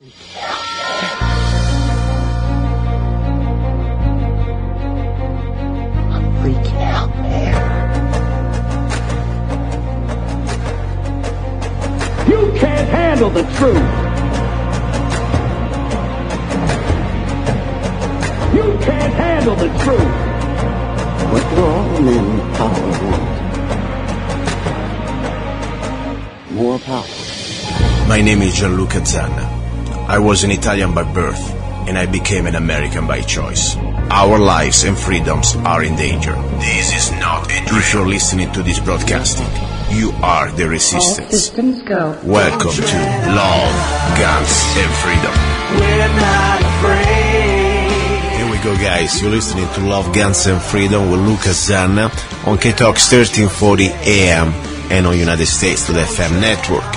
Freaking out, man. You can't handle the truth. You can't handle the truth. What do all the men with power want? More power. My name is Gianluca Zanna. I was an Italian by birth, and I became an American by choice. Our lives and freedoms are in danger. This is not a dream. If you're listening to this broadcasting, you are the resistance. All systems go. Welcome to Love, Guns, and Freedom. We're not afraid. Here we go, guys. You're listening to Love, Guns, and Freedom with Luca Zanna on KTOX 1340 AM and on United States to the FM network.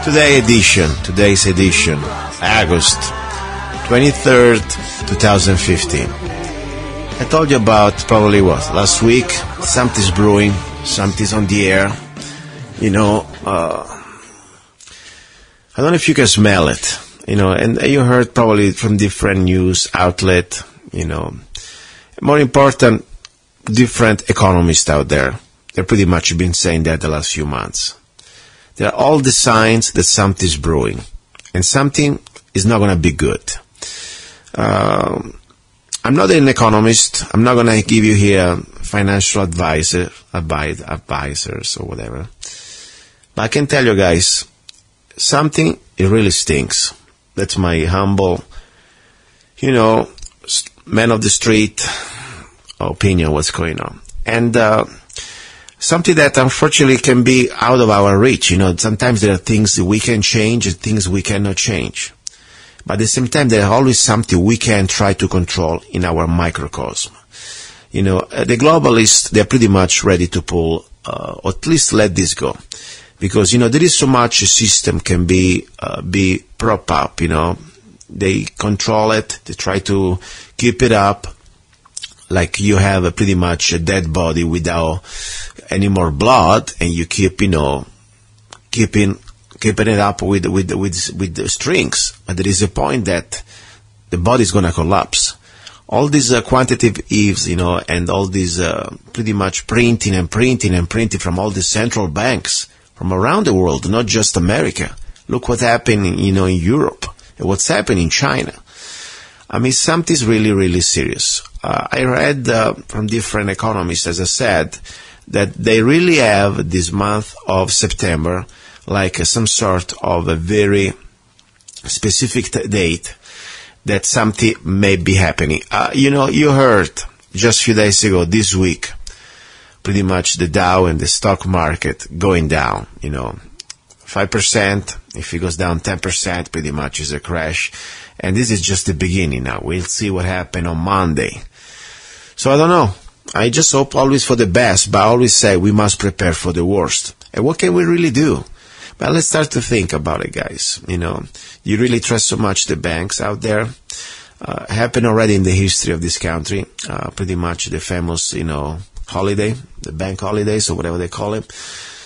Today's edition, August 23rd, 2015. I told you about probably last week, something's brewing, something's on the air. I don't know if you can smell it, and you heard probably from different news outlet, more important, different economists out there. They've pretty much been saying that the last few months. There are all the signs that something's brewing, and something is not going to be good. I'm not an economist. I'm not going to give you here financial advisors or whatever. But I can tell you guys, something, it really stinks. That's my humble, man of the street opinion, what's going on. And something that unfortunately can be out of our reach. Sometimes there are things that we can change and things we cannot change. But at the same time, there are always something we can try to control in our microcosm. The globalists, they're pretty much ready to pull, or at least let this go. Because, there is so much a system can be prop up, They control it, they try to keep it up. Like you have pretty much a dead body without any more blood, and you keep, keeping it up with the strings. But there is a point that the body is going to collapse. All these quantitative eaves, and all these pretty much printing from all the central banks from around the world, not just America. Look what's happening, in Europe, and what's happening in China. I mean, something's really, really serious. I read from different economists, as I said, that they really have this month of September like some sort of a very specific date that something may be happening. You heard just a few days ago, this week, pretty much the Dow and the stock market going down, 5%. If it goes down 10%, pretty much is a crash. And this is just the beginning now. We'll see what happens on Monday. So I don't know. I just hope always for the best, but I always say we must prepare for the worst. And what can we really do? But let's start to think about it, guys. You really trust so much the banks out there. Happened already in the history of this country. Pretty much the famous, holiday, the bank holidays or whatever they call it.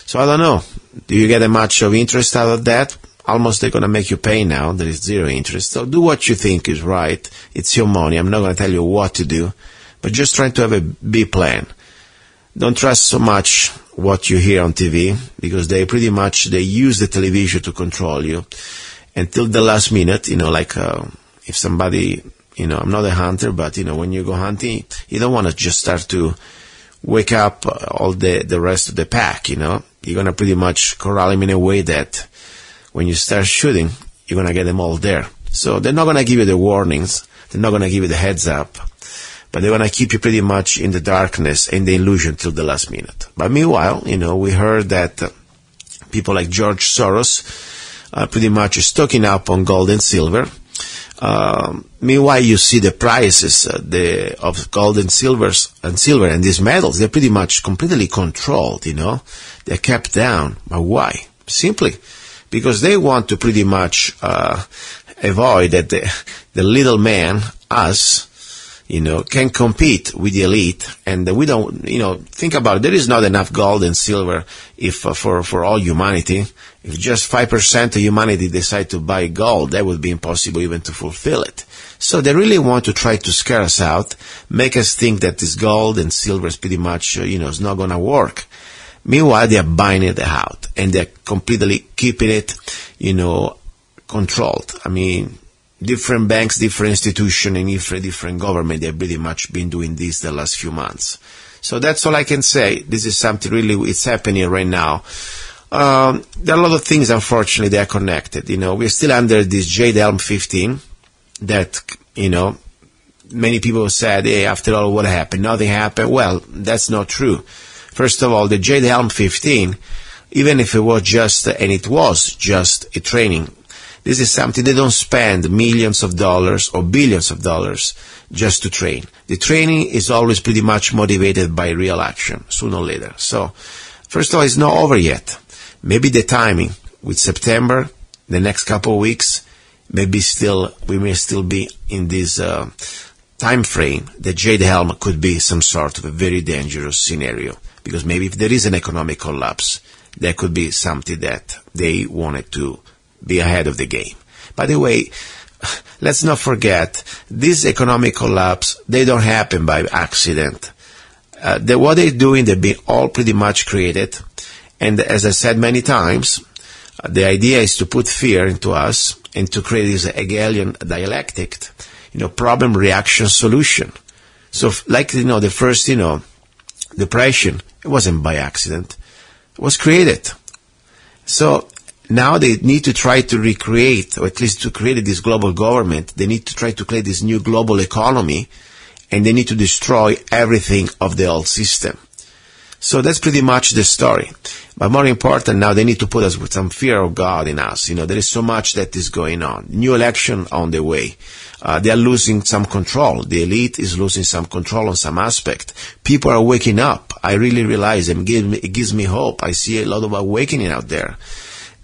So I don't know. Do you get a much of interest out of that? Almost they're going to make you pay now. There is zero interest. So do what you think is right. It's your money. I'm not going to tell you what to do. But just try to have a B plan. Don't trust so much what you hear on TV, because they use the television to control you until the last minute. If somebody, I'm not a hunter, but when you go hunting, you don't want to just start to wake up all the rest of the pack. You're going to pretty much corral them in a way that when you start shooting, you're going to get them all there. So they're not going to give you the warnings. They're not going to give you the heads up. But they're going to keep you pretty much in the darkness and the illusion till the last minute. But meanwhile, we heard that people like George Soros pretty much is stocking up on gold and silver. Meanwhile, you see the prices of gold and silver and these metals, they're pretty much completely controlled, They're kept down. But why? Simply because they want to pretty much avoid that the little man, us, can compete with the elite, and we don't, think about it. There is not enough gold and silver if for all humanity, If just 5% of humanity decide to buy gold, that would be impossible even to fulfill it. So they really want to try to scare us out, make us think that this gold and silver is pretty much, is not going to work. Meanwhile, they are buying it out, and they're completely keeping it, controlled. I mean, different banks, different institutions, and different government, they've pretty much been doing this the last few months. So that's all I can say. This is something really, it's happening right now. There are a lot of things, unfortunately, they are connected. We're still under this Jade Helm 15 that, many people said, hey, after all, what happened? Nothing happened. Well, that's not true. First of all, the Jade Helm 15, even if it was just a training, this is something they don't spend millions of dollars or billions of dollars just to train. The training is always pretty much motivated by real action, sooner or later. So, first of all, it's not over yet. Maybe the timing with September, the next couple of weeks, we may still be in this time frame that Jade Helm could be some sort of a very dangerous scenario. Because maybe if there is an economic collapse, that could be something that they wanted to be ahead of the game. By the way, let's not forget, this economic collapse, they don't happen by accident. What they're doing, they've been all pretty much created. And as I said many times, the idea is to put fear into us and to create this Hegelian dialectic, problem, reaction, solution. So like, the first, depression, it wasn't by accident. It was created. So now they need to try to recreate, or at least to create this global government. They need to try to create this new global economy, and they need to destroy everything of the old system. So that's pretty much the story. But more important, now they need to put us with some fear of God in us. There is so much that is going on. New election on the way. They are losing some control. The elite is losing some control on some aspect. People are waking up. I really realize it gives me hope. I see a lot of awakening out there.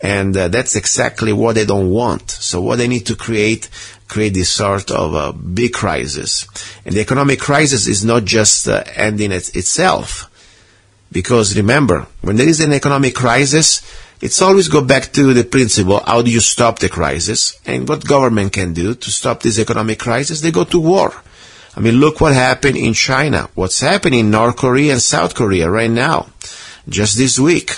And that's exactly what they don't want. So what they need to create this sort of big crisis. And the economic crisis is not just ending itself. Because remember, when there is an economic crisis, it's always go back to the principle, how do you stop the crisis? And what government can do to stop this economic crisis? They go to war. I mean, look what happened in China. What's happening in North Korea and South Korea right now, just this week.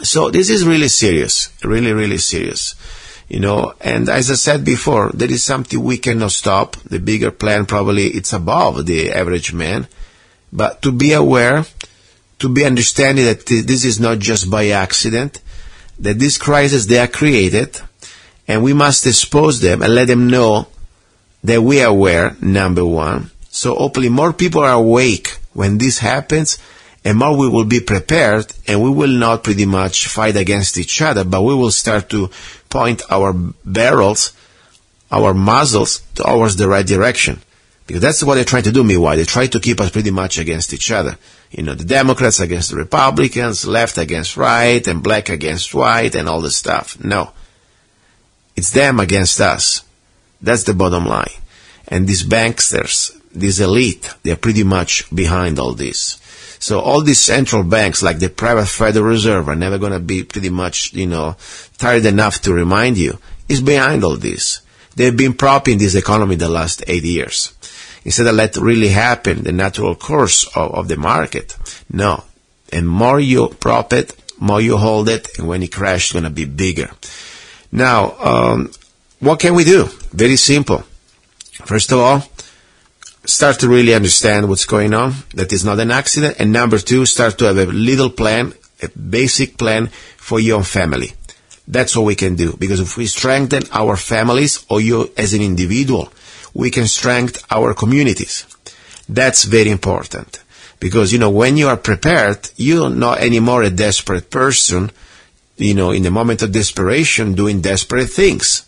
So this is really serious, really, really serious. And as I said before, there is something we cannot stop. The bigger plan probably it's above the average man. But to be aware, to be understanding that this is not just by accident, that this crisis they are created, and we must expose them and let them know that we are aware, number one. So hopefully more people are awake when this happens, and more we will be prepared, and we will not pretty much fight against each other, but we will start to point our barrels, our muzzles towards the right direction. Because that's what they're trying to do, meanwhile. They try to keep us pretty much against each other. The Democrats against the Republicans, left against right, and black against white, and all this stuff. No. It's them against us. That's the bottom line. And these banksters, this elite, they're pretty much behind all this. So all these central banks, like the private Federal Reserve, are never going to be pretty much, tired enough to remind you, is behind all this. They've been propping this economy the last 8 years. Instead of let really happen, the natural course of the market. No. And more you prop it, more you hold it, and when it crashes, it's going to be bigger. Now, what can we do? Very simple. First of all, start to really understand what's going on, that is not an accident. And number two, start to have a little plan, a basic plan for your own family. That's what we can do. Because if we strengthen our families, or you as an individual, we can strengthen our communities. That's very important. Because, when you are prepared, you're not anymore a desperate person, in the moment of desperation, doing desperate things.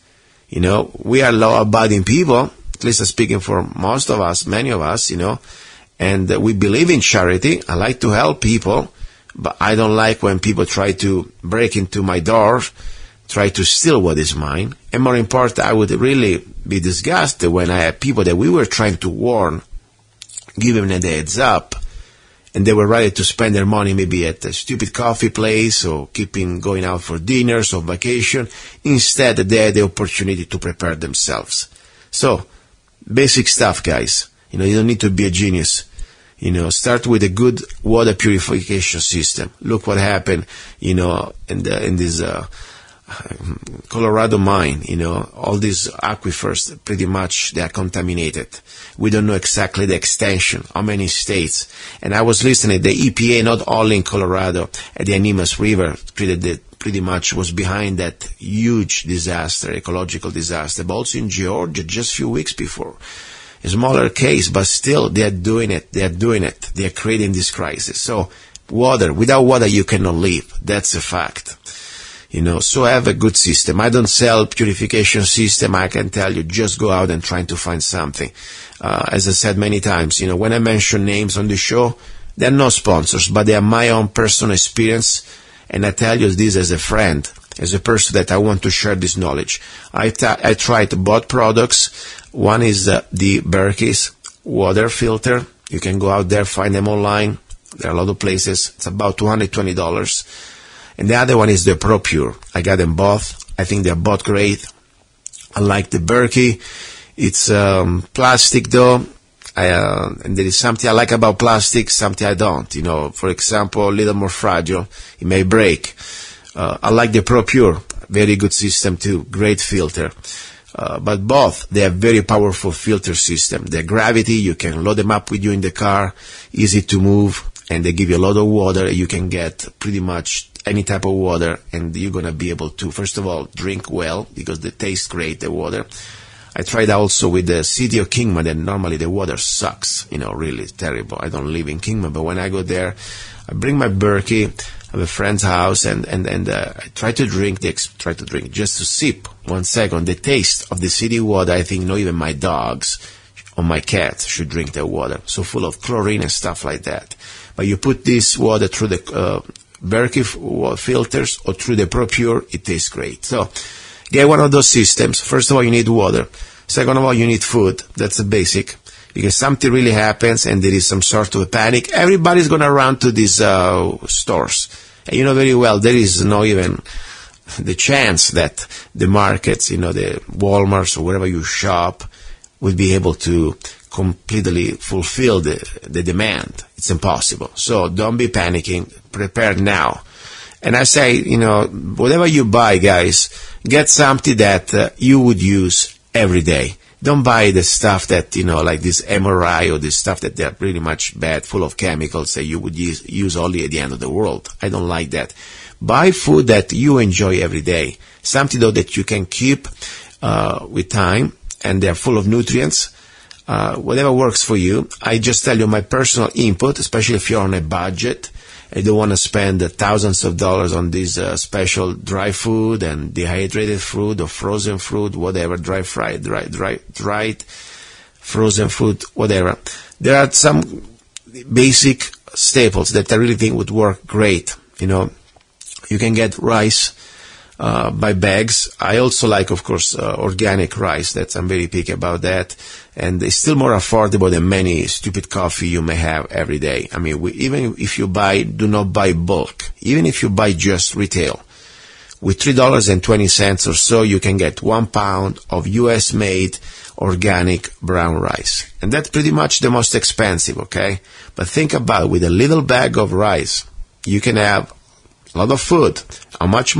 We are law-abiding people, at least speaking for most of us, many of us, and we believe in charity. I like to help people, but I don't like when people try to break into my door, try to steal what is mine. And more important, I would really be disgusted when I had people that we were trying to warn, give them a heads up, and they were ready to spend their money maybe at a stupid coffee place or keeping going out for dinners or vacation. Instead, they had the opportunity to prepare themselves. So, basic stuff, guys. You don't need to be a genius. Start with a good water purification system. Look what happened, in this Colorado mine. All these aquifers, pretty much they are contaminated. We don't know exactly the extension, how many states. And I was listening, the EPA, not only in Colorado, at the Animas River, pretty much was behind that huge disaster, ecological disaster, but also in Georgia just a few weeks before. A smaller case, but still they are doing it. They are creating this crisis. So water, without water you cannot live. That's a fact. So have a good system. I don't sell purification system. I can tell you, just go out and try to find something. As I said many times, when I mention names on the show, they're not sponsors, but they are my own personal experience. And I tell you this as a friend, as a person that I want to share this knowledge. I tried both products. One is the Berkey's water filter. You can go out there, find them online. There are a lot of places. It's about $220. And the other one is the ProPure. I got them both. I think they're both great. I like the Berkey. It's plastic though. And there is something I like about plastic, something I don't. For example, a little more fragile. It may break. I like the ProPure. Very good system too. Great filter. But both, they are very powerful filter system. They're gravity. You can load them up with you in the car. Easy to move. And they give you a lot of water. You can get pretty much any type of water. And you're going to be able to, first of all, drink well because they taste great, the water. I tried also with the city of Kingman, and normally the water sucks, really terrible. I don't live in Kingman, but when I go there, I bring my Berkey, I have a friend's house, and I try to drink, just to sip 1 second, the taste of the city water. I think not even my dogs or my cat should drink the water. So full of chlorine and stuff like that. But you put this water through the Berkey filters or through the ProPure, it tastes great. So get one of those systems. First of all, you need water. Second of all, you need food. That's the basic. Because something really happens and there is some sort of a panic, everybody's going to run to these stores. And you know very well, there is no even the chance that the markets, the Walmarts or wherever you shop, will be able to completely fulfill the demand. It's impossible. So don't be panicking. Prepare now. And I say, whatever you buy, guys, get something that you would use every day. Don't buy the stuff that, like this MRI or this stuff that they're pretty much bad, full of chemicals that you would use only at the end of the world. I don't like that. Buy food that you enjoy every day. Something, though, that you can keep with time, and they're full of nutrients. Whatever works for you. I just tell you my personal input, especially if you're on a budget. I don't want to spend thousands of dollars on this special dry food and dehydrated fruit or frozen fruit, whatever, dried, frozen fruit, whatever. There are some basic staples that I really think would work great. You can get rice by bags. I also like, of course, organic rice. I'm very picky about that. And it's still more affordable than many stupid coffee you may have every day. I mean, even if you do not buy bulk, even if you buy just retail, with $3.20 or so, you can get 1 pound of U.S.-made organic brown rice. And that's pretty much the most expensive, okay? But think about it, with a little bag of rice, you can have a lot of food. How much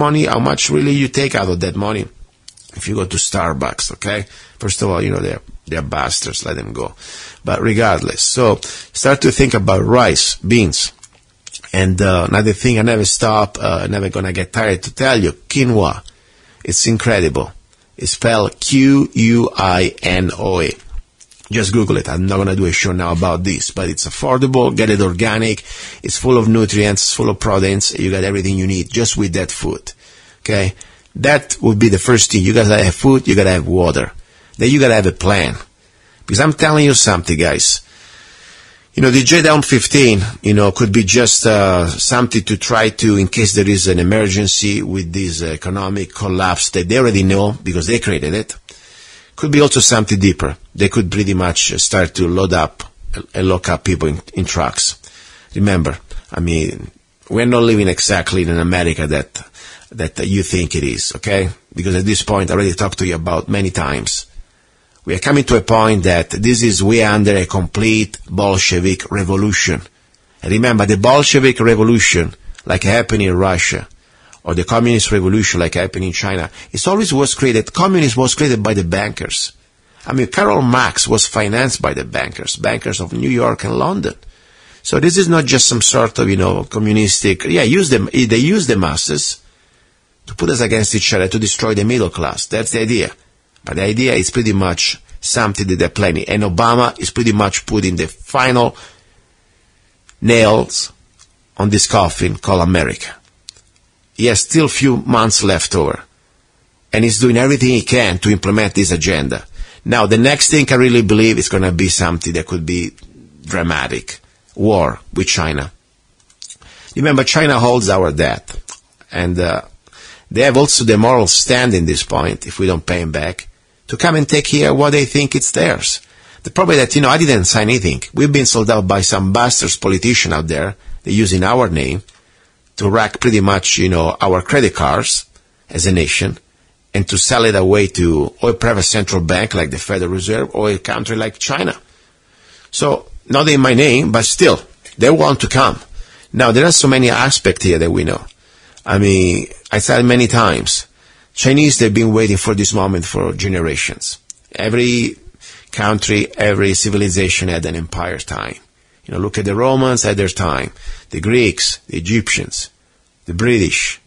really you take out of that money if you go to Starbucks, okay? First of all, they're bastards, let them go. But regardless, so start to think about rice, beans. And another thing I never never gonna get tired to tell you, quinoa. It's incredible. It's spelled Quinoa. Just Google it. I'm not going to do a show now about this, but it's affordable. Get it organic. It's full of nutrients, full of proteins. You got everything you need just with that food. Okay? That would be the first thing. You got to have food. You got to have water. Then you got to have a plan. Because I'm telling you something, guys. The Jade Helm 15, could be just something to try to, in case there is an emergency with this economic collapse that they already know because they created it. Could be also something deeper. They could pretty much start to load up and lock up people in trucks. Remember, I mean, we're not living exactly in America that you think it is, okay? Because at this point, I already talked to you about many times. We are coming to a point that we are under a complete Bolshevik revolution. And remember, the Bolshevik revolution, like happened in Russia, or the communist revolution like happened in China, communism was created by the bankers. I mean, Karl Marx was financed by the bankers of New York and London. So this is not just some sort of, communistic, they use the masses to put us against each other, to destroy the middle class. That's the idea. But the idea is pretty much something that they're planning. And Obama is pretty much putting the final nails on this coffin called America. He has still a few months left over. And he's doing everything he can to implement this agenda. Now, the next thing I really believe is going to be something that could be dramatic. War with China. Remember, China holds our debt. And they have also the moral stand in this point, if we don't pay them back, to come and take here what they think it's theirs. The problem is that, I didn't sign anything. We've been sold out by some bastards politician out there. They're using our name to rack pretty much, our credit cards as a nation and to sell it away to or a private central bank like the Federal Reserve or a country like China. So, not in my name, but still, they want to come. Now, there are so many aspects here that we know. I mean, I said many times, Chinese, they've been waiting for this moment for generations. Every country, every civilization had an empire time. Look at the Romans at their time, the Greeks, the Egyptians, the British,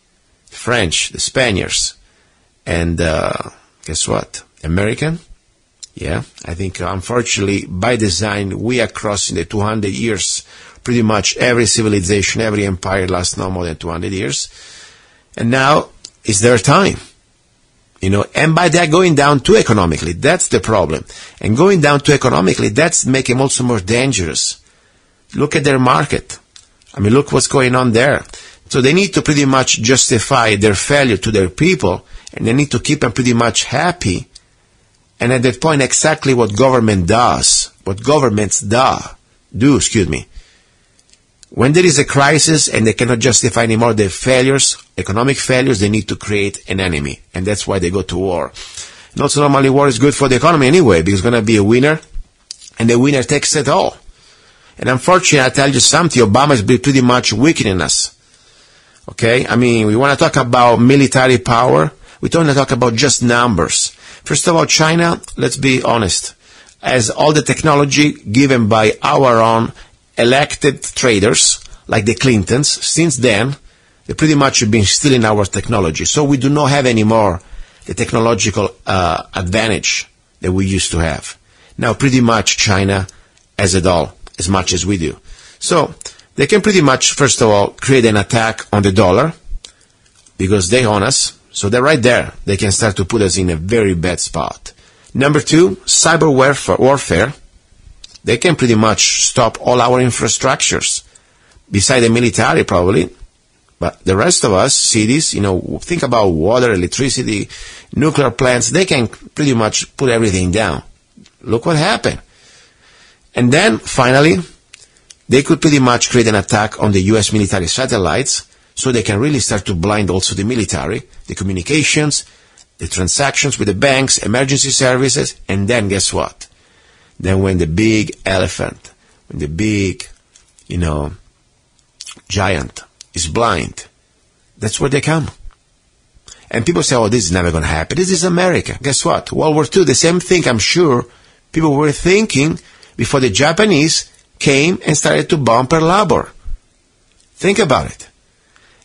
the French, the Spaniards, and guess what? American? Yeah, I think unfortunately by design we are crossing the 200 years. Pretty much every civilization, every empire lasts no more than 200 years. And now it's their time. And by that going down too economically, that's the problem. And going down too economically, that's making them also more dangerous. Look at their market. I mean, look what's going on there. So they need to pretty much justify their failure to their people, and they need to keep them pretty much happy. And at that point, exactly what governments do. When there is a crisis and they cannot justify anymore their failures, economic failures, they need to create an enemy. And that's why they go to war. And also normally war is good for the economy anyway, because it's going to be a winner, and the winner takes it all. And unfortunately, I tell you something, Obama is pretty much weakening us. Okay? I mean, we want to talk about military power. We don't want to talk about just numbers. First of all, China, let's be honest, has all the technology given by our own elected traders, like the Clintons. Since then, they pretty much have been stealing our technology. So we do not have anymore the technological advantage that we used to have. Now, pretty much China has it all, as much as we do. So they can pretty much, first of all, create an attack on the dollar, because they own us. So they're right there. They can start to put us in a very bad spot. Number two, cyber warfare. They can pretty much stop all our infrastructures, beside the military probably. But the rest of us, cities, think about water, electricity, nuclear plants, they can pretty much put everything down. Look what happened. And then, finally, they could pretty much create an attack on the U.S. military satellites, so they can really start to blind also the military, the communications, the transactions with the banks, emergency services, and then guess what? Then when the big elephant, when the big, giant is blind, that's where they come. And people say, this is never going to happen. This is America. Guess what? World War II, the same thing, I'm sure, people were thinking before the Japanese came and started to bomb Pearl Harbor. Think about it.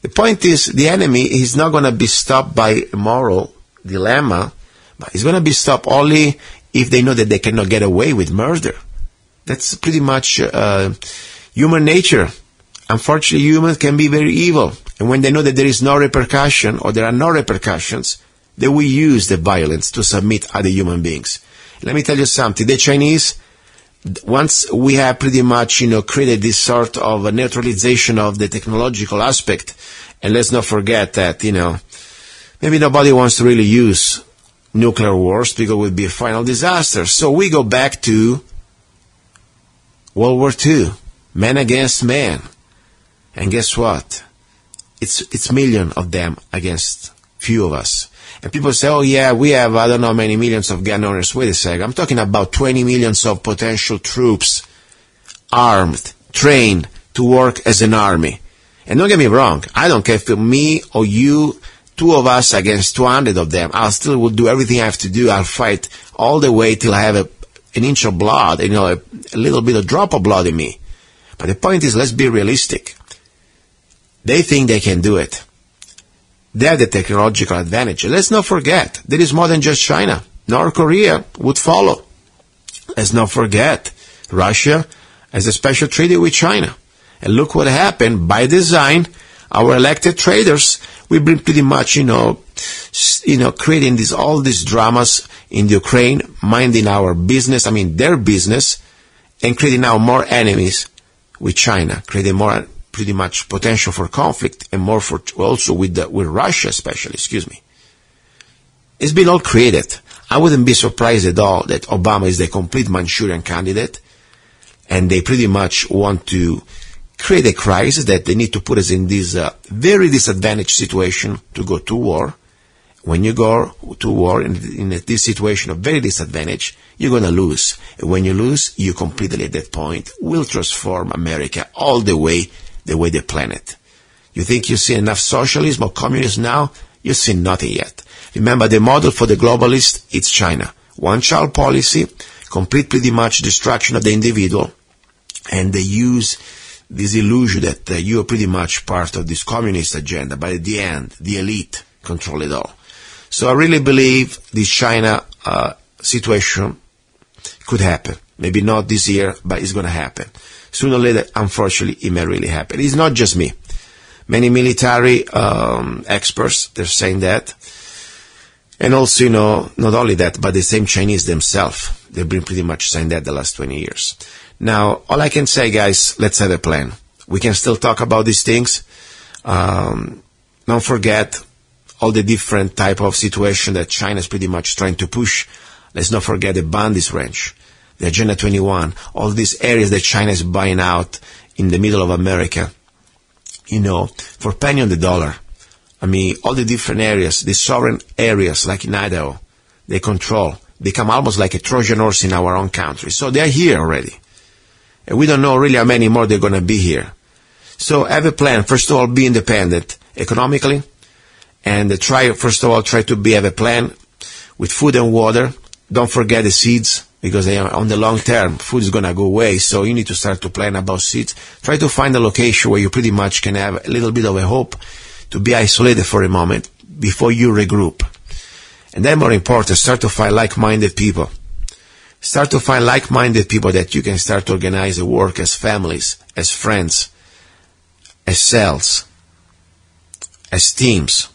The point is, the enemy is not going to be stopped by a moral dilemma, but it's going to be stopped only if they know that they cannot get away with murder. That's pretty much human nature. Unfortunately, humans can be very evil. And when they know that there is no repercussion, or there are no repercussions, they will use the violence to submit other human beings. Let me tell you something. The Chinese, once we have pretty much, created this sort of a neutralization of the technological aspect, and let's not forget that, maybe nobody wants to really use nuclear wars because it would be a final disaster. So we go back to World War II, man against man. And guess what? It's millions of them against few of us. And people say, oh yeah, we have, I don't know how many millions of gun owners. Wait a second. I'm talking about 20 millions of potential troops, armed, trained to work as an army. And don't get me wrong, I don't care if me or you, two of us against 200 of them, I still will do everything I have to do. I'll fight all the way till I have an inch of blood, a little bit of drop of blood in me. But the point is, let's be realistic. They think they can do it. They have the technological advantage. Let's not forget, there is more than just China. North Korea would follow. Let's not forget, Russia has a special treaty with China. And look what happened. By design, our elected traders, we've been pretty much, creating all these dramas in Ukraine, minding our business, their business, and creating now more enemies with China, creating more, pretty much potential for conflict, and more for also with Russia, especially. It's been all created. I wouldn't be surprised at all that Obama is the complete Manchurian candidate, and they pretty much want to create a crisis that they need to put us in this very disadvantaged situation to go to war. When you go to war in this situation of very disadvantage, you're going to lose. And when you lose, you completely at that point will transform America all the way they plan it. You think you see enough socialism or communism now? You see nothing yet. Remember, the model for the globalists, it's China. One-child policy, complete pretty much destruction of the individual, and they use this illusion that you are pretty much part of this communist agenda, but at the end, the elite control it all. So I really believe this China situation could happen. Maybe not this year, but it's going to happen. Sooner or later, unfortunately, it may really happen. It's not just me. Many military experts, they're saying that. And also, not only that, but the same Chinese themselves, they've been pretty much saying that the last 20 years. Now, all I can say, guys, let's have a plan. We can still talk about these things. Don't forget all the different type of situation that China is pretty much trying to push. Let's not forget the Bandits Ranch, the Agenda 21, all these areas that China is buying out in the middle of America, for penny on the dollar. All the different areas, the sovereign areas like in Idaho, they control, become almost like a Trojan horse in our own country. So they're here already. And we don't know really how many more they're going to be here. So have a plan. First of all, be independent economically. And try to have a plan with food and water. Don't forget the seeds, because on the long term, food is going to go away. So you need to start to plan about seeds. Try to find a location where you pretty much can have a little bit of a hope to be isolated for a moment before you regroup. And then more important, start to find like-minded people. Start to find like-minded people that you can start to organize a work as families, as friends, as cells, as teams,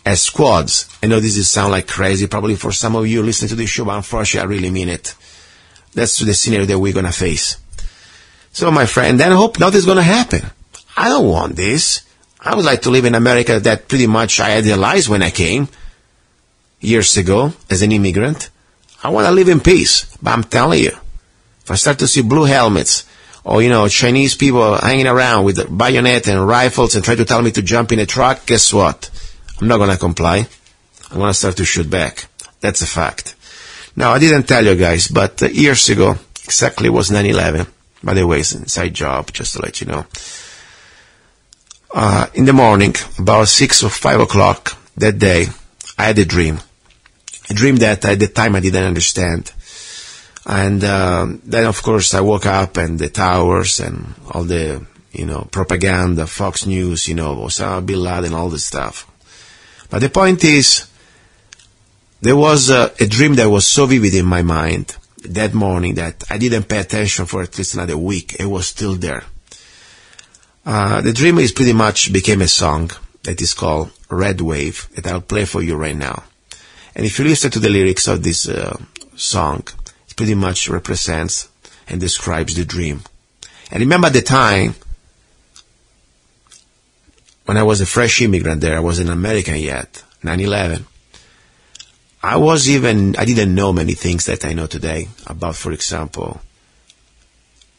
as squads. I know this sound like crazy probably for some of you listening to this show, but unfortunately I really mean it. That's the scenario that we're going to face. So my friend, then I hope nothing's going to happen. I don't want this. I would like to live in America that pretty much I idealized when I came years ago as an immigrant. I want to live in peace, but I'm telling you, if I start to see blue helmets or, Chinese people hanging around with bayonet and rifles and try to tell me to jump in a truck, guess what? I'm not going to comply. I'm going to start to shoot back. That's a fact. Now, I didn't tell you guys, but years ago, exactly was 9/11. By the way, it's an inside job, just to let you know. In the morning, about 6 or 5 o'clock that day, I had a dream. A dream that at the time I didn't understand. And then, of course, I woke up and the towers and all the, propaganda, Fox News, Osama bin Laden, all this stuff. But the point is, there was a dream that was so vivid in my mind that morning that I didn't pay attention for at least another week. It was still there. The dream is pretty much became a song that is called Red Wave that I'll play for you right now. And if you listen to the lyrics of this song, it pretty much represents and describes the dream. And remember the time when I was a fresh immigrant there, I wasn't American yet, 9/11. I didn't know many things that I know today about, for example,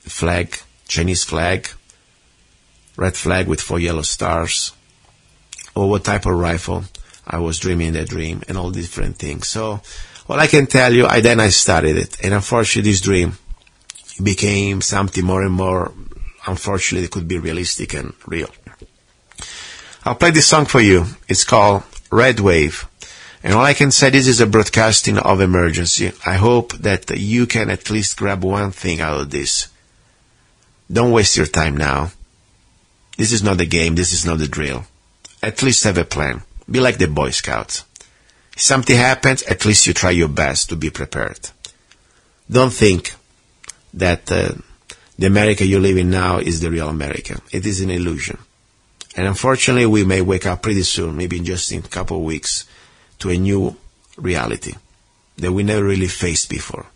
the flag, Chinese flag, red flag with 4 yellow stars, or what type of rifle I was dreaming in that dream, and all different things. So all I can tell you, I studied it, and unfortunately this dream became something more and more, unfortunately, it could be realistic and real. I'll play this song for you. It's called Red Wave. And all I can say, this is a broadcasting of emergency. I hope that you can at least grab one thing out of this. Don't waste your time now. This is not a game. This is not a drill. At least have a plan. Be like the Boy Scouts. If something happens, at least you try your best to be prepared. Don't think that the America you live in now is the real America. It is an illusion. And unfortunately, we may wake up pretty soon, maybe just in a couple of weeks, to a new reality that we never really faced before.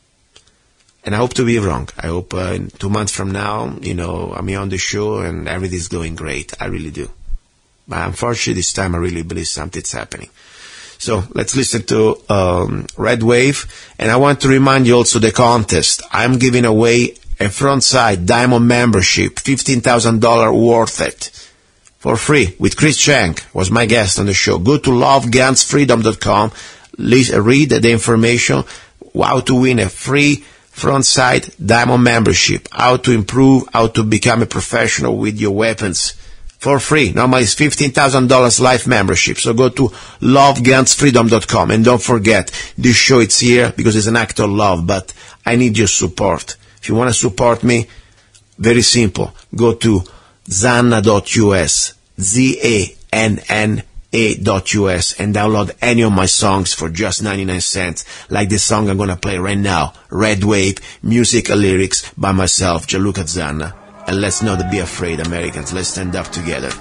And I hope to be wrong. I hope in 2 months from now, I'm here on the show and everything's going great. I really do. But unfortunately, this time I really believe something's happening. So let's listen to Red Wave. And I want to remind you also the contest. I'm giving away a frontside diamond membership, $15,000 worth it, for free, with Chris Shank, was my guest on the show. Go to lovegunsfreedom.com, read the information, how to win a free frontside diamond membership, how to improve, how to become a professional with your weapons, for free. Normally it's $15,000 life membership. So go to lovegunsfreedom.com, and don't forget, this show it's here because it's an act of love, but I need your support. If you want to support me, very simple. Go to zanna.us, ZANNA.us, and download any of my songs for just 99 cents, like this song I'm going to play right now, Red Wave, music and lyrics by myself, Gianluca Zanna. And let's not be afraid, Americans. Let's stand up together.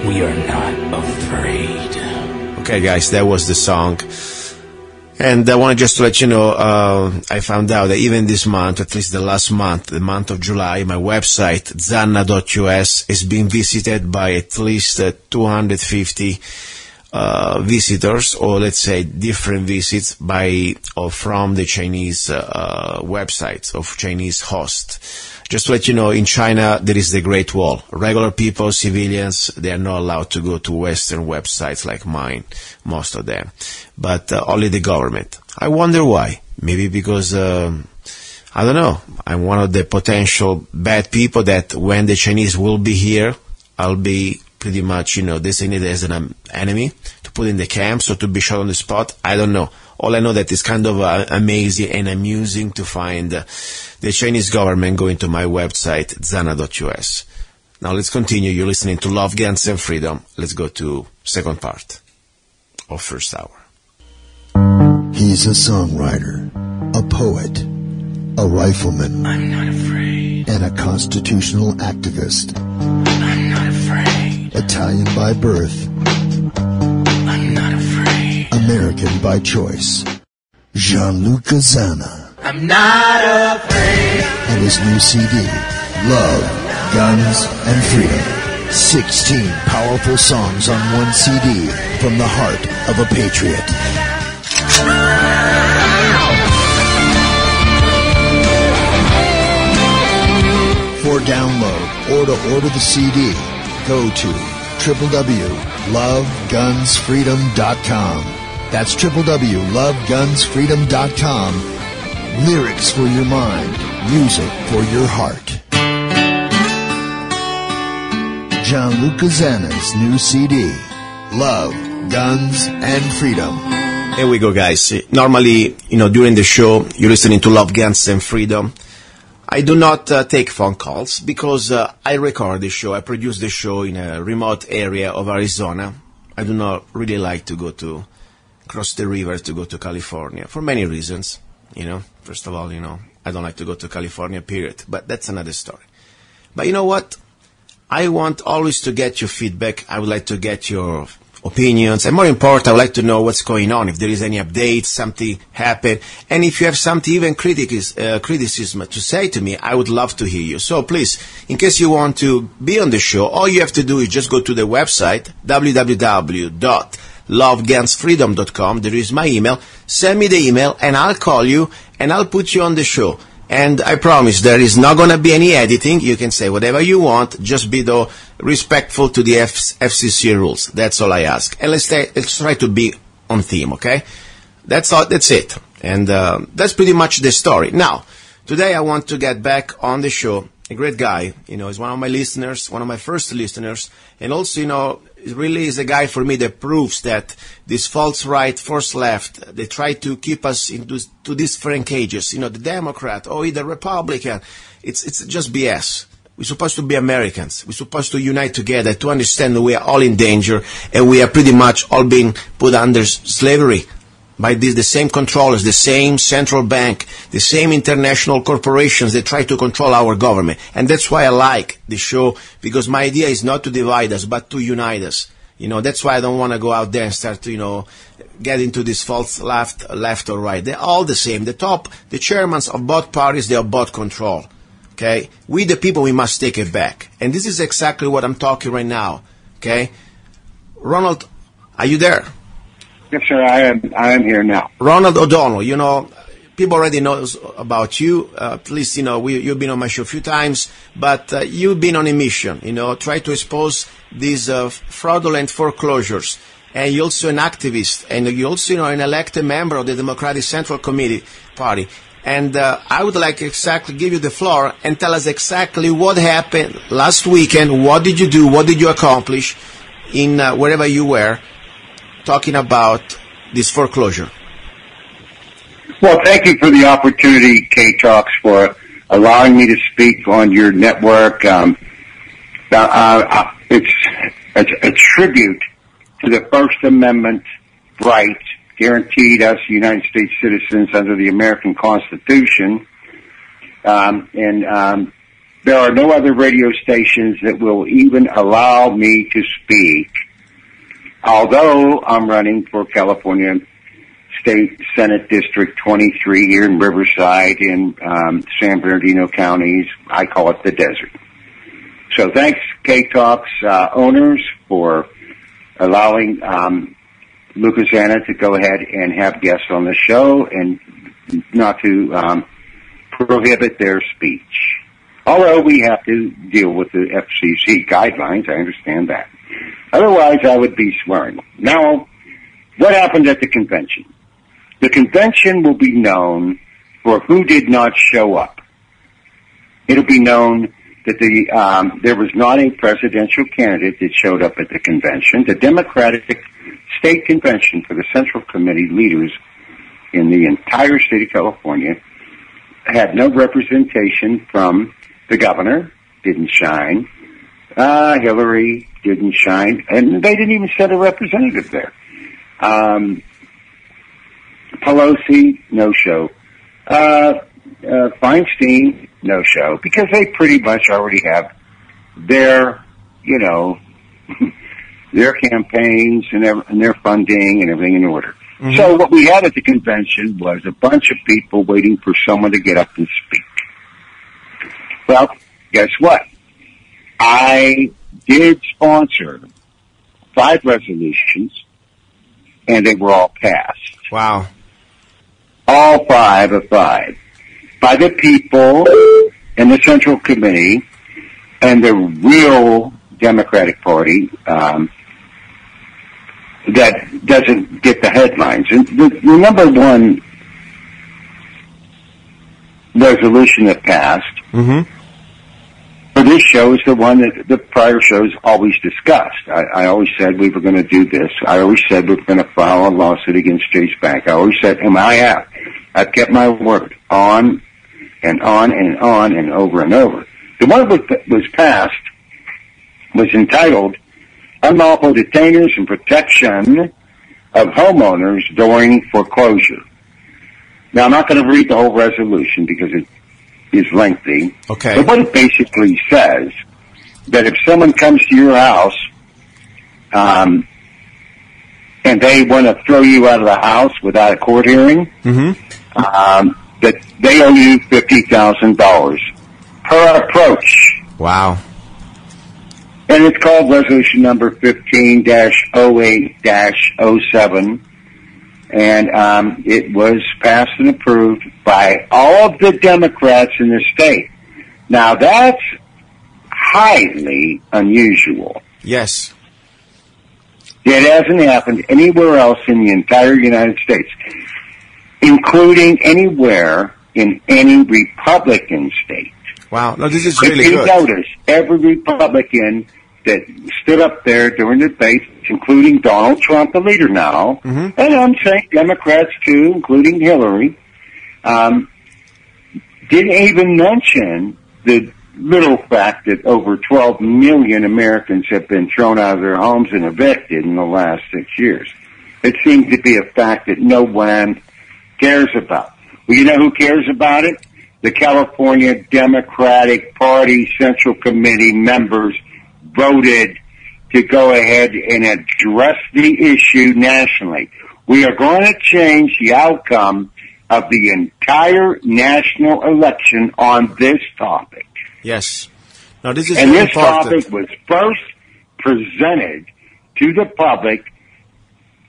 We are not afraid. Okay, guys, that was the song. And I want just to let you know, I found out that even this month, at least the last month, the month of July, my website, zanna.us, is being visited by at least 250 visitors, or let's say different visits by or from the Chinese websites of Chinese hosts. Just to let you know, in China there is the Great Wall. Regular people, civilians, they are not allowed to go to Western websites like mine, most of them, but only the government. I wonder why. Maybe because I don't know. I'm one of the potential bad people that when the Chinese will be here, I'll be pretty much, designated as an enemy to put in the camps or to be shot on the spot. I don't know. All I know that it's kind of amazing and amusing to find the Chinese government going to my website, zanna.us. Now let's continue. You're listening to Love, Guns, and Freedom. Let's go to second part of first hour. He's a songwriter, a poet, a rifleman. I'm not afraid. And a constitutional activist. I'm not afraid. Italian by birth. I'm not afraid. American by choice. Gianluca Zanna. I'm not afraid. And his new CD, Love, Guns, and Freedom. 16 powerful songs on one CD from the heart of a patriot. For download or to order the CD, go to www.lovegunsfreedom.com. That's www.lovegunsfreedom.com. Lyrics for your mind, music for your heart. Gianluca Zanna's new CD, Love, Guns, and Freedom. Here we go, guys. Normally, during the show, you're listening to Love, Guns, and Freedom. I do not take phone calls because I record the show. I produce the show in a remote area of Arizona. I do not really like to go to cross the river to go to California for many reasons. First of all, I don't like to go to California, period. But that's another story. But you know what? I want always to get your feedback. I would like to get your opinions. And more important, I would like to know what's going on. If there is any updates, something happened. And if you have something, even criticism to say to me, I would love to hear you. So please, in case you want to be on the show, all you have to do is just go to the website, www.lovegunsfreedom.com. There is my email. Send me the email and I'll call you and I'll put you on the show. And I promise there is not going to be any editing. You can say whatever you want. Just be though respectful to the FCC rules. That's all I ask. And let's try to be on theme, okay? That's all. That's it. And that's pretty much the story. Now, today I want to get back on the show. A great guy, he's one of my listeners, one of my first listeners. And also, really is a guy for me that proves that this false right, false left, they try to keep us into different cages. The Democrat or the Republican. It's just BS. We're supposed to be Americans. We're supposed to unite together to understand that we are all in danger and we are pretty much all being put under slavery by the same controllers, the same central bank, the same international corporations that try to control our government. And that's why I like the show, because my idea is not to divide us, but to unite us. That's why I don't want to go out there and start to, get into this false left or right. They're all the same. The chairmen of both parties, they are both control. Okay? We the people, we must take it back. And this is exactly what I'm talking right now. Okay? Ronald, are you there? Yes, sir, I am here now. Ronald O'Donnell, people already know about you. Please, you've been on my show a few times, but you've been on a mission, try to expose these fraudulent foreclosures. And you're also an activist, and you're also, an elected member of the Democratic Central Committee Party. And I would like exactly give you the floor and tell us exactly what happened last weekend. What did you do? What did you accomplish in wherever you were? Talking about this foreclosure. Well, thank you for the opportunity, KTOX, for allowing me to speak on your network. It's a tribute to the First Amendment rights guaranteed us United States citizens under the American Constitution. And There are no other radio stations that will even allow me to speak, although I'm running for California State Senate District 23 here in Riverside in San Bernardino counties. I call it the desert. So thanks, KTOX owners, for allowing Lucas Anna to go ahead and have guests on the show and not to prohibit their speech. Although we have to deal with the FCC guidelines, I understand that. Otherwise, I would be swearing. Now, what happened at the convention? The convention will be known for who did not show up. It'll be known that there was not a presidential candidate that showed up at the convention. The Democratic State Convention for the Central Committee leaders in the entire state of California had no representation from the governor, didn't shine. Hillary didn't shine, and they didn't even send a representative there. Pelosi, no show. Feinstein, no show, because they pretty much already have their, their campaigns and their funding and everything in order. Mm-hmm. So what we had at the convention was a bunch of people waiting for someone to get up and speak. Well, guess what? I did sponsor 5 resolutions, and they were all passed. Wow. All 5 of 5. By the people in the Central Committee and the real Democratic Party that doesn't get the headlines. And the number one resolution that passed for this show is the one that the prior shows always discussed. I always said we were going to do this. I always said we were going to file a lawsuit against Chase Bank. I always said, and I have. I've kept my word on and on and on and over and over. The one that was passed was entitled Unlawful Detainers and Protection of Homeowners During Foreclosure. Now, I'm not going to read the whole resolution because it is lengthy. Okay. But what it basically says, that if someone comes to your house and they want to throw you out of the house without a court hearing, that they owe you $50,000 per approach. Wow. And it's called Resolution Number 15-08-07. And it was passed and approved by all of the Democrats in the state. Now, that's highly unusual. Yes. It hasn't happened anywhere else in the entire United States, including anywhere in any Republican state. Wow. No, this is really good. If you good. notice, every Republican that stood up there during the debate, including Donald Trump, the leader now, and I'm saying Democrats too, including Hillary, didn't even mention the little fact that over 12 million Americans have been thrown out of their homes and evicted in the last 6 years. It seems to be a fact that no one cares about. Well, you know who cares about it? The California Democratic Party Central Committee members voted to go ahead and address the issue nationally. We are going to change the outcome of the entire national election on this topic. Yes. Now, this is and very this important. topic was first presented to the public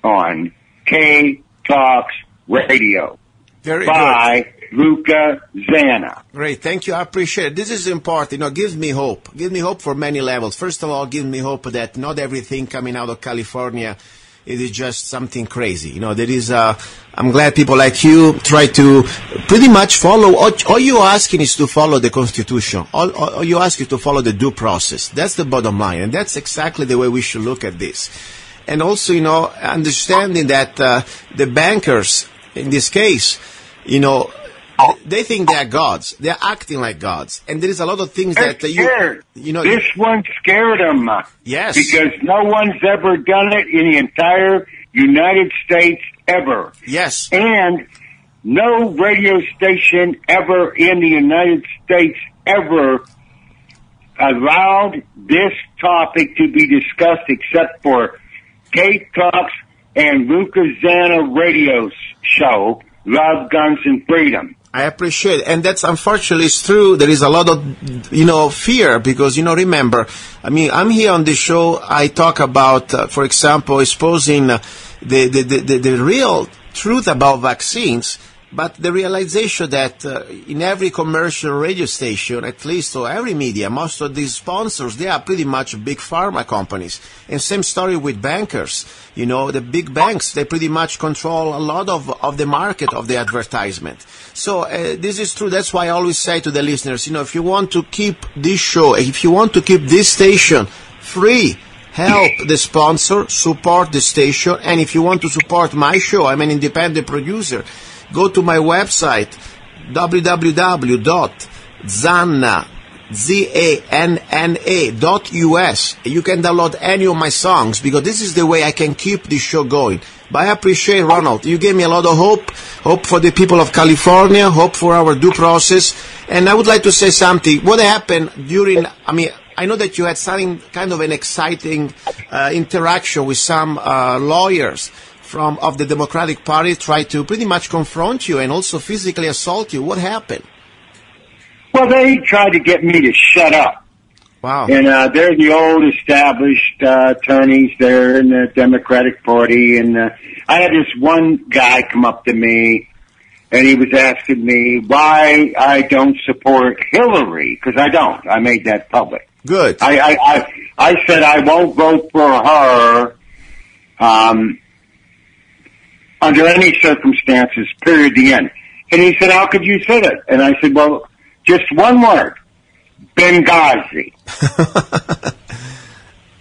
on KTOX Radio by Luca Zanna. Great, thank you. I appreciate it. This is important. Gives me hope. Gives me hope for many levels. First of all, gives me hope that not everything coming out of California is just something crazy. There is. I'm glad people like you try to pretty much follow. All you're asking is to follow the Constitution. All you ask is to follow the due process. That's the bottom line, and that's exactly the way we should look at this. And also, understanding that the bankers, in this case, they think they are gods. They're acting like gods. And there is a lot of things They're that scared. This one scared them. Yes. Because no one's ever done it in the entire United States ever. Yes. And no radio station ever in the United States ever allowed this topic to be discussed except for KTOX and Lucasana radio show, Love, Guns, and Freedom. I appreciate it. And that's unfortunately it's true. There is a lot of, fear because, remember, I'm here on the show. I talk about, for example, exposing the real truth about vaccines, but the realization that in every commercial radio station, at least, or every media, most of these sponsors, they are pretty much big pharma companies. And same story with bankers. The big banks, they pretty much control a lot of the market of the advertisement. So this is true. That's why I always say to the listeners, if you want to keep this show, if you want to keep this station free, help the sponsor, support the station. And if you want to support my show, I'm an independent producer, go to my website, www.zanna.us. You can download any of my songs because this is the way I can keep this show going. But I appreciate, Ronald, you gave me a lot of hope for the people of California, hope for our due process. And I would like to say something. What happened during, I know that you had some kind of an exciting interaction with some lawyers of the Democratic Party, tried to pretty much confront you and also physically assault you. What happened? Well, they tried to get me to shut up. Wow. And they're the old established attorneys there in the Democratic Party. And I had this one guy come up to me, and he was asking me why I don't support Hillary, because I don't. I made that public. Good. I said I won't vote for her under any circumstances, period, the end. And he said, how could you say that? And I said, well, just one word, Benghazi.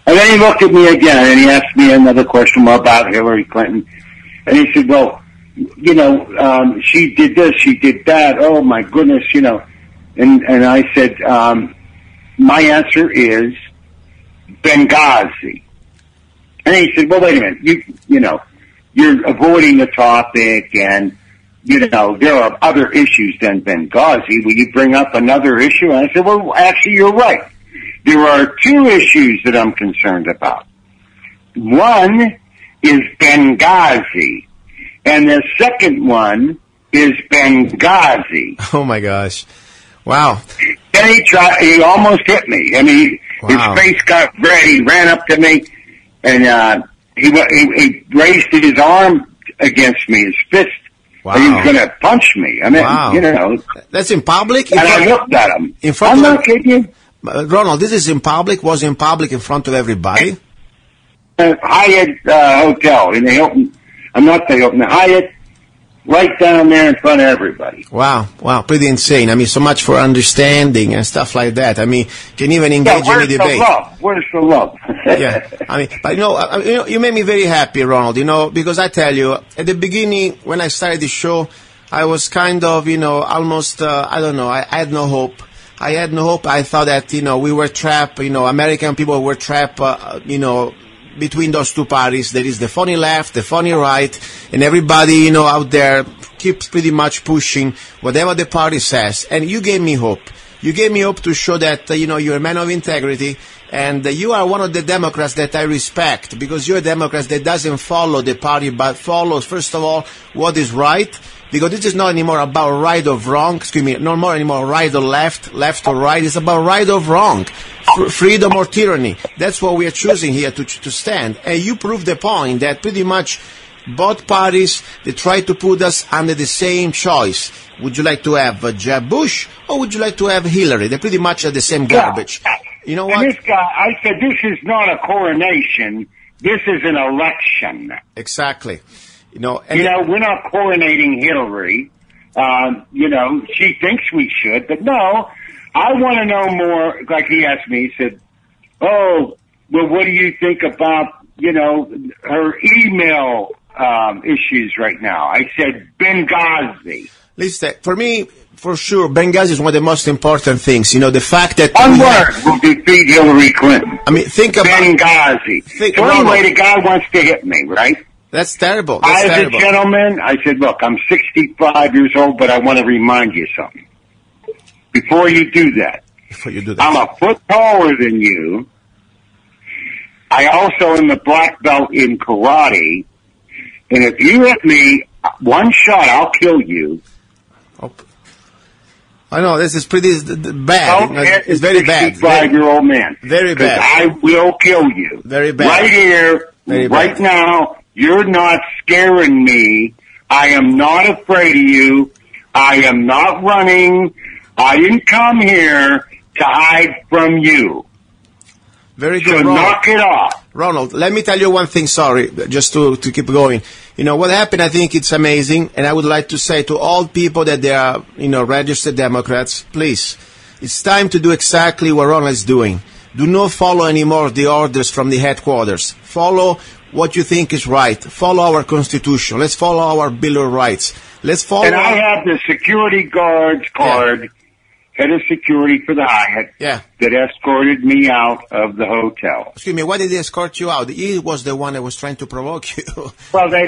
And then he looked at me again, and he asked me another question about Hillary Clinton. And he said, well, she did this, she did that, oh, my goodness, And I said, my answer is Benghazi. And he said, well, wait a minute, you're avoiding the topic, and, there are other issues than Benghazi. Will you bring up another issue? And I said, well, actually, you're right. There are two issues that I'm concerned about. One is Benghazi, and the second one is Benghazi. Oh, my gosh. Wow. Then he almost hit me. His face got red. He ran up to me, and he raised his arm against me, his fist. Wow. He was going to punch me. Wow. That's in public? And I looked at him. I'm not kidding you. Ronald, this is in public? Was in public in front of everybody? Hyatt Hotel in the Hilton. Not the Hilton, the Hyatt. Right down there in front of everybody. Wow, pretty insane. So much for understanding and stuff like that. Can even engage in a debate. Where's the love? Yeah, but you made me very happy, Ronald, because I tell you, at the beginning, when I started the show, I was kind of, almost, I don't know, I had no hope. I thought that, we were trapped, American people were trapped, between those two parties. There is the funny left, the funny right, and everybody, out there keeps pretty much pushing whatever the party says. And you gave me hope. You gave me hope to show that, you're a man of integrity, and you are one of the Democrats that I respect, because you're a Democrat that doesn't follow the party, but follows, first of all, what is right, because this is not anymore about right or wrong, no more anymore right or left, left or right, it's about right or wrong. Freedom or tyranny. That's what we are choosing here to stand. And you proved the point that pretty much both parties, they try to put us under the same choice. Would you like to have Jeb Bush or would you like to have Hillary? They're pretty much the same garbage. You know what? And this guy, I said, this is not a coronation. This is an election. Exactly. We're not coronating Hillary. She thinks we should, but no. I want to know more, like he asked me, he said, oh, well, what do you think about, her email issues right now? I said, Benghazi. Listen, for me, for sure, Benghazi is one of the most important things. The fact that... One word will defeat Hillary Clinton. Think about... Benghazi. So anyway, the guy wants to hit me, right? That's terrible. As a gentleman, I said, look, I'm 65 years old, but I want to remind you something. Before you do that, before you do that. I'm a foot taller than you. I also am the black belt in karate. And if you hit me one shot, I'll kill you. Oh. I know, this is pretty bad. Don't hit it's very bad. 65-year-old man. Very bad. I will kill you. Very bad. Right here, very right bad. now, you're not scaring me. I am not afraid of you. I am not running. I didn't come here to hide from you. Very good, So Ronald. knock it off. Ronald, let me tell you one thing, sorry, just to keep going. You know, what happened, I think it's amazing, and I would like to say to all people that they are, registered Democrats, please, it's time to do exactly what Ronald is doing. Do not follow anymore the orders from the headquarters. Follow what you think is right. Follow our Constitution. Let's follow our Bill of Rights. Let's follow... And I have the security guard's card, head of security for the Hyatt, that escorted me out of the hotel. Excuse me, why did they escort you out? He was the one that was trying to provoke you. Well, they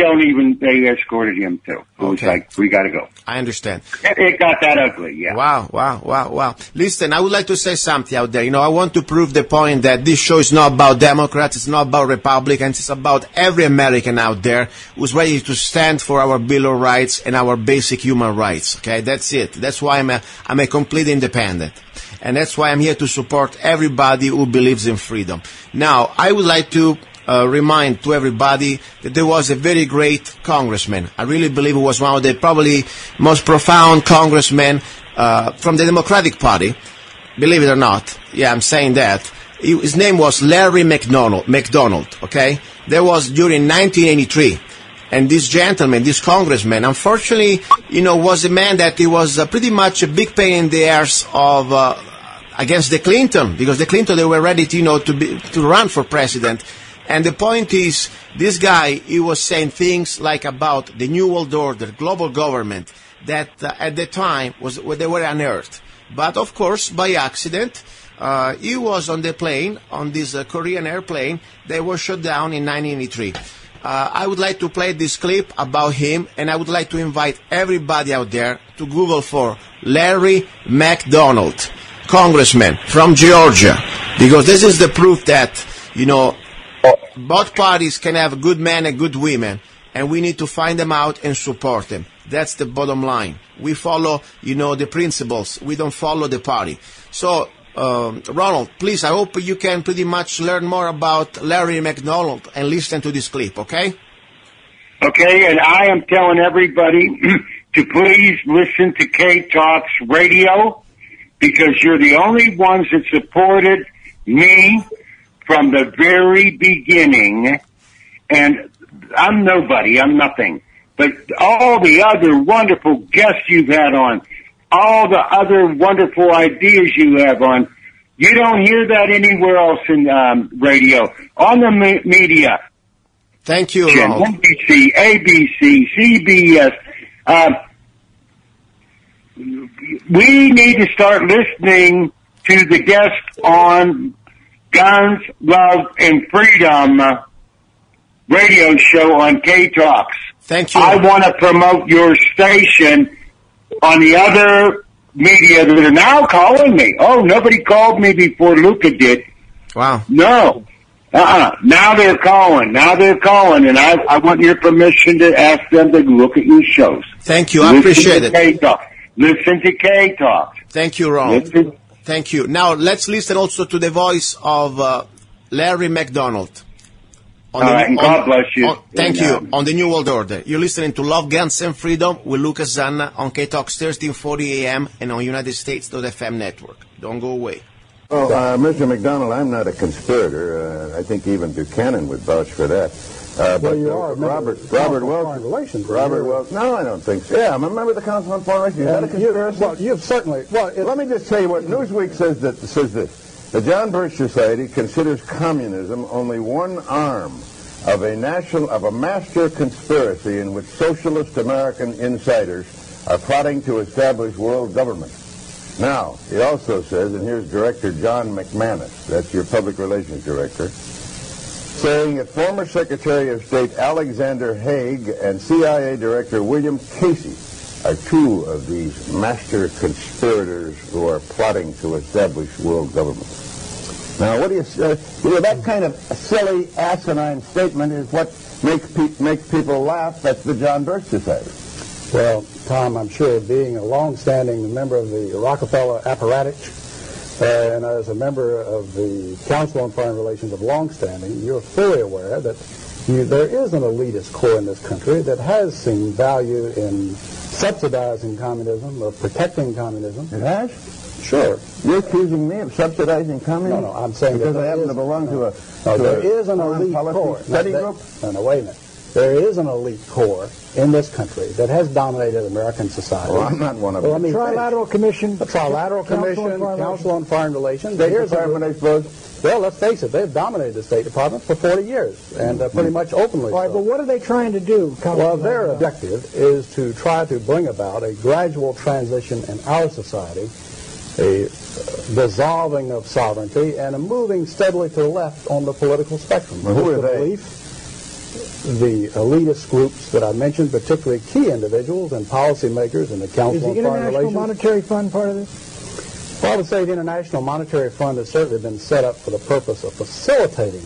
escorted him too. It was like, we gotta go. I understand. It got that ugly, yeah. Wow. Listen, I would like to say something out there. I want to prove the point that this show is not about Democrats, it's not about Republicans, it's about every American out there who's ready to stand for our Bill of Rights and our basic human rights. Okay, that's it. That's why I'm a complete independent. And that's why I'm here to support everybody who believes in freedom. Now, I would like to remind to everybody that there was a very great congressman. I really believe he was one of the probably most profound congressmen from the Democratic Party. Believe it or not. Yeah, I'm saying that. His name was Larry McDonald, okay? That was during 1983. And this gentleman, this congressman, unfortunately, was a man that he was pretty much a big pain in the arse of against the Clinton, because the Clinton, they were ready to run for president. And the point is, this guy, he was saying things like about the New World Order, global government, that at the time they were unearthed. But of course, by accident, he was on the plane, on this Korean airplane, that was shot down in 1983. I would like to play this clip about him, and I would like to invite everybody out there to Google for Larry McDonald, congressman from Georgia, because this is the proof that, both parties can have good men and good women, and we need to find them out and support them. That's the bottom line. We follow, the principles. We don't follow the party. So, Ronald, please, I hope you can pretty much learn more about Larry McDonald and listen to this clip, okay? Okay, and I am telling everybody to please listen to KTOX radio, because you're the only ones that supported me from the very beginning. And I'm nobody, I'm nothing. But all the other wonderful guests you've had on, all the other wonderful ideas you have on, you don't hear that anywhere else in radio, on the media. Thank you, Ronald. NBC, ABC, CBS. We need to start listening to the guests on Guns, Love, and Freedom radio show on KTOX. Thank you. I want to promote your station on the other media that are now calling me. Oh, nobody called me before Luca did. Wow. No. Now they're calling. And I want your permission to ask them to look at your shows. Thank you. I appreciate it. Listen to KTOX. Thank you, Ronald. Thank you. Now, let's listen also to the voice of Larry McDonald. God bless you. Thank you. On the New World Order. You're listening to Love, Guns, and Freedom with Lucas Zanna on KTOX 1340 AM and on UnitedStates.fm network. Don't go away. Oh, Mr. McDonald, I'm not a conspirator. I think even Buchanan would vouch for that. Well, you are. Robert Wilson. Robert Wilson. No, I don't think so. Yeah, I'm a member of the Council on Foreign Relations. Is that a conspiracy? Well, you've certainly. Well, let me just tell you what Newsweek says this. The John Birch Society considers communism only one arm of a master conspiracy in which socialist American insiders are plotting to establish world government. Now, it also says, and here's Director John McManus, that's your public relations director, saying that former Secretary of State Alexander Haig and CIA Director William Casey two of these master conspirators who are plotting to establish world government. Now, what do you say? That kind of silly, asinine statement is what makes people laugh. That's the John Birch Society. Well, Tom, I'm sure being a long-standing member of the Rockefeller apparatus and as a member of the Council on Foreign Relations of long-standing, you're fully aware that there is an elitist core in this country that has seen value in subsidizing communism, of protecting communism. It has? Sure. You're accusing me of subsidizing communism? No, I'm saying because that I happen to belong to a there is an elite core. Study group? No, wait a minute. There is an elite core in this country that has dominated American society. Well, I'm not one of them. Trilateral Commission, Council on Foreign Relations. State Department, I suppose. Well, let's face it, they've dominated the State Department for 40 years, and pretty much openly. All right, but what are they trying to do? Well, their objective is to try to bring about a gradual transition in our society, a dissolving of sovereignty, and a moving steadily to the left on the political spectrum. Well, who are they? The elitist groups that I mentioned, particularly key individuals and policymakers in the Council on Foreign Relations. Is the International Monetary Fund part of this? Well, I would say the International Monetary Fund has certainly been set up for the purpose of facilitating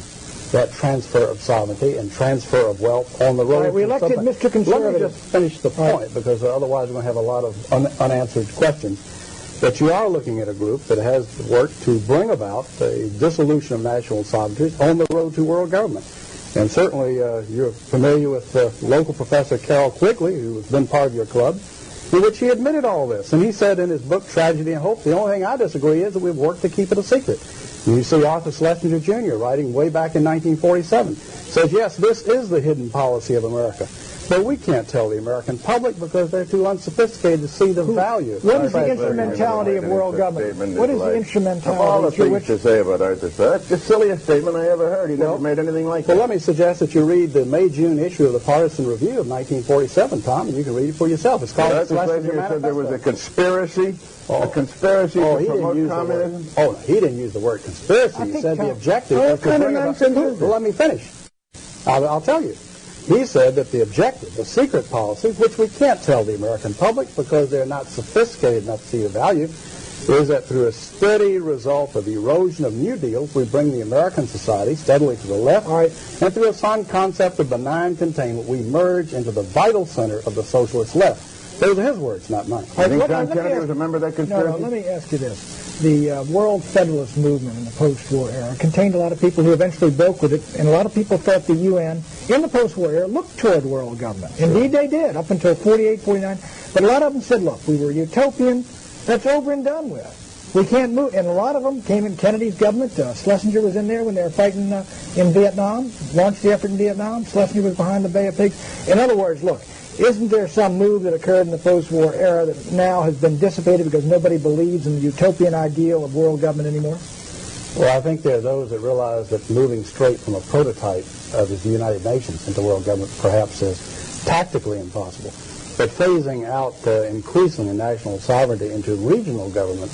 that transfer of sovereignty and transfer of wealth on the road. Right, we elected Mr. Conservative. Let me just finish the point, because otherwise we're going to have a lot of unanswered questions. That you are looking at a group that has worked to bring about a dissolution of national sovereignty on the road to world government. And certainly you're familiar with local Professor Carroll Quigley, who has been part of your club, in which he admitted all this. And he said in his book, Tragedy and Hope, the only thing I disagree is that we've worked to keep it a secret. And you see Arthur Schlesinger Jr. writing way back in 1947, says, yes, this is the hidden policy of America. But we can't tell the American public because they're too unsophisticated to see the value. What is the instrumentality of world government? What is the instrumentality? Of all the things to say about Arthur Schlesinger, that's the silliest statement I ever heard. He never made anything like that. Well, let me suggest that you read the May-June issue of the Partisan Review of 1947, Tom, and you can read it for yourself. It's called Arthur Schlesinger said there was a conspiracy, to promote communism. He didn't use the word conspiracy. He said the objective was to bring about... Well, let me finish. I'll tell you. He said that the objective, the secret policy, which we can't tell the American public because they're not sophisticated enough to see the value, is that through a steady result of erosion of New Deals, we bring the American society steadily to the left, and through a fine concept of benign containment, we merge into the vital center of the socialist left. Those are his words, not mine. I think John Kennedy was a member of that conspiracy? No, let me ask you this. The World Federalist Movement in the post-war era contained a lot of people who eventually broke with it, and a lot of people thought the UN, in the post-war era, looked toward world government. Sure. Indeed, they did, up until 48, 49. But a lot of them said, look, we were utopian. That's over and done with. We can't move. And a lot of them came in Kennedy's government. Schlesinger was in there when they were fighting in Vietnam, launched the effort in Vietnam. Schlesinger was behind the Bay of Pigs. In other words, look, isn't there some move that occurred in the post-war era that now has been dissipated because nobody believes in the utopian ideal of world government anymore? Well, I think there are those that realize that moving straight from a prototype of the United Nations into world government perhaps is tactically impossible. But phasing out increasingly national sovereignty into regional government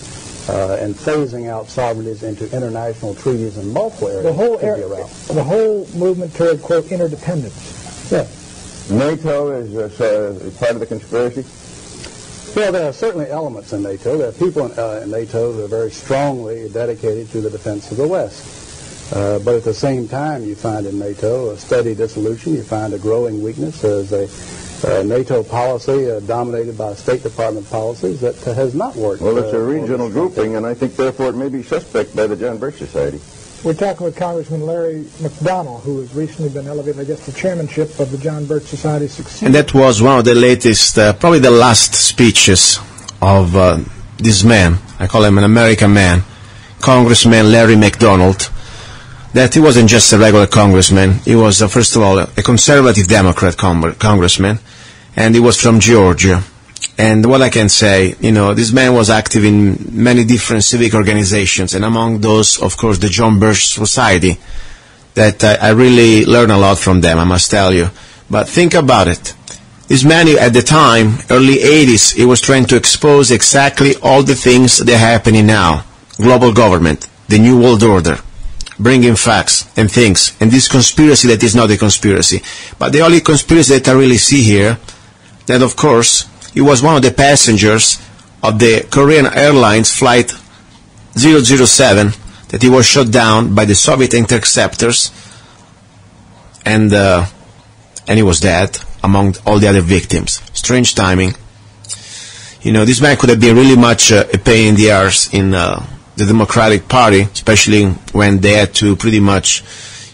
and phasing out sovereignties into international treaties in multiple areas the whole movement toward, quote, interdependence. Yeah. NATO is part of the conspiracy? Well, there are certainly elements in NATO. There are people in NATO who are very strongly dedicated to the defense of the West. But at the same time, you find in NATO a steady dissolution. You find a growing weakness as a NATO policy dominated by State Department policies that has not worked. Well, it's a regional grouping, and I think, therefore, it may be suspect by the John Birch Society. We're talking with Congressman Larry McDonnell, who has recently been elevated, I guess, to chairmanship of the John Birch Society. And that was one of the latest, probably the last speeches of this man. I call him an American man, Congressman Larry McDonnell. That he wasn't just a regular congressman. He was, first of all, a conservative Democrat congressman, and he was from Georgia. And what I can say, this man was active in many different civic organizations, and among those, of course, the John Birch Society, that I really learned a lot from them, I must tell you. But think about it. This man, at the time, early 80s, he was trying to expose exactly all the things that are happening now. Global government, the New World Order, bringing facts and things, and this conspiracy that is not a conspiracy. But the only conspiracy that I really see here, that of course, He was one of the passengers of the Korean Airlines flight 007 that he was shot down by the Soviet interceptors, and he was dead among all the other victims. Strange timing. You know, this man could have been really much a pain in the arse in the Democratic Party, especially when they had to pretty much,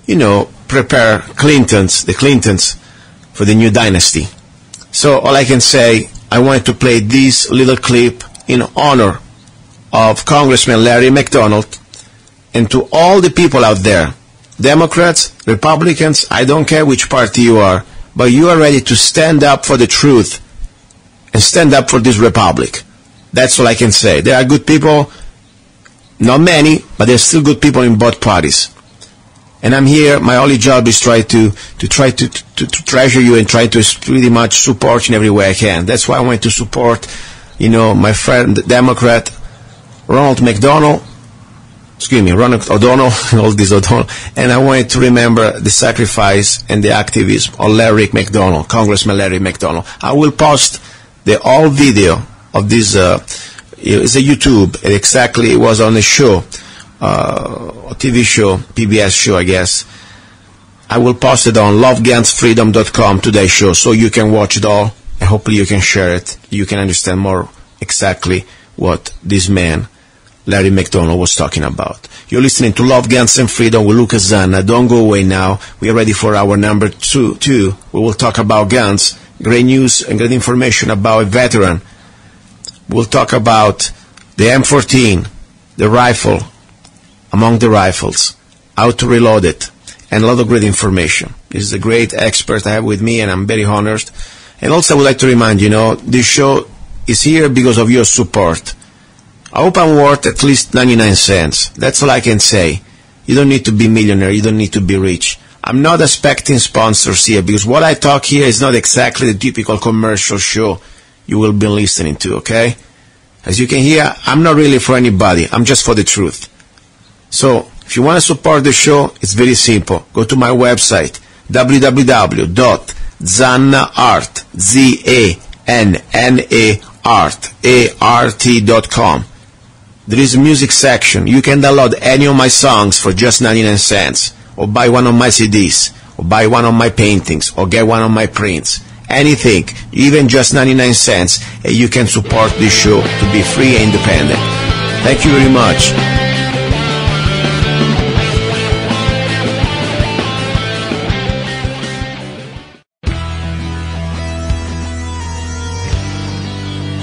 you know, prepare the Clintons for the new dynasty. So all I can say, I wanted to play this little clip in honor of Congressman Larry McDonald, and to all the people out there, Democrats, Republicans, I don't care which party you are, but you are ready to stand up for the truth and stand up for this republic. That's all I can say. There are good people, not many, but there's still good people in both parties. And I'm here, my only job is try to treasure you and try to pretty much support you in every way I can. That's why I want to support, you know, my friend, Democrat, Ronald O'Donnell, all these O'Donnell, and I wanted to remember the sacrifice and the activism of Larry McDonald, Congressman Larry McDonald. I will post the whole video of this, it's a YouTube, it was on a show, a TV show, PBS show, I guess. I will post it on lovegunsfreedom.com, today's show, so you can watch it all, and hopefully you can share it. You can understand more exactly what this man, Larry McDonald, was talking about. You're listening to Love, Guns, and Freedom with Luca Zanna. Don't go away now. We are ready for our number two. We will talk about guns, great news and great information about a veteran. We'll talk about the M14, the rifle, among the rifles, how to reload it, and a lot of great information. This is a great expert I have with me, and I'm very honored. And also I would like to remind you, this show is here because of your support. I hope I'm worth at least 99 cents. That's all I can say. You don't need to be millionaire. You don't need to be rich. I'm not expecting sponsors here, because what I talk here is not exactly the typical commercial show you will be listening to, okay? As you can hear, I'm not really for anybody. I'm just for the truth. So, if you want to support the show, it's very simple. Go to my website, www.zannaart, ZANNAart.com. There is a music section. You can download any of my songs for just 99 cents, or buy one of my CDs, or buy one of my paintings, or get one of my prints. Anything, even just 99 cents, and you can support this show to be free and independent. Thank you very much.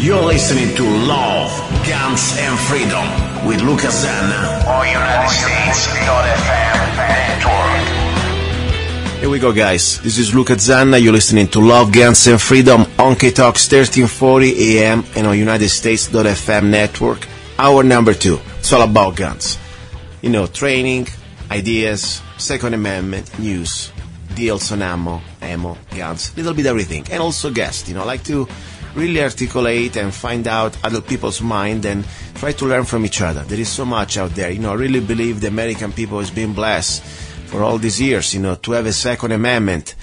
You're listening to Love, Guns, and Freedom with Luca Zanna on UnitedStates.fm network. Here we go, guys. This is Luca Zanna. You're listening to Love, Guns, and Freedom on KTOX 1340 AM and on UnitedStates.fm network. Hour number 2. It's all about guns. Training, ideas, Second Amendment, news, deals on ammo, guns, little bit everything. And also guests. I like to really articulate and find out other people's mind and try to learn from each other. There is so much out there. I really believe the American people has been blessed for all these years, to have a Second Amendment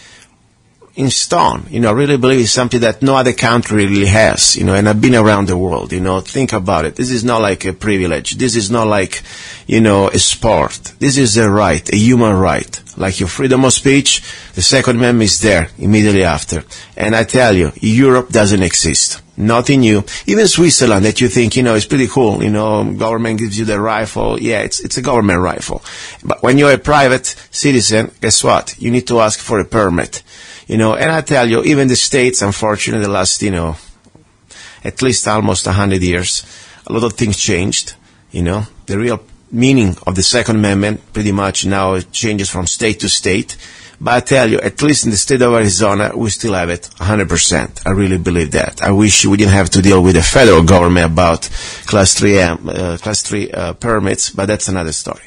in stone. I really believe it's something that no other country really has, and I've been around the world, think about it. This is not like a privilege. This is not like, a sport. This is a right, a human right. Like your freedom of speech, the Second Amendment is there immediately after. And I tell you, Europe doesn't exist. Nothing new. Even Switzerland that you think, is pretty cool. Government gives you the rifle. Yeah, it's a government rifle. But when you're a private citizen, guess what? You need to ask for a permit. And I tell you, even the States, unfortunately, the last, at least almost 100 years, a lot of things changed. The real meaning of the Second Amendment pretty much now changes from state to state. But I tell you, at least in the state of Arizona, we still have it 100%. I really believe that. I wish we didn't have to deal with the federal government about Class 3 permits, but that's another story.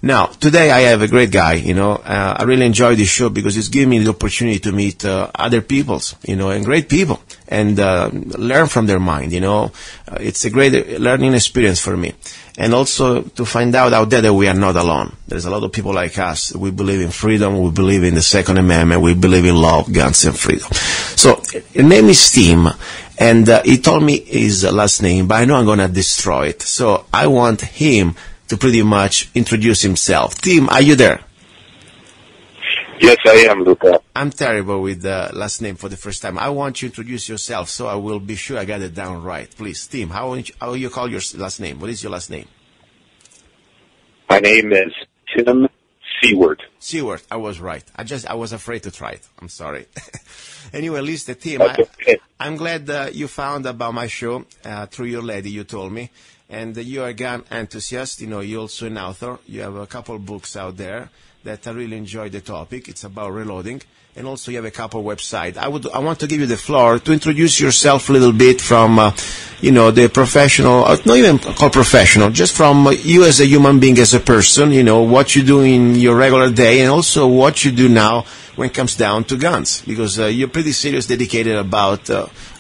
Now, today I have a great guy, I really enjoy this show because it's giving me the opportunity to meet other peoples, and great people, and learn from their mind, It's a great learning experience for me. And also to find out there that we are not alone. There's a lot of people like us. We believe in freedom. We believe in the Second Amendment. We believe in love, guns, and freedom. So, her name is Tim, And he told me his last name, but I know I'm going to destroy it. So I want him to pretty much introduce himself. Tim, are you there? Yes, I am, Luca. I'm terrible with the last name for the first time. I want you to introduce yourself, so I will be sure I got it down right. Please, Tim, how you call your last name? What is your last name? My name is Tim Siewert. Siewert, I was right. I was afraid to try it. I'm sorry. Anyway, listen, Tim, I'm glad you found about my show through your lady, you told me. And you're a gun enthusiast. You know, you're also an author. You have a couple books out there that I really enjoy the topic. It's about reloading. And also you have a couple websites. I want to give you the floor to introduce yourself a little bit from, the professional, not even called professional, just from you as a human being, as a person, what you do in your regular day, and also what you do now when it comes down to guns. Because you're pretty serious, dedicated about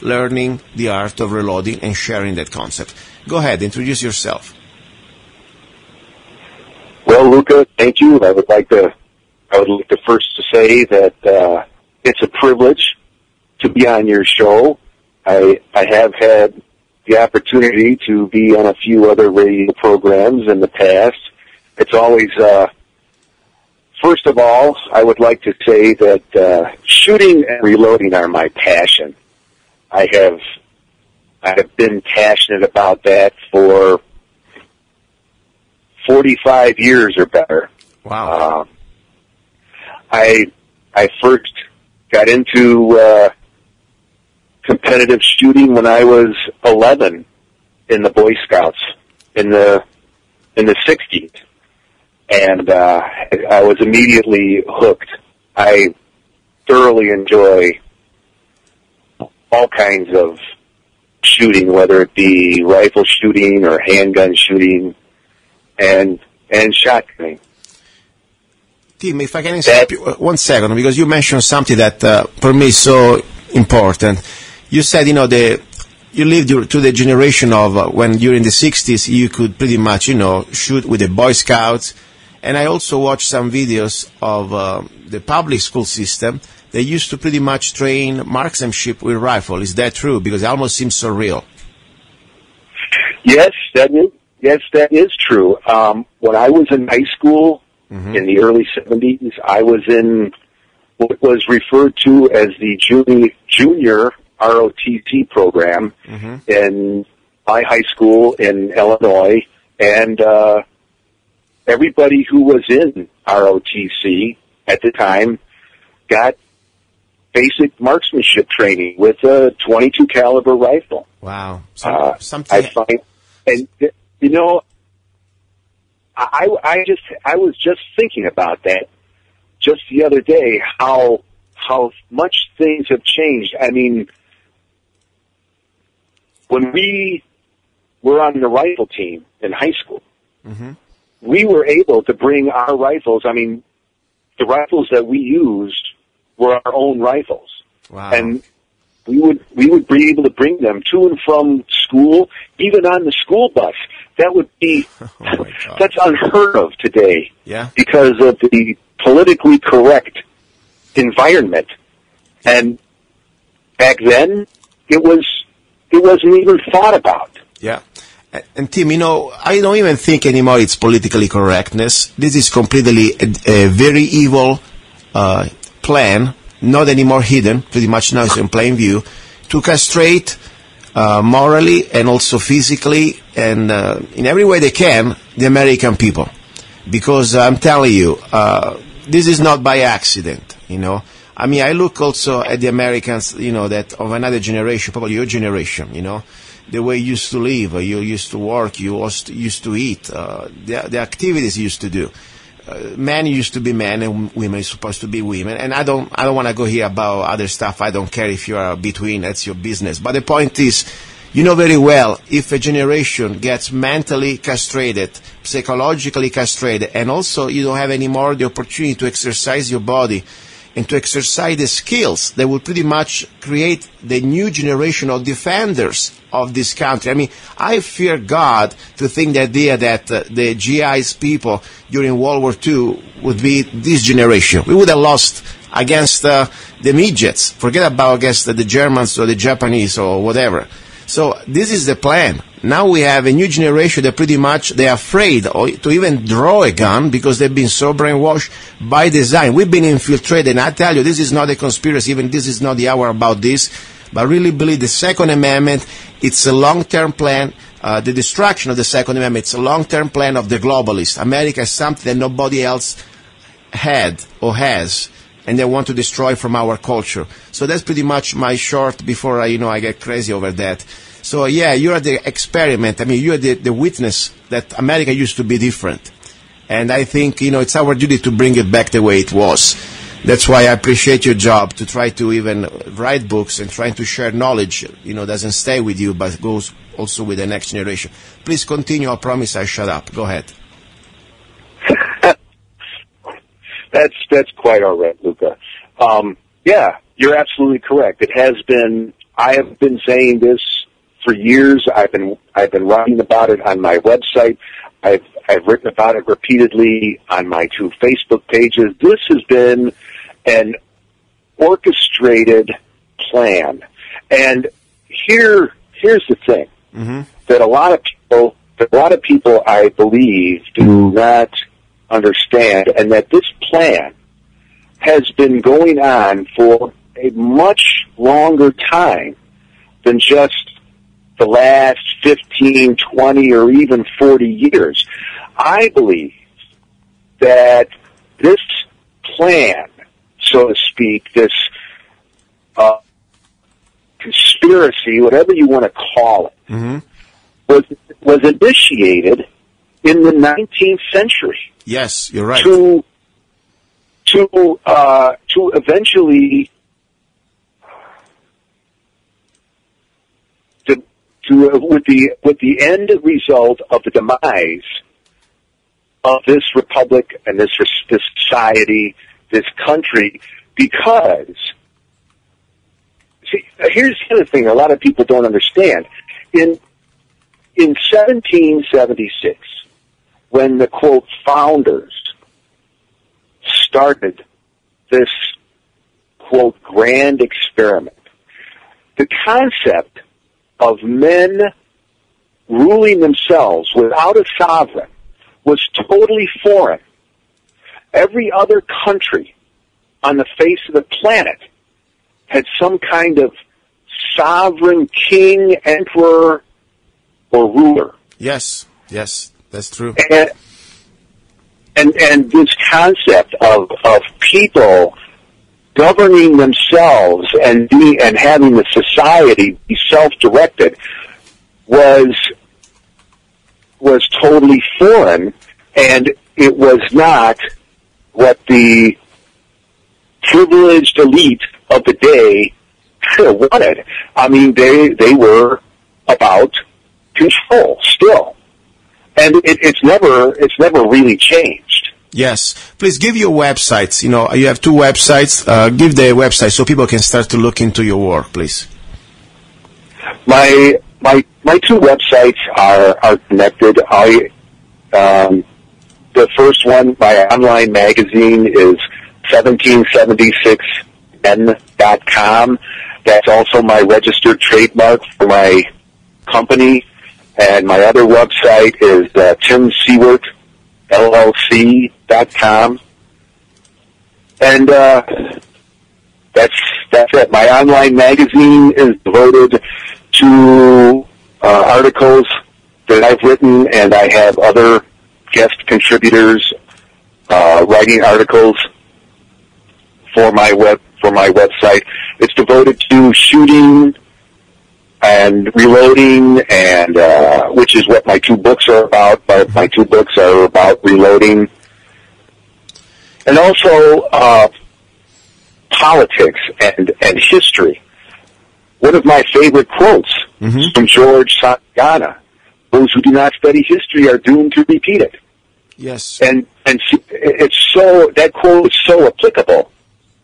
learning the art of reloading and sharing that concept. Go ahead, introduce yourself. Well, Luca, thank you. I would like to first to say that it's a privilege to be on your show. I have had the opportunity to be on a few other radio programs in the past. It's always, first of all, I would like to say that shooting and reloading are my passion. I have been passionate about that for 45 years or better. Wow. I first got into competitive shooting when I was 11 in the Boy Scouts in the 60s, and I was immediately hooked. I thoroughly enjoy all kinds of shooting, whether it be rifle shooting or handgun shooting and shotgunning. Tim, if I can stop you 1 second, because you mentioned something that for me is so important. You said, you lived through the generation of when during the 60s you could pretty much, shoot with the Boy Scouts. And I also watched some videos of the public school system. They used to pretty much train marksmanship with rifle. Is that true? Because it almost seems so real. Yes, that is true. When I was in high school, in the early 70s, I was in what was referred to as the junior ROTC program in my high school in Illinois, and everybody who was in ROTC at the time got basic marksmanship training with a .22 caliber rifle. Wow. Something I find, and I was just thinking about that just the other day, how much things have changed. I mean, when we were on the rifle team in high school, we were able to bring our rifles. I mean, the rifles that we used were our own rifles. Wow. And we would be able to bring them to and from school, even on the school bus. That would be, that's unheard of today. Yeah. Because of the politically correct environment. And back then, it wasn't even thought about. Yeah. And Tim, I don't even think anymore it's politically correctness. This is completely a very evil plan, not anymore hidden, pretty much now it's in plain view, to castrate morally and also physically and in every way they can the American people. Because I'm telling you, this is not by accident, I mean, I look also at the Americans, that of another generation, probably your generation, the way you used to live, you used to work, you used to eat, the activities you used to do. Men used to be men and women is supposed to be women. And I don't want to go here about other stuff. I don't care if you are between, that's your business. But the point is, you know very well, if a generation gets mentally castrated, psychologically castrated, and also you don't have anymore the opportunity to exercise your body and to exercise the skills that will pretty much create the new generation of defenders of this country. I mean, I fear God to think the idea that the GIs people during World War II would be this generation. We would have lost against the midgets. Forget about against the Germans or the Japanese or whatever. So this is the plan. Now we have a new generation that pretty much they're afraid to even draw a gun because they've been so brainwashed by design. We've been infiltrated, and I tell you, this is not a conspiracy, even this is not the hour about this, but I really believe the Second Amendment, it's a long-term plan. The destruction of the Second Amendment, it's a long-term plan of the globalists. America is something that nobody else had or has, and they want to destroy from our culture. So that's pretty much my short before I get crazy over that. So yeah, you are the experiment. I mean, you are the witness that America used to be different. And I think, it's our duty to bring it back the way it was. That's why I appreciate your job to try to even write books and trying to share knowledge, doesn't stay with you, but goes also with the next generation. Please continue. I promise I shut up. Go ahead. That's quite all right, Luca. Yeah, you're absolutely correct. It has been. I have been saying this for years. I've been writing about it on my website. I've written about it repeatedly on my 2 Facebook pages. This has been an orchestrated plan, and here's the thing that a lot of people, I believe, do not understand, and that this plan has been going on for a much longer time than just the last 15, 20, or even 40 years. I believe that this plan, so to speak, this conspiracy, whatever you want to call it, was initiated in the 19th century. Yes, you're right. To eventually with the end result of the demise of this republic and this society, this country, because see, here's the other thing a lot of people don't understand. In 1776, when the quote founders started this quote grand experiment, the concept of men ruling themselves without a sovereign was totally foreign. Every other country on the face of the planet had some kind of sovereign king, emperor, or ruler. Yes, that's true. And this concept of people governing themselves and having the society be self-directed was totally foreign, and it was not what the privileged elite of the day wanted. I mean, they were about control still, and it's never really changed. Yes. Please give your websites. You have 2 websites. Give the website so people can start to look into your work, please. My 2 websites are connected. The first one, my online magazine, is 1776n.com. That's also my registered trademark for my company. And my other website is Tim Siewert, LLC.com. And that's it. My online magazine is devoted to articles that I've written, and I have other guest contributors writing articles for my website. It's devoted to shooting and reloading, and which is what my 2 books are about. But my 2 books are about reloading, and also politics and history. One of my favorite quotes from George Santayana: "Those who do not study history are doomed to repeat it." Yes, and it's so, that quote is so applicable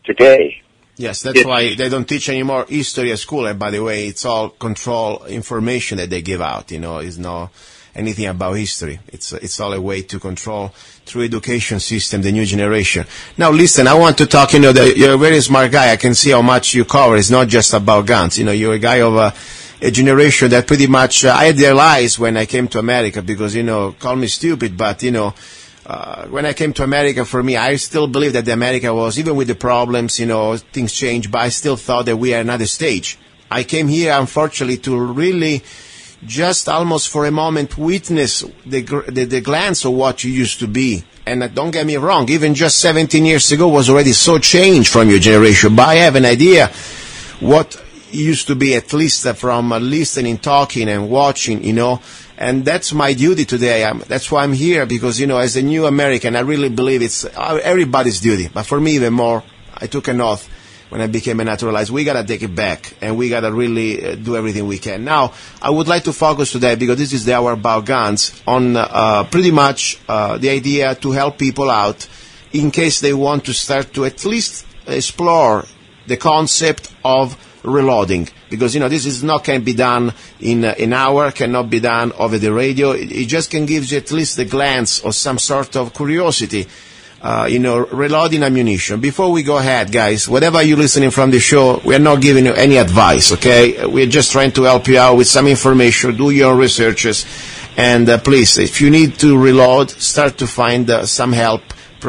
today. Yes, that's why they don't teach anymore history at school. And by the way, it's all control information that they give out. anything about history. It's all a way to control through education system the new generation. Now listen, I want to talk, you're a very smart guy. I can see how much you cover. It's not just about guns. You're a guy of a generation that pretty much, I idealized when I came to America because, call me stupid, but, when I came to America, for me, I still believe that America was, even with the problems, things changed, but I still thought that we are another stage. I came here, unfortunately, to really just almost for a moment witness the glance of what you used to be. And don't get me wrong, even just 17 years ago was already so changed from your generation, but I have an idea what used to be, at least from listening, talking, and watching, and that's my duty today. That's why I'm here, because, as a new American, I really believe it's everybody's duty. But for me, even more, I took an oath when I became a naturalized. We got to take it back, and we got to really do everything we can. Now, I would like to focus today, because this is the hour about guns, on pretty much the idea to help people out in case they want to start to at least explore the concept of reloading, because this is not can be done in an hour, cannot be done over the radio. It just can give you at least a glance or some sort of curiosity, reloading ammunition. Before we go ahead, guys, whatever you're listening from the show, we are not giving you any advice, okay? We're just trying to help you out with some information. Do your own researches, and please, if you need to reload, start to find some help,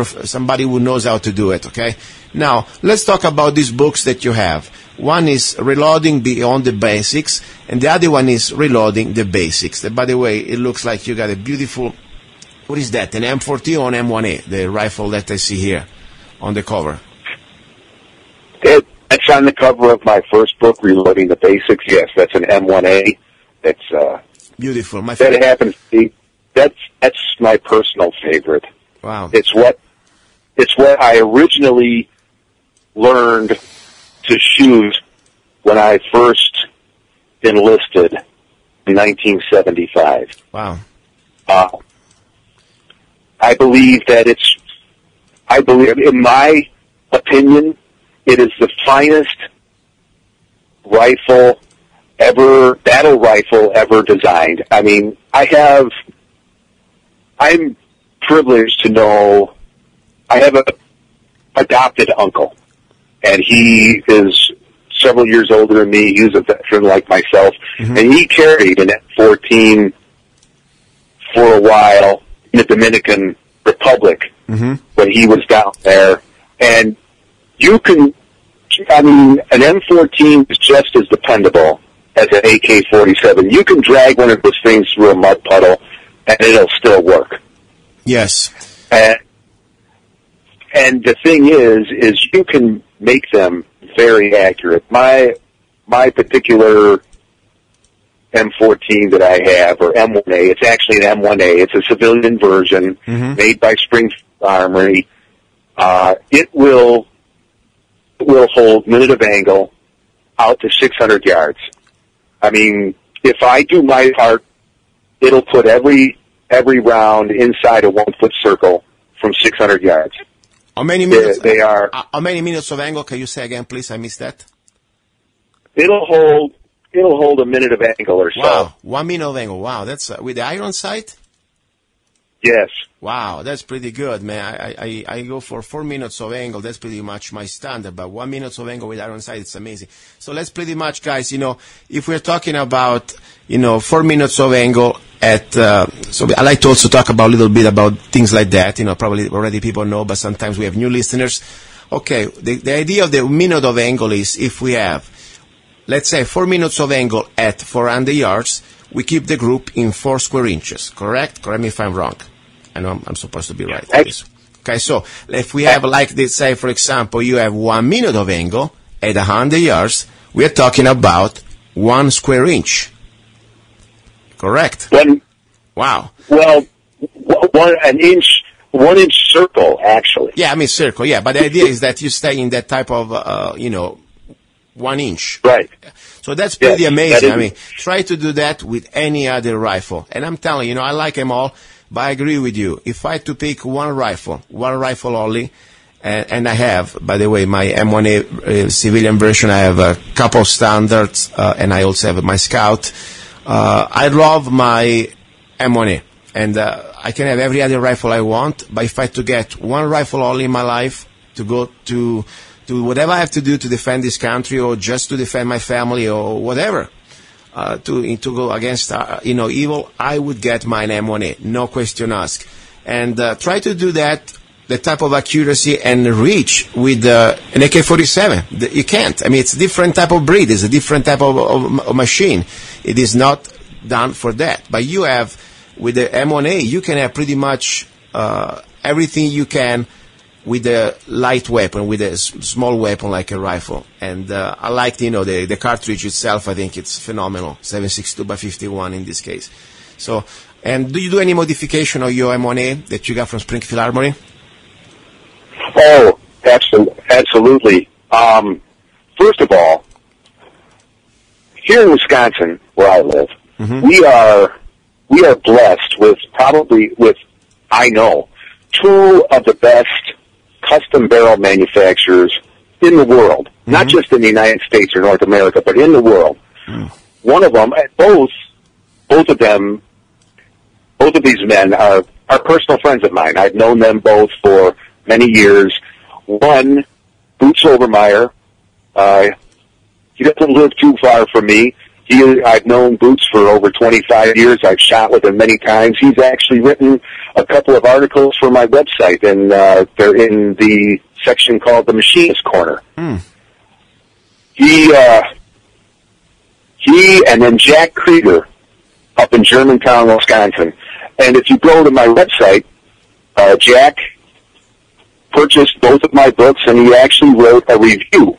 somebody who knows how to do it, okay? Now, let's talk about these books that you have. One is Reloading Beyond the Basics, and the other one is Reloading the Basics. And by the way, it looks like you got a beautiful, what is that, an M40 or an M1A, the rifle that I see here on the cover? It's on the cover of my first book, Reloading the Basics. Yes, that's an M1A. That's beautiful. My favorite. That happens to be, that's my personal favorite. Wow. It's what I originally learned to shoot when I first enlisted in 1975. Wow. I believe, in my opinion, it is the finest battle rifle ever designed. I mean, I'm privileged to know, I have a adopted uncle, and he is several years older than me. He's a veteran like myself, and he carried an M14 for a while in the Dominican Republic when he was down there. And an M14 is just as dependable as an AK-47. You can drag one of those things through a mud puddle, and it'll still work. Yes. And the thing is you can make them very accurate. My particular M14 that I have, or M1A, it's actually an M1A. It's a civilian version made by Springfield Armory. It will hold minute of angle out to 600 yards. I mean, if I do my part, it'll put every round inside a 1 foot circle from 600 yards. How many minutes? They are. How many minutes of angle? Can you say again, please? I missed that. It'll hold a minute of angle or so. Wow, 1 minute of angle. Wow, that's with the iron sight. Yes. Wow, that's pretty good, man. I go for 4 minutes of angle. That's pretty much my standard. But 1 minute of angle with iron sight, it's amazing. So let's pretty much, guys, if we're talking about, 4 minutes of angle so I like to also talk about a little bit about things like that. Probably already people know, but sometimes we have new listeners. Okay, the idea of the minute of angle is if we have, let's say, 4 minutes of angle at 400 yards, we keep the group in 4 square inches, correct? Correct me if I'm wrong. I know I'm supposed to be right. Okay, so if we have, like they say, for example, you have 1 minute of angle at 100 yards, we are talking about 1 square inch. Correct? Wow. Well, 1 inch circle, actually. Yeah, circle, yeah. But the idea is that you stay in that type of, 1 inch. Right. So that's pretty amazing. Try to do that with any other rifle. And I'm telling you, I like them all, but I agree with you. If I had to pick one rifle only, and I have, by the way, my M1A civilian version, I have a couple of standards, and I also have my Scout. I love my M1A. And I can have every other rifle I want, but if I had to get one rifle only in my life to go to whatever I have to do to defend this country or just to defend my family or whatever, to go against evil, I would get mine M1A, no question asked. And try to do that, the type of accuracy and reach with an AK-47. You can't. I mean, it's a different type of breed. It's a different type of machine. It is not done for that. But you have, with the M1A, you can have pretty much everything you can with a light weapon, with a small weapon like a rifle. And I like, the cartridge itself. I think it's phenomenal. 7.62x51 in this case. So, and do you do any modification of your M1A that you got from Springfield Armory? Oh, absolutely. First of all, here in Wisconsin, where I live, we are blessed with I know, two of the best custom barrel manufacturers in the world, not just in the United States or North America, but in the world. One of them, both of these men are personal friends of mine. I've known them both for many years. One, Boots Overmeyer, he doesn't live too far from me. I've known Boots for over 25 years. I've shot with him many times. He's actually written a couple of articles for my website, and they're in the section called the Machinist Corner. He and then Jack Krieger up in Germantown, Wisconsin. And if you go to my website, Jack purchased both of my books, and he actually wrote a review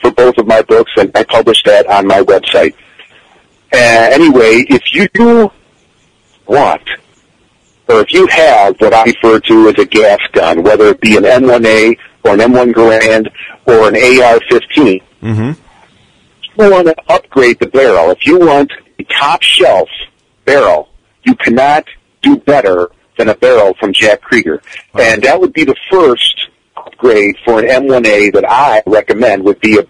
for both of my books, and I published that on my website. Anyway, if you want, or if you have what I refer to as a gas gun, whether it be an M1A or an M1 Garand or an AR-15, you want to upgrade the barrel. If you want a top-shelf barrel, you cannot do better than a barrel from Jack Krieger. And that would be the first upgrade for an M1A that I recommend would be a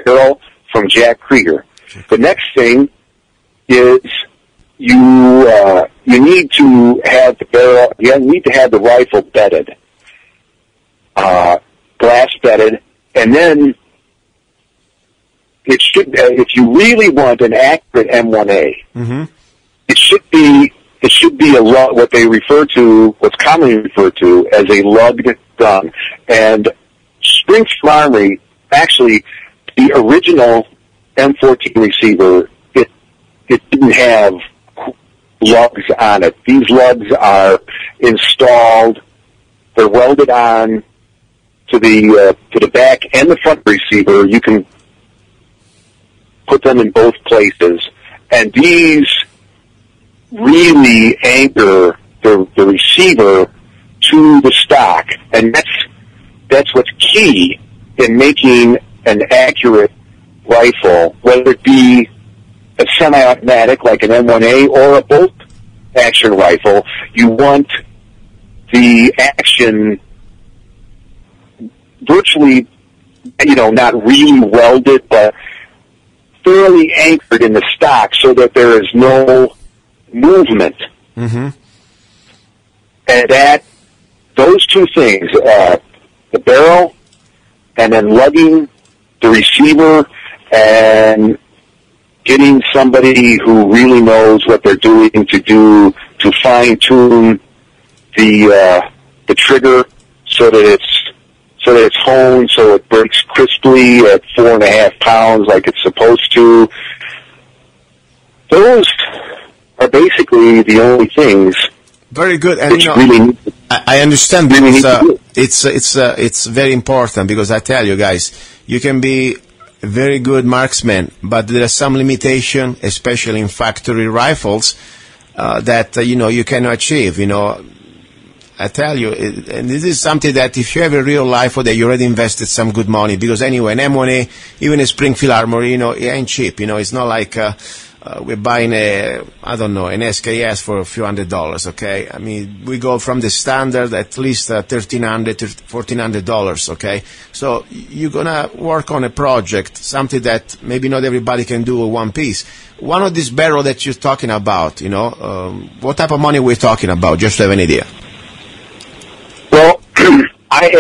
barrel from Jack Krieger. The next thing is you need to have the barrel. You need to have the rifle bedded, glass bedded, and then it should. If you really want an accurate M1A, it should be what they refer to, what's commonly referred to as a lugged gun. And Springfield Armory, actually, the original M14 receiver, it didn't have lugs on it. These lugs are installed; they're welded on to the back and the front receiver. You can put them in both places, and these really anchor the receiver to the stock, and that's what's key in making an accurate rifle, whether it be a semi-automatic like an M1A or a bolt-action rifle. You want the action virtually, not really welded, but thoroughly anchored in the stock so that there is no movement. And those two things, the barrel and then lugging the receiver and getting somebody who really knows what they're doing to fine-tune the trigger so that it's honed, so it breaks crisply at 4.5 pounds like it's supposed to. Those are basically the only things. Very good, and really I understand because it's very important, because I tell you guys, you can be a very good marksman, but there are some limitation, especially in factory rifles, that you cannot achieve. I tell you, and this is something that if you have a real rifle that you already invested some good money, because anyway, an M1A, even a Springfield Armory, it ain't cheap. It's not like we're buying an SKS for a few $100s, okay? I mean, we go from the standard at least $1,300 to $1,400, okay? So you're gonna work on a project, something that maybe not everybody can do in one piece. One of these barrels that you're talking about, what type of money we're talking about, just to have an idea? Well, I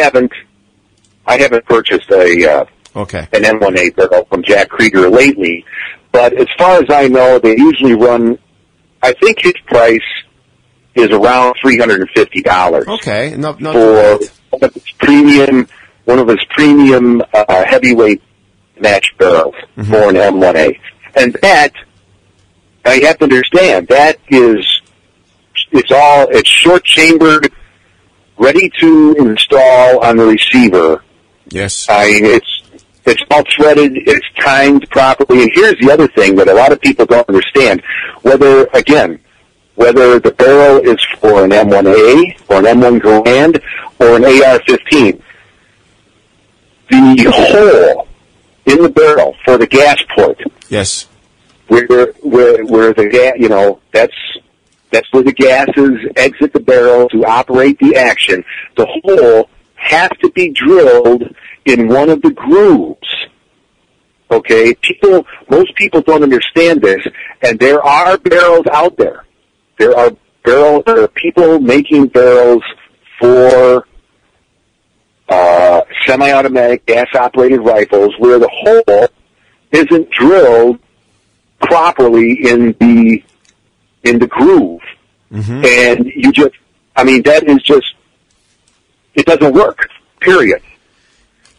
haven't purchased an M1A barrel from Jack Krieger lately, but as far as I know, they usually run, I think his price is around $350. Okay, not for one of his premium heavyweight match barrels for an M1A. And that, I have to understand, it's short chambered, ready to install on the receiver. Yes. It's all threaded, it's timed properly, and here's the other thing that a lot of people don't understand. Whether the barrel is for an M1A, or an M1 Garand, or an AR-15, the hole in the barrel for the gas port. Yes. Where the gas, that's where the gases exit the barrel to operate the action. The hole has to be drilled in one of the grooves. Okay? Most people don't understand this, and there are barrels out there. There are people making barrels for semi-automatic gas-operated rifles where the hole isn't drilled properly in the groove. And it doesn't work, period.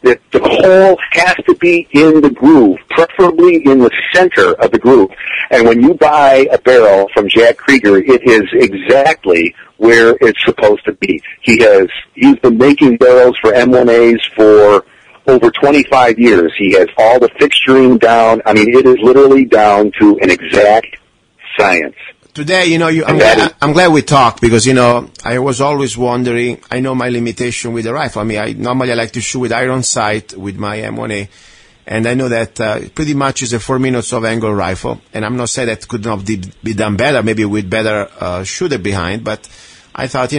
The hole has to be in the groove, preferably in the center of the groove. And when you buy a barrel from Jack Krieger, it is exactly where it's supposed to be. He's been making barrels for M1As for over 25 years. He has all the fixturing down. I mean, it is literally down to an exact science. Today, I'm glad we talked because, I was always wondering, I know my limitation with the rifle. I mean, I normally like to shoot with iron sight with my M1A, and I know that pretty much is a 4 minutes of angle rifle, and I'm not saying that could not be done better, maybe with better shooter behind, but I thought,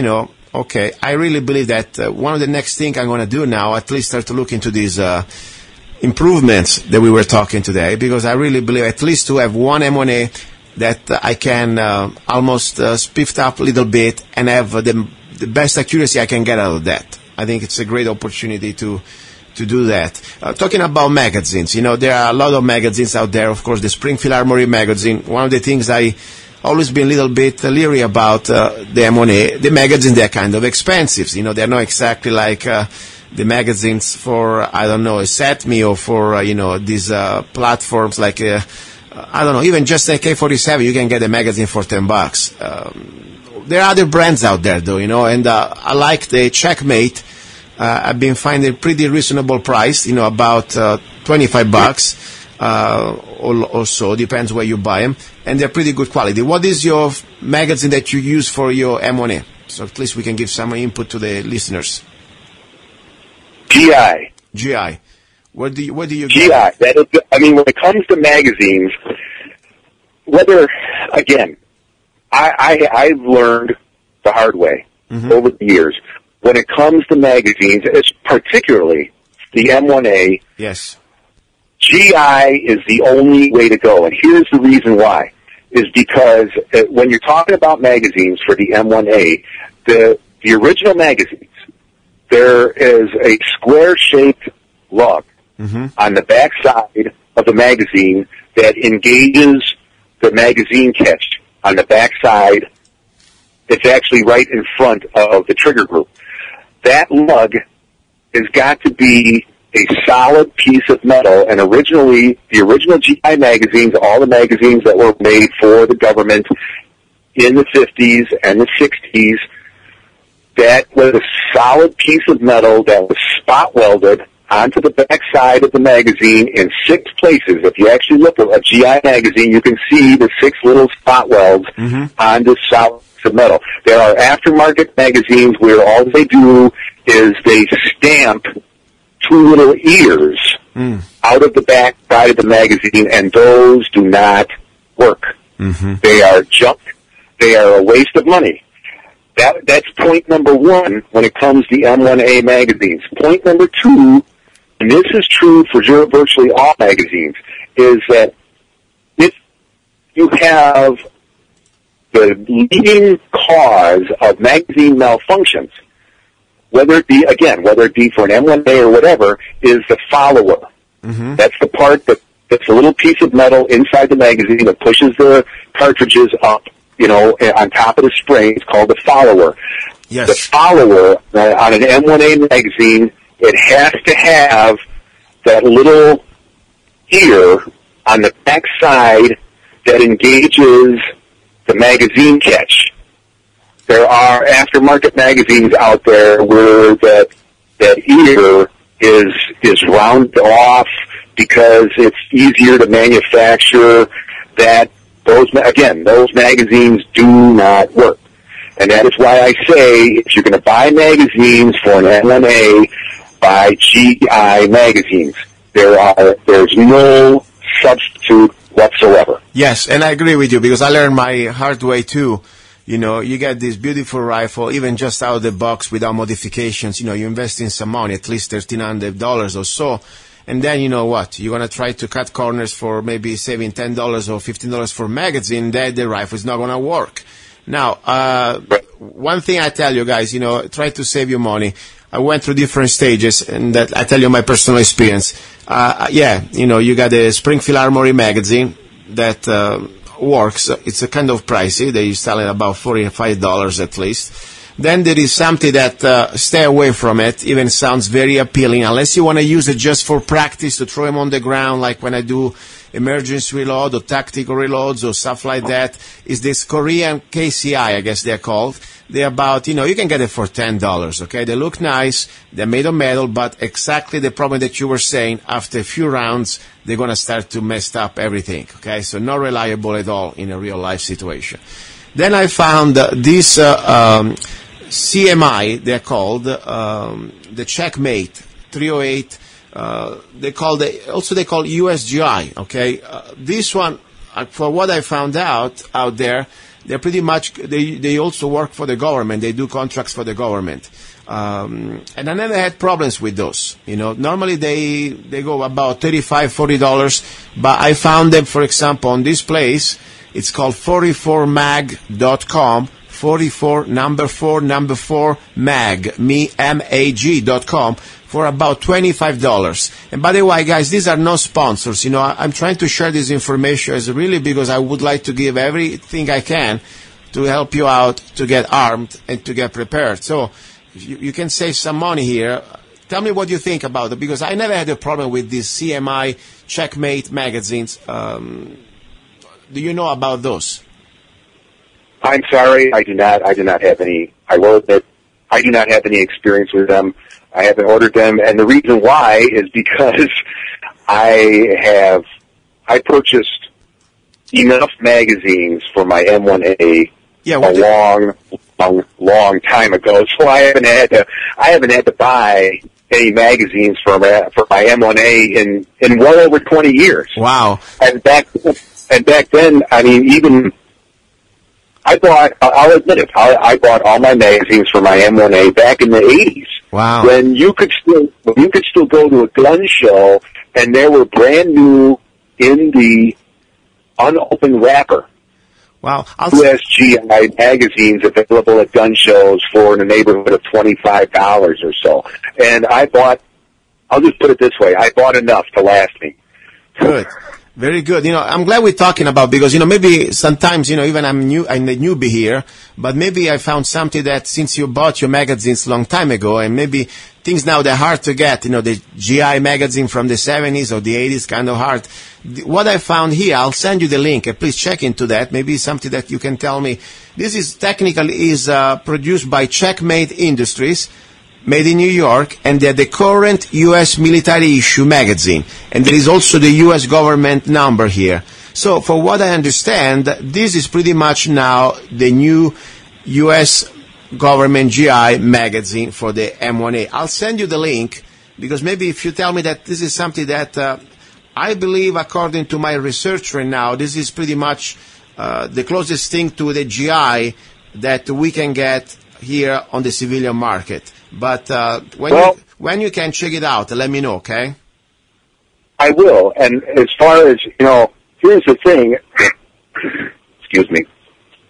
okay, I really believe that one of the next things I'm going to do now, at least start to look into these improvements that we were talking today, because I really believe at least to have one M1A that I can almost spiffed up a little bit and have the best accuracy I can get out of that. I think it's a great opportunity to do that. Talking about magazines, there are a lot of magazines out there. Of course, the Springfield Armory magazine. One of the things I always been a little bit leery about the M1A, the magazines, they're kind of expensive. They're not exactly like the magazines for, a SATME or for, these platforms like even just AK-47, you can get a magazine for $10. There are other brands out there, though, and I like the Checkmate. I've been finding pretty reasonable price, about $25 or so, depends where you buy them, and they're pretty good quality. What is your magazine that you use for your M1A? So at least we can give some input to the listeners. GI. Where do you GI. When it comes to magazines, I've learned the hard way over the years. When it comes to magazines, it's particularly the M1A. Yes. GI is the only way to go, and here's the reason why. Is because when you're talking about magazines for the M1A, the original magazines, there is a square-shaped lug on the back side of the magazine that engages the magazine catch on the back side. It's actually right in front of the trigger group. That lug has got to be a solid piece of metal, and originally, the original GI magazines, all the magazines that were made for the government in the 50s and the 60s, that was a solid piece of metal that was spot welded onto the back side of the magazine in 6 places. If you actually look at a GI magazine, you can see the 6 little spot welds on this solid piece of metal. There are aftermarket magazines where all they do is they stamp 2 little ears out of the back side of the magazine, and those do not work. Mm-hmm. They are junk. They are a waste of money. That's point number one when it comes to M1A magazines. Point number two, and this is true for virtually all magazines, is that if you have the leading cause of magazine malfunctions, whether it be for an M1A or whatever, is the follower. Mm-hmm. That's the part that's a little piece of metal inside the magazine that pushes the cartridges up, on top of the spring. It's called the follower. Yes. The follower on an M1A magazine, it has to have that little ear on the back side that engages the magazine catch. There are aftermarket magazines out there where that ear is rounded off because it's easier to manufacture. Those magazines do not work. And that is why I say, if you're going to buy magazines for an M1A, buy GI magazines. There's no substitute whatsoever. Yes, and I agree with you, because I learned my hard way too. You get this beautiful rifle, even just out of the box without modifications. You invest in some money, at least $1,300 or so. And then you know what? You're going to try to cut corners for maybe saving $10 or $15 for a magazine. That the rifle is not going to work. Now, one thing I tell you guys, try to save your money. I went through different stages, and that I tell you my personal experience. You got a Springfield Armory magazine that works. It's a kind of pricey. They sell it about $45 at least. Then there is something that stay away from it. Even sounds very appealing, unless you want to use it just for practice, to throw them on the ground, like when I do emergency reload or tactical reloads or stuff like that. Is this Korean KCI, I guess they're called. They're about, you can get it for $10, okay? They look nice, they're made of metal, but exactly the problem that you were saying, after a few rounds, they're going to start to mess up everything, okay? So not reliable at all in a real life situation. Then I found this CMI, they're called, the Checkmate 308, they call USGI, okay? This one, for what I found out there, they're pretty much, they also work for the government. They do contracts for the government. And I never had problems with those. Normally they go about $35, $40, but I found them, for example, on this place. It's called 44mag.com, 44 mag, M-A-G.com, for about $25. And by the way, guys, these are no sponsors. I'm trying to share this information really because I would like to give everything I can to help you out to get armed and to get prepared. So you can save some money here. Tell me what you think about it, because I never had a problem with these CMI Checkmate magazines. Do you know about those? I'm sorry, I do not have any. I will admit, I do not have any experience with them. I haven't ordered them, and the reason why is because I purchased enough magazines for my M1A long time ago, so I haven't had to buy any magazines for my M1A in well over 20 years. Wow! And back then, I mean, I'll admit it, I bought all my magazines for my M1A back in the 80s. Wow. When you could still go to a gun show and they were brand new in the unopened wrapper. Wow. USGI magazines available at gun shows for in the neighborhood of $25 or so. And I'll just put it this way, I bought enough to last me. Good. Very good. I'm glad we're talking about, because, maybe sometimes, even I'm a newbie here, but maybe I found something that, since you bought your magazines a long time ago, and maybe things now they're hard to get, the GI magazine from the 70s or the 80s, kind of hard. What I found here, I'll send you the link. Please check into that. Maybe something that you can tell me. This is produced by Checkmate Industries, made in New York, and they're the current U.S. military issue magazine. And there is also the U.S. government number here. So for what I understand, this is pretty much now the new U.S. government GI magazine for the M1A. I'll send you the link, because maybe if you tell me that this is something that I believe, according to my research right now, this is pretty much the closest thing to the GI that we can get here on the civilian market. But when you can check it out, let me know, okay? I will. And as far as, here's the thing. Excuse me.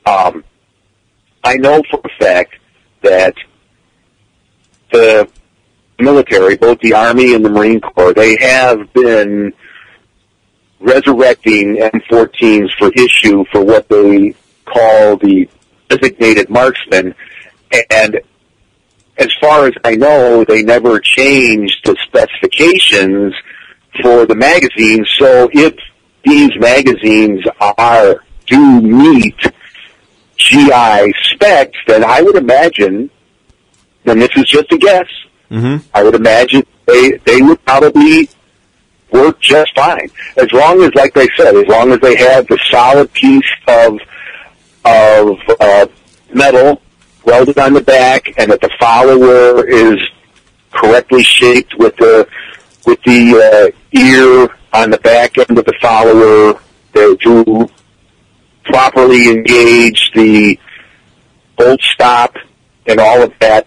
I know for a fact that the military, both the Army and the Marine Corps, they have been resurrecting M14s for issue for what they call the designated marksman. And as far as I know, they never changed the specifications for the magazines. So if these magazines do meet GI specs, then I would imagine, and this is just a guess, I would imagine they would probably work just fine. As long as, like I said, as long as they have the solid piece of metal welded on the back, and that the follower is correctly shaped with the ear on the back end of the follower to properly engage the bolt stop and all of that,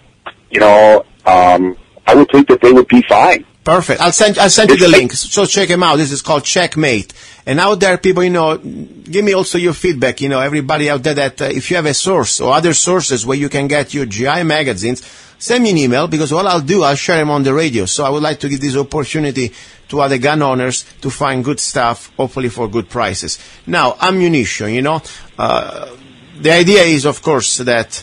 I would think that they would be fine. Perfect. I'll send you the link. So check them out. This is called Checkmate. And out there, people, give me also your feedback. Everybody out there that if you have a source or other sources where you can get your GI magazines, send me an email, because what I'll do, I'll share them on the radio. So I would like to give this opportunity to other gun owners to find good stuff, hopefully for good prices. Now, ammunition, the idea is, of course, that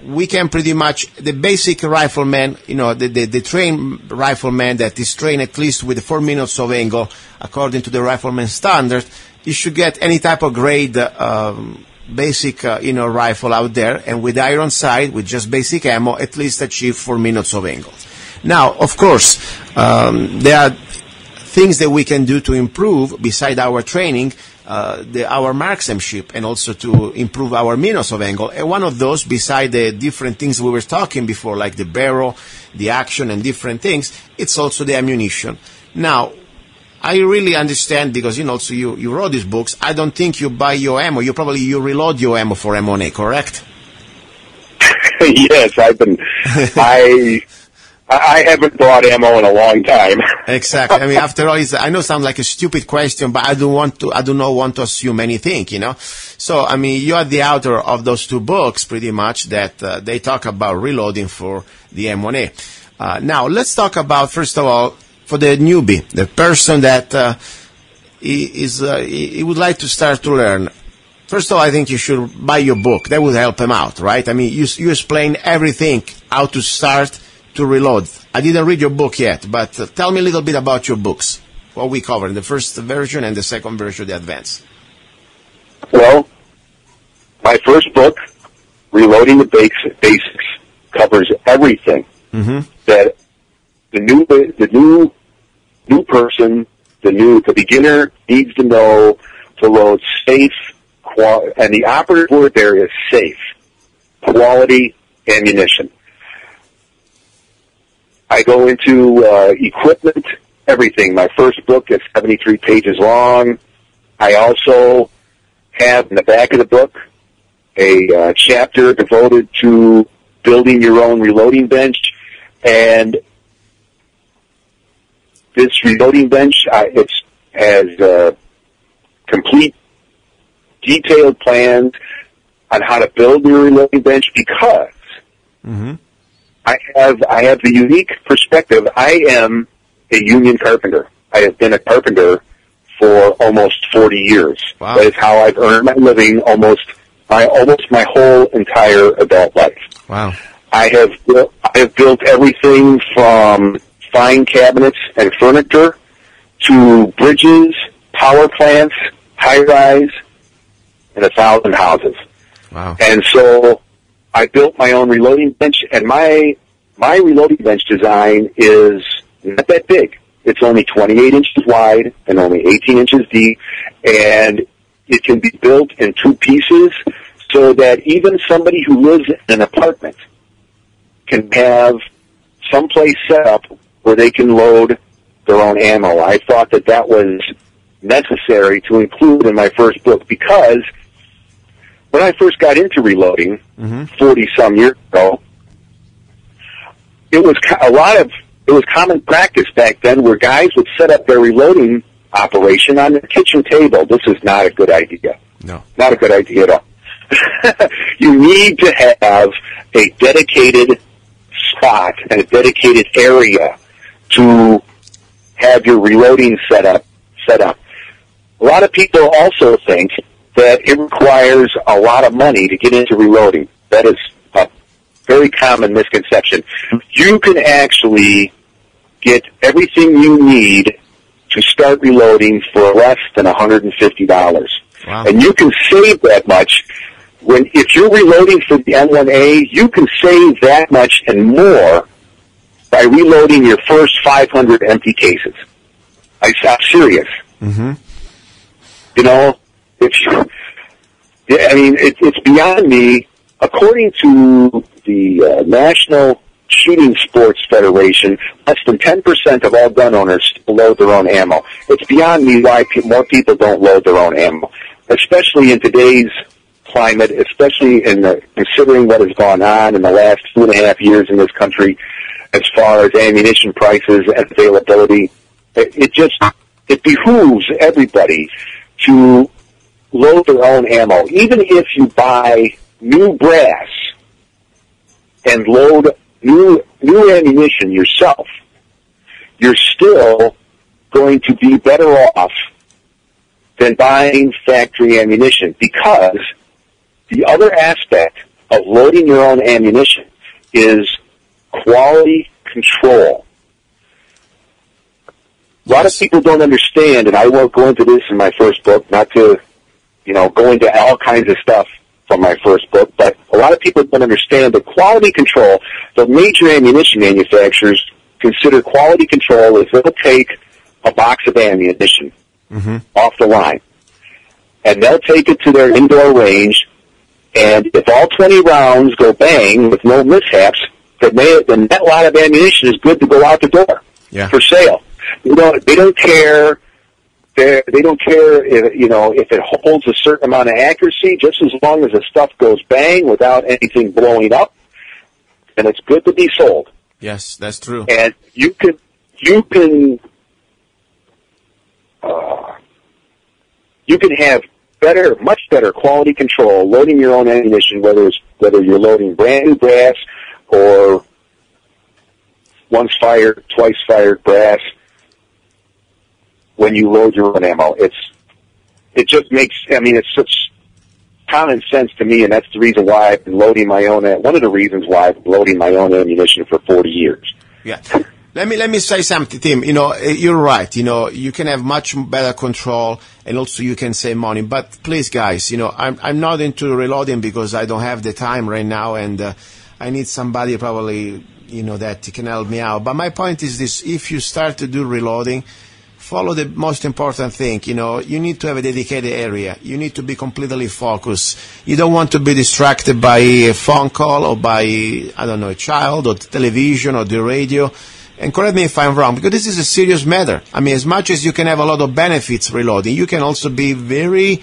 we can pretty much, the basic rifleman, the trained rifleman that is trained at least with 4 minutes of angle, according to the rifleman standard, you should get any type of grade basic, rifle out there, and with iron sight, with just basic ammo, at least achieve 4 minutes of angle. Now, of course, there are things that we can do to improve, beside our training, our marksmanship, and also to improve our minutes of angle. And one of those, beside the different things we were talking before, like the barrel, the action, and different things, it's also the ammunition. Now, I really understand, because also you wrote these books. I don't think you buy your ammo. You reload your ammo for M1A, correct? Yes, I haven't bought ammo in a long time. Exactly. I mean, after all, I know it sounds like a stupid question, but I do not want to assume anything, So, I mean, you are the author of those 2 books, pretty much, that they talk about reloading for the M1A. Now, let's talk about, first of all, for the newbie, the person that he would like to start to learn. First of all, I think you should buy your book. That will help him out, right? I mean, you explain everything, how to start to reload. I didn't read your book yet, but tell me a little bit about your books, what we covered, the first version and the second version, the advanced. Well, my first book, Reloading the Basics, covers everything that the new person, the beginner needs to know to load safe, and the operative word there is safe, quality ammunition. I go into equipment, everything. My first book is 73 pages long. I also have in the back of the book a chapter devoted to building your own reloading bench. And this reloading bench, it has complete detailed plans on how to build your reloading bench, because I have the unique perspective. I am a union carpenter. I have been a carpenter for almost 40 years. Wow. That is how I've earned my living almost my whole entire adult life. Wow. I have built everything from fine cabinets and furniture to bridges, power plants, high-rise, and 1,000 houses. Wow. And so I built my own reloading bench, and my reloading bench design is not that big. It's only 28 inches wide and only 18 inches deep, and it can be built in 2 pieces so that even somebody who lives in an apartment can have someplace set up where they can load their own ammo. I thought that was necessary to include in my first book because when I first got into reloading 40-some years ago, it was common practice back then where guys would set up their reloading operation on the kitchen table. This is not a good idea. No. Not a good idea at all. You need to have a dedicated spot and a dedicated area to have your reloading set up. A lot of people also think that it requires a lot of money to get into reloading. That is a very common misconception. You can actually get everything you need to start reloading for less than $150. Wow. And you can save that much. If you're reloading for the M1A, you can save that much and more by reloading your first 500 empty cases. I'm serious. Mm-hmm. You know, it's beyond me. According to the National Shooting Sports Federation, less than 10% of all gun owners still load their own ammo. It's beyond me why more people don't load their own ammo, especially in today's climate, especially considering what has gone on in the last 2.5 years in this country as far as ammunition prices and availability. It behooves everybody to load their own ammo. Even if you buy new brass and load new ammunition yourself, you're still going to be better off than buying factory ammunition, because the other aspect of loading your own ammunition is quality control. A lot of people don't understand, and I won't go into this in my first book, not to, go into all kinds of stuff from my first book, but a lot of people don't understand that quality control, the major ammunition manufacturers consider quality control as they'll take a box of ammunition off the line, and they'll take it to their indoor range, and if all 20 rounds go bang with no mishaps, then that lot of ammunition is good to go out the door for sale. They don't care. They don't care if it holds a certain amount of accuracy, just as long as the stuff goes bang without anything blowing up, and it's good to be sold. Yes, that's true. And you can have much better quality control loading your own ammunition, whether you're loading brand new brass or once fired, twice fired brass. When you load your own ammo, it's such common sense to me, and that's the reason why I've been loading my own. One of the reasons why I've been loading my own ammunition for 40 years. Yeah. Let me say something, Tim. You're right. You can have much better control, and also you can save money. But please, guys, I'm not into reloading because I don't have the time right now, and I need somebody probably, that can help me out. But my point is this: if you start to do reloading, follow the most important thing. You need to have a dedicated area. You need to be completely focused. You don't want to be distracted by a phone call or by, a child or television or the radio. And correct me if I'm wrong, because this is a serious matter. As much as you can have a lot of benefits reloading, you can also be very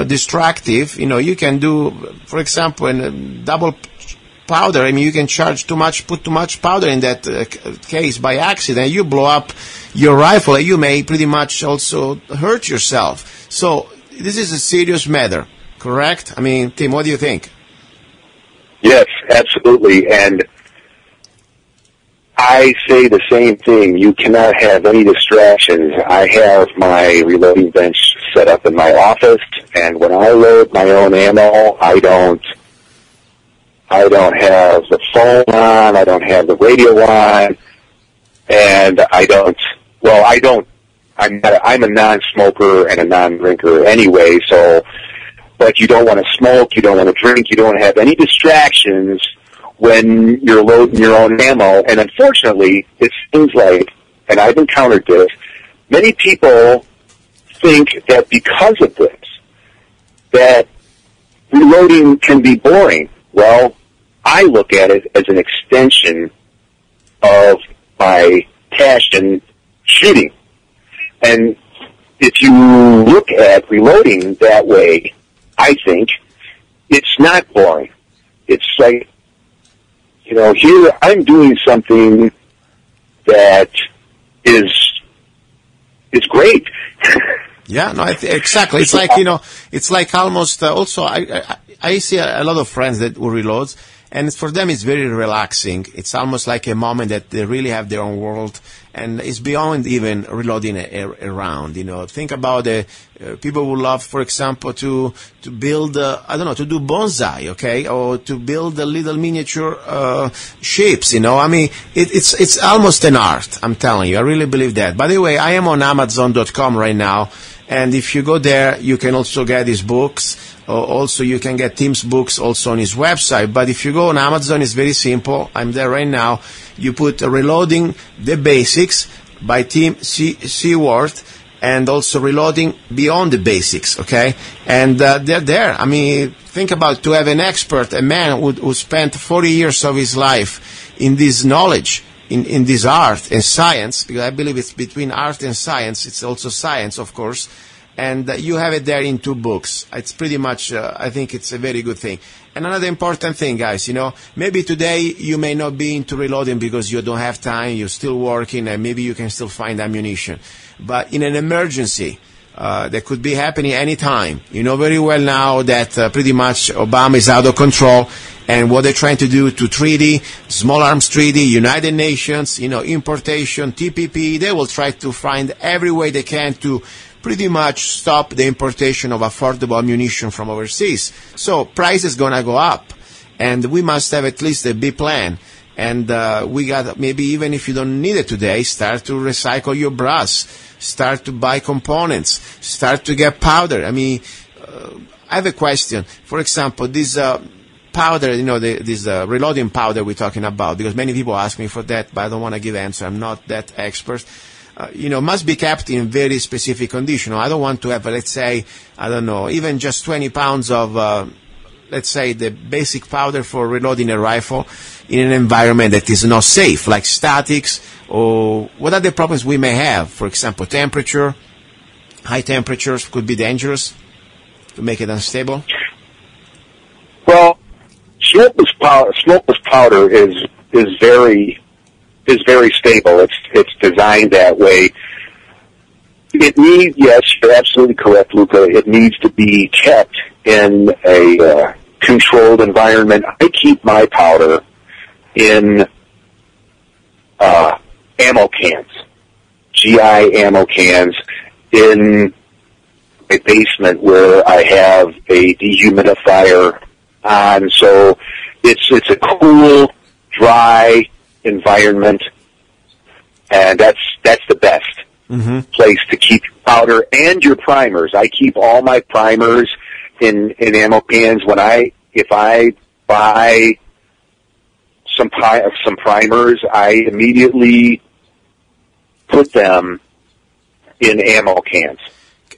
distractive. You can do, for example, in double powder. You can put too much powder in that case by accident. You blow up your rifle, you may pretty much also hurt yourself. So this is a serious matter, correct? Tim, what do you think? Yes, absolutely. And I say the same thing. You cannot have any distractions. I have my reloading bench set up in my office, and when I load my own ammo, I don't have the phone on, I don't have the radio on, and I'm a non-smoker and a non-drinker anyway, but you don't want to smoke, you don't want to drink, you don't want to have any distractions when you're loading your own ammo. And unfortunately, it seems like, and I've encountered this, many people think that because of this, that reloading can be boring. Well, I look at it as an extension of my passion shooting. And if you look at reloading that way, I think it's not boring. It's like, here I'm doing something that is great. Yeah, no, exactly. It's like, it's like almost, also, I see a lot of friends that will reload, and for them it's very relaxing. It's almost like a moment that they really have their own world, and it's beyond even reloading a round. Think about people who love, for example, to build, to do bonsai, okay, or to build a little miniature ships. I mean, it's almost an art. I'm telling you, I really believe that. By the way, I am on Amazon.com right now, and if you go there, you can also get his books. Also, you can get Tim's books also on his website. But if you go on Amazon, it's very simple. I'm there right now. You put Reloading the Basics by Tim Siewert, and also Reloading Beyond the Basics, okay? And they're there. I mean, think about to have an expert, a man who spent 40 years of his life in this knowledge, in this art and science, because I believe it's between art and science. It's also science, of course. And you have it there in 2 books. It's pretty much, I think it's a very good thing. And another important thing, guys, maybe today you may not be into reloading because you don't have time, you're still working, and maybe you can still find ammunition. But in an emergency, that could be happening any time. You know very well now that pretty much Obama is out of control, and what they're trying to do to treaty, small arms treaty, United Nations, importation, TPP, they will try to find every way they can to pretty much stop the importation of affordable ammunition from overseas. So price is going to go up, and we must have at least a B plan. And we got, maybe even if you don't need it today, start to recycle your brass, start to buy components, start to get powder. I mean, I have a question. For example, this powder, this reloading powder we're talking about, because many people ask me for that, but I don't want to give answer. I'm not that expert. Must be kept in very specific condition. I don't want to have, let's say, I don't know, even just 20 pounds of, let's say, the basic powder for reloading a rifle in an environment that is not safe, like statics, or what are the problems we may have? For example, temperature, high temperatures could be dangerous to make it unstable. Well, smokeless powder is very stable. It's designed that way. It needs, yes, you're absolutely correct, Luca. It needs to be kept in a controlled environment. I keep my powder in ammo cans, GI ammo cans, in my basement where I have a dehumidifier on. So it's a cool, dry environment, and that's the best place to keep your powder and your primers. I keep all my primers in ammo cans. If I buy some primers, I immediately put them in ammo cans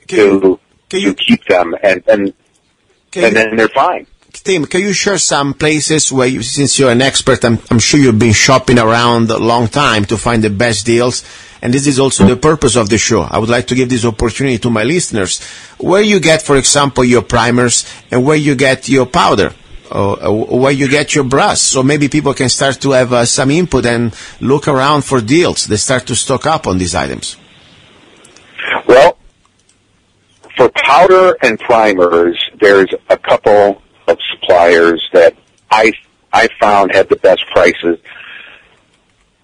to keep them, and then they're fine. Tim, can you share some places where, since you're an expert, I'm sure you've been shopping around a long time to find the best deals, and this is also the purpose of the show. I would like to give this opportunity to my listeners, where you get, for example, your primers, and where you get your powder, or where you get your brass, so maybe people can start to have some input and look around for deals. They start to stock up on these items. Well, for powder and primers, there's a couple of suppliers that I found had the best prices.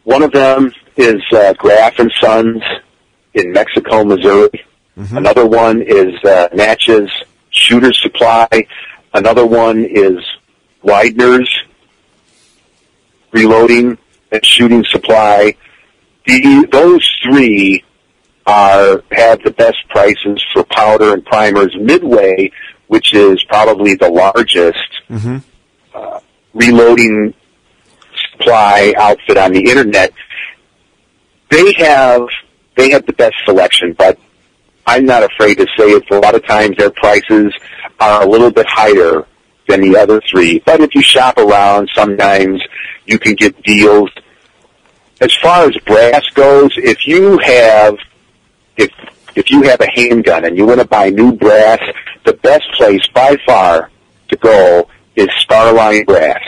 One of them is Graff & Sons in Mexico, Missouri. Another one is Natchez Shooter Supply. Another one is Widener's Reloading and Shooting Supply. Those three have the best prices for powder and primers. Midway, which is probably the largest reloading supply outfit on the internet, they have the best selection, but I'm not afraid to say it. A lot of times their prices are a little bit higher than the other three. But if you shop around, sometimes you can get deals. as far as brass goes, if you have a handgun and you want to buy new brass, the best place by far to go is Starline Brass.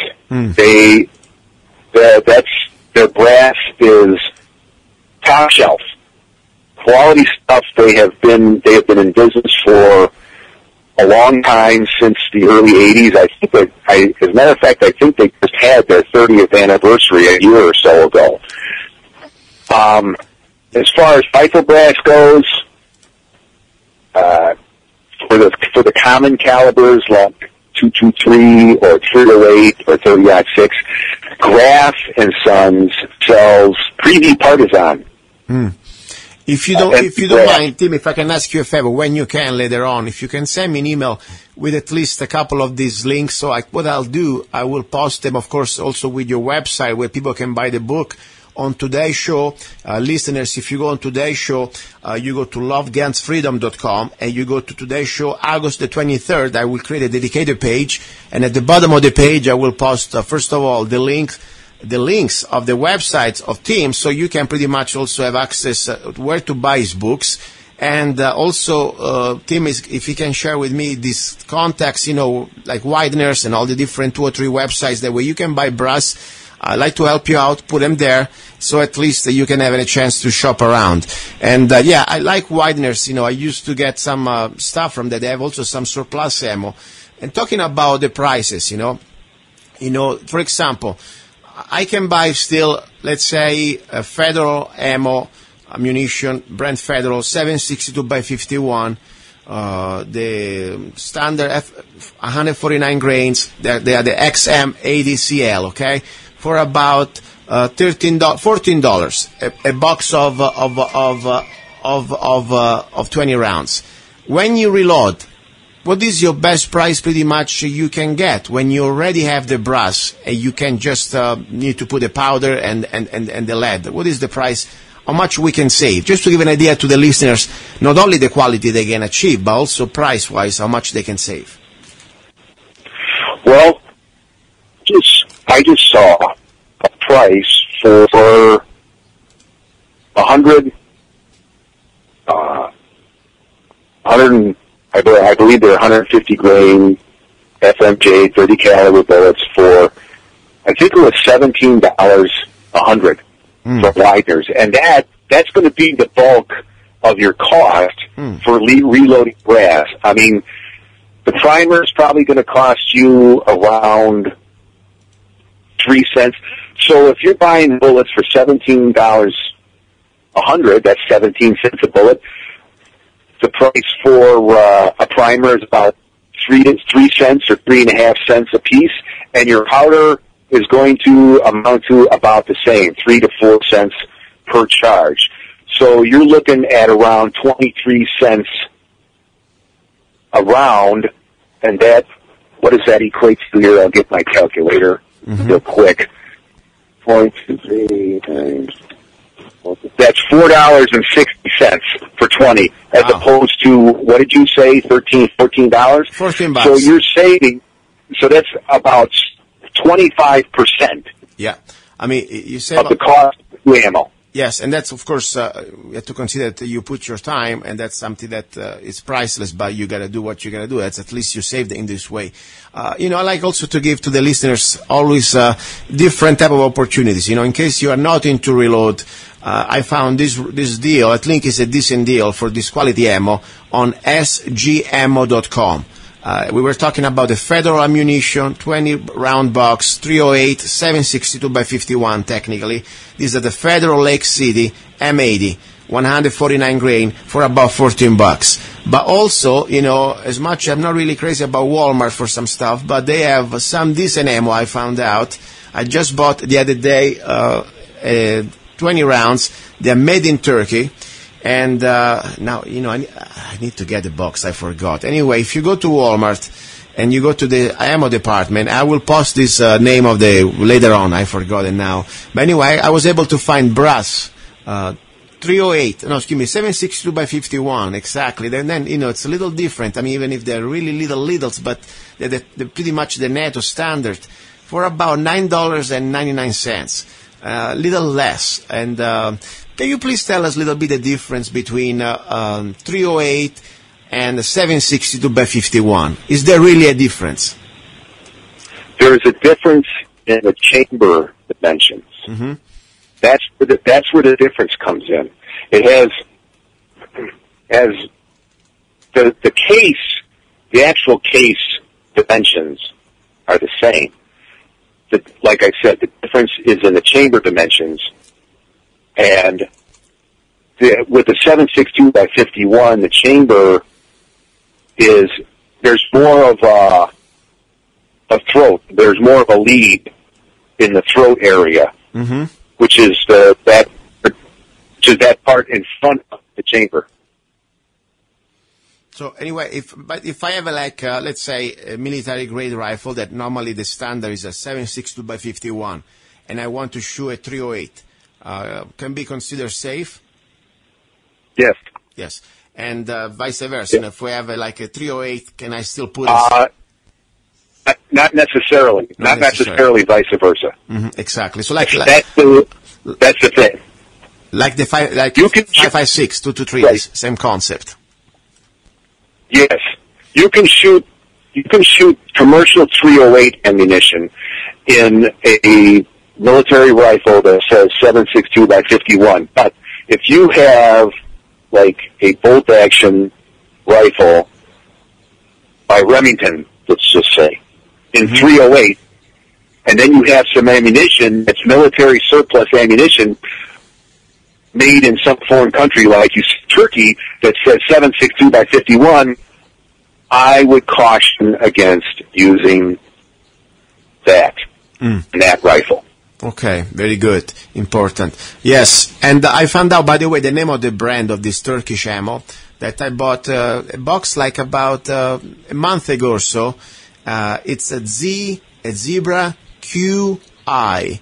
Their brass is top shelf quality stuff. They have been in business for a long time, since the early 80s. I think as a matter of fact, I think they just had their 30th anniversary a year or so ago. As far as rifle brass goes, for the common calibers like .223 or .308 or .30-06, Graf and Sons sells Preview Partisan. If you don't mind, Tim, if I can ask you a favor, when you can later on, if you can send me an email with at least a couple of these links, so what I'll do, I will post them, of course, also with your website where people can buy the book. On today's show, listeners, if you go on today's show, you go to lovegunsfreedom.com and you go to today's show, August the 23rd, I will create a dedicated page, and at the bottom of the page, I will post, first of all, the links of the websites of Tim, so you can pretty much also have access where to buy his books. And also, Tim, if he can share with me these contacts, like Widener's and all the different 2 or 3 websites, that way you can buy brass. I'd like to help you out, put them there, so at least you can have a chance to shop around. And, I like Widener's. I used to get some stuff from that. They have also some surplus ammo. And talking about the prices, for example, I can buy still, let's say, a Federal ammo, ammunition, brand Federal, 7.62 by 51, the standard 149 grains. They are the XM ADCL, okay, for about $14, a box of 20 rounds. When you reload, what is your best price pretty much you can get when you already have the brass and you can just need to put the powder and the lead? What is the price? How much we can save? Just to give an idea to the listeners, not only the quality they can achieve, but also price-wise, how much they can save. Well, I just saw a price for 100, I believe they're 150 grain FMJ 30 caliber bullets for, I think it was $17 100 for Widener's, and that's going to be the bulk of your cost for reloading brass. I mean, the primer is probably going to cost you around 3 cents. So if you're buying bullets for $17 100, that's 17 cents a bullet. The price for a primer is about 3 cents or 3.5 cents a piece, and your powder is going to amount to about the same, 3 to 4 cents per charge. So you're looking at around 23 cents a round, and what does that equate to here? I'll get my calculator real quick. 0.23 times. That's $4.60 for 20, as opposed to, what did you say, $14? $14. So you're saving, so that's about 25%. Yeah. I mean, you say of the cost of ammo. Yes, and that's, of course, you have to consider that you put your time, and that's something that is priceless, but you got to do what you got to do. That's at least you saved in this way. I like also to give to the listeners always different type of opportunities. In case you are not into reload, I found this deal. I think it's a decent deal for this quality ammo on sgammo.com. We were talking about the Federal ammunition, 20-round box, 308, 7.62 by 51 technically. These are the Federal Lake City M80, 149 grain for about $14. But also, as much, I'm not really crazy about Walmart for some stuff, but they have some decent ammo, I found out. I just bought the other day 20 rounds. They're made in Turkey. And now, I need to get the box. I forgot. Anyway, if you go to Walmart and you go to the ammo department, I will post this name of later on. I forgot it now. But anyway, I was able to find brass 7.62 by 51, exactly. Then, it's a little different. I mean, even if they're really littles, but they're pretty much the NATO standard for about $9.99. little less. And can you please tell us a little bit the difference between 308 and 762 by 51? Is there really a difference? There is a difference in the chamber dimensions. Mm-hmm. That's where the difference comes in. It has the case, the actual case dimensions are the same. Like I said, the difference is in the chamber dimensions. And with the 762 by 51, the chamber there's more of a throat. There's more of a lead in the throat area, mm-hmm. which is that part in front of the chamber. So anyway, if I have let's say a military grade rifle that normally the standard is a 762 by 51, and I want to shoot a 308, can be considered safe? Yes. Yes. And vice versa. Yeah. If we have a 308, can I still put it? Not necessarily. Not necessarily vice versa. Mm-hmm, exactly. So that's the thing. Like the 5.56, 223, right. Same concept. Yes, you can shoot commercial 308 ammunition in a military rifle that says 7.62 by 51. But if you have like a bolt action rifle by Remington, let's just say, in 308, and then you have some ammunition that's military surplus ammunition made in some foreign country like Turkey that says 7.62 by 51, I would caution against using that rifle. Okay, very good. Important. Yes, and I found out, by the way, the name of the brand of this Turkish ammo that I bought a box about a month ago or so. It's a Zebra QI.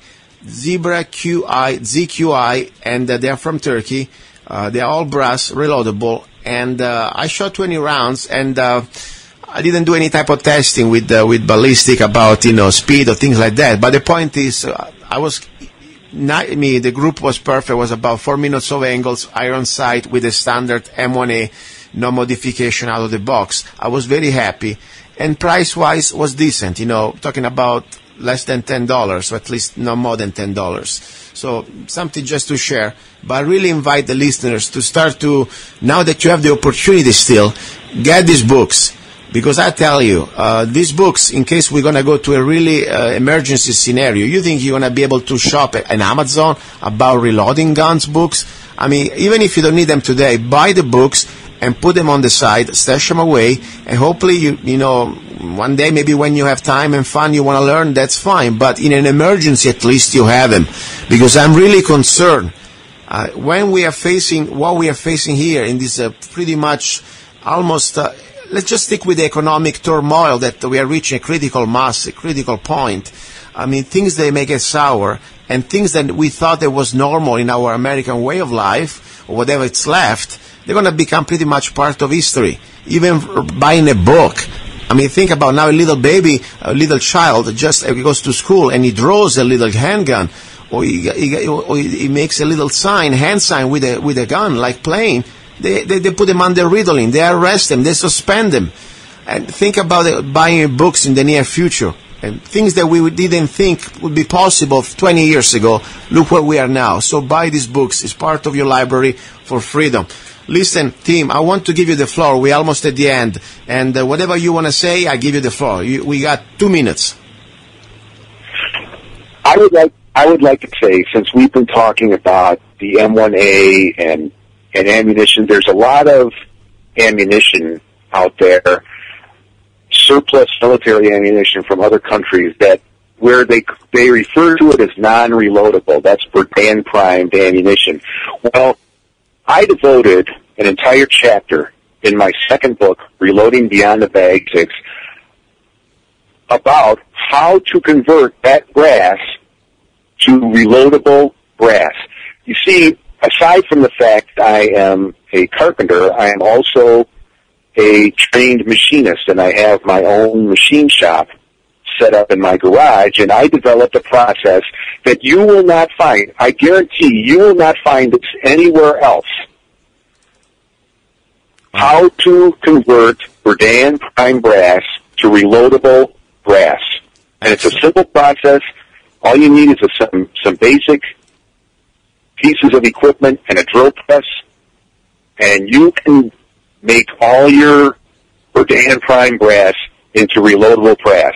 Zebra QI, ZQI, and they are from Turkey. They are all brass, reloadable, and I shot 20 rounds, and I didn't do any type of testing with ballistic about speed or things like that. But the point is, the group was perfect. It was about 4 minutes of angles, iron sight with a standard M1A, no modification out of the box. I was very happy, and price-wise was decent. Talking about less than $10, or at least no more than $10. So something just to share. But I really invite the listeners to start to, now that you have the opportunity still, get these books. Because I tell you, these books, in case we're going to go to a really emergency scenario, you think you're going to be able to shop at Amazon about reloading guns books? I mean, even if you don't need them today, buy the books and put them on the side, stash them away, and hopefully, you know, one day, maybe when you have time and fun, you want to learn, that's fine. But in an emergency, at least you have them. Because I'm really concerned. When we are facing what we are facing here in this pretty much almost, let's just stick with the economic turmoil that we are reaching a critical mass, a critical point. I mean, things that make us sour, and things that we thought that was normal in our American way of life, or whatever it's left, they're going to become pretty much part of history. Even buying a book. I mean, think about now a little baby, a little child, just goes to school and he draws a little handgun, or he makes a little sign, hand sign with a gun, like playing. They put them under riddling. They arrest them. They suspend them. And think about buying books in the near future. And things that we didn't think would be possible 20 years ago. Look where we are now. So buy these books. It's part of your library for freedom. Listen, Tim, I want to give you the floor. We're almost at the end. And whatever you want to say, I give you the floor. We got 2 minutes. I would like to say, since we've been talking about the M1A and ammunition, there's a lot of ammunition out there, surplus military ammunition from other countries that where they refer to it as non-reloadable. That's Berdan primed ammunition. Well, I devoted an entire chapter in my second book, Reloading Beyond the Basics, about how to convert that brass to reloadable brass. You see, aside from the fact I am a carpenter, I am also a trained machinist, and I have my own machine shop set up in my garage, and I developed a process that you will not find. I guarantee you will not find this anywhere else. How to convert Verdan prime brass to reloadable brass. And it's a simple process. All you need is some basic pieces of equipment and a drill press, and you can make all your Verdan prime brass into reloadable brass.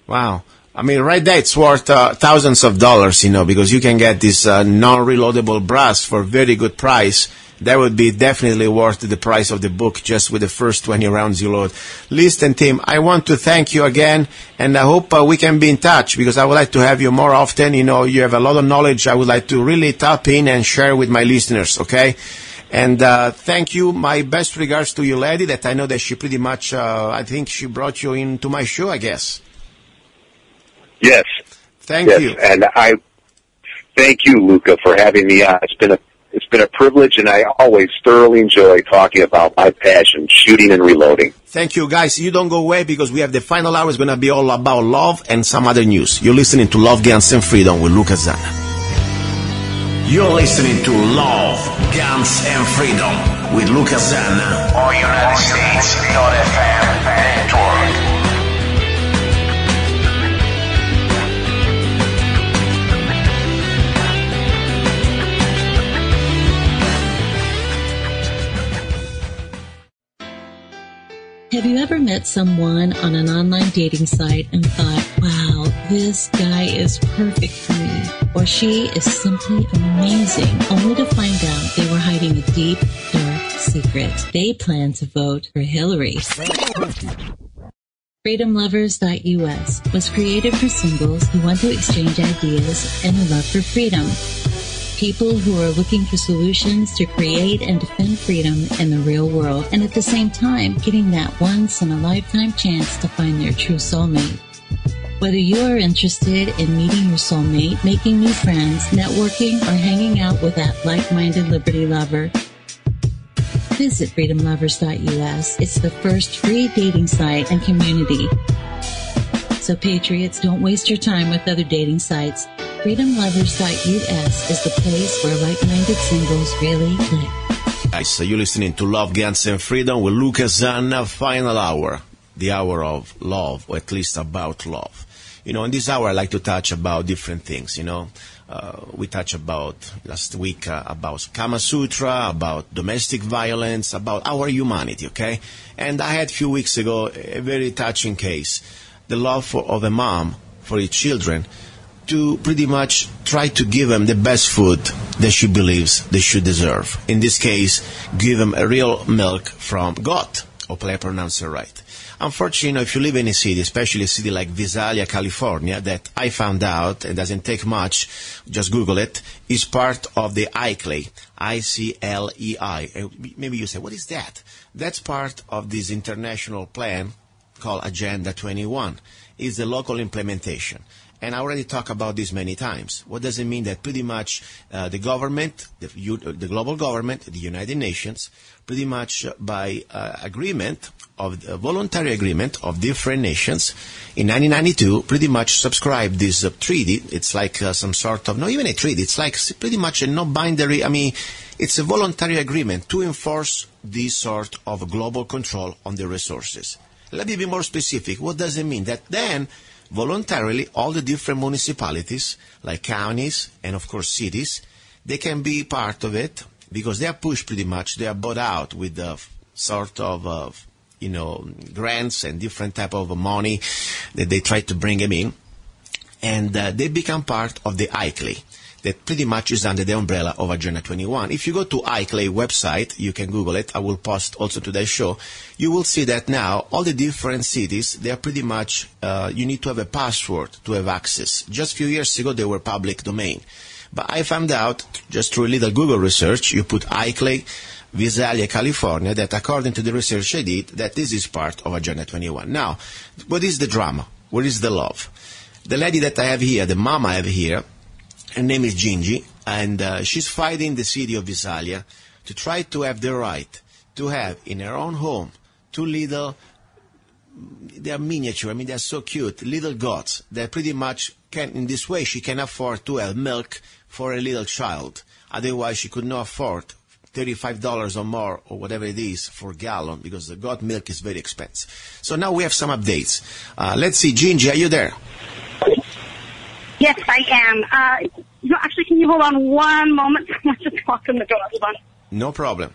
Wow. I mean, right there, it's worth thousands of dollars, because you can get this non-reloadable brass for a very good price. That would be definitely worth the price of the book just with the first 20 rounds you load. Listen, Tim, I want to thank you again, and I hope we can be in touch, because I would like to have you more often. You have a lot of knowledge I would like to really tap in and share with my listeners, okay? And thank you. My best regards to your lady, that I know that she pretty much, I think she brought you into my show, I guess. Yes. Thank you. And I thank you, Luca, for having me on. It's been a privilege, and I always thoroughly enjoy talking about my passion, shooting and reloading. Thank you, guys. You don't go away, because we have the final hour. It's going to be all about love and some other news. You're listening to Love, Guns, and Freedom with Luca Zanna. You're listening to Love, Guns, and Freedom with Luca Zanna on United States.fm network. Have you ever met someone on an online dating site and thought, wow, this guy is perfect for me, or she is simply amazing, only to find out they were hiding a deep, dark secret? They plan to vote for Hillary. FreedomLovers.us was created for singles who want to exchange ideas and a love for freedom. People who are looking for solutions to create and defend freedom in the real world, and at the same time getting that once-in-a-lifetime chance to find their true soulmate. Whether you are interested in meeting your soulmate, making new friends, networking, or hanging out with that like-minded liberty lover, visit FreedomLovers.us. It's the first free dating site and community. So patriots, don't waste your time with other dating sites. FreedomLovers.us is the place where like-minded singles really click. Guys, so you're listening to Love, Guns, and Freedom with Luca Zanna, final hour, the hour of love, or at least about love. In this hour, I like to touch about different things, we touched about last week about Kama Sutra, about domestic violence, about our humanity, okay? And I had a few weeks ago a very touching case, the love of a mom for its children, to pretty much try to give them the best food that she believes they should deserve. In this case, give them a real milk from goat. Hopefully I pronounce it right. Unfortunately, if you live in a city, especially a city like Visalia, California, that I found out, it doesn't take much, just Google it, is part of the ICLEI, I-C-L-E-I. Maybe you say, what is that? That's part of this international plan called Agenda 21. It's the local implementation. And I already talked about this many times. What does it mean? That pretty much the government, the global government, the United Nations, pretty much by agreement, of a voluntary agreement of different nations, in 1992, pretty much subscribed this treaty. It's like some sort of, not even a treaty, it's like pretty much a no-binary, it's a voluntary agreement to enforce this sort of global control on the resources. Let me be more specific. What does it mean? That then, voluntarily, all the different municipalities, like counties and, of course, cities, they can be part of it because they are pushed pretty much. They are bought out with the sort of, grants and different type of money that they try to bring them in. And they become part of the ICLEI. That pretty much is under the umbrella of Agenda 21. If you go to ICLEI website, you can Google it. I will post also today's show. You will see that now all the different cities, they are pretty much, you need to have a password to have access. Just a few years ago, they were public domain. But I found out, just through a little Google research, you put ICLEI, Visalia, California, that according to the research I did, that this is part of Agenda 21. Now, what is the drama? What is the love? The lady that I have here, the mom I have here, her name is Gingy, and she's fighting the city of Visalia to try to have the right to have in her own home 2 little miniature. I mean, they're so cute. Little goats. They pretty much can, in this way, she can afford to have milk for a little child. Otherwise, she could not afford $35 or more, or whatever it is, for a gallon, because the goat milk is very expensive. So now we have some updates. Let's see. Gingy, are you there? Yes, I am. Actually, can you hold on one moment? I want to talk in the door. Hold on. No problem.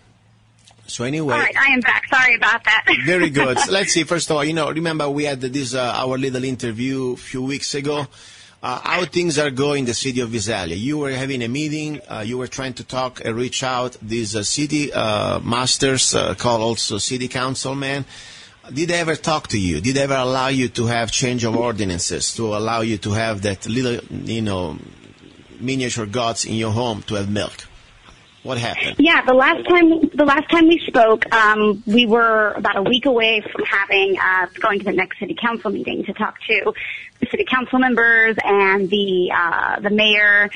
So anyway, all right, I am back. Sorry about that. Very good. Let's see. First of all, remember we had this our little interview a few weeks ago. How things are going in the city of Visalia. You were having a meeting. You were trying to talk and reach out. These city masters, called also city councilmen. Did they ever talk to you? Did they ever allow you to have change of ordinances to allow you to have that little, miniature goats in your home to have milk? What happened? Yeah, the last time we spoke, we were about a week away from going to the next city council meeting to talk to the city council members and the mayor.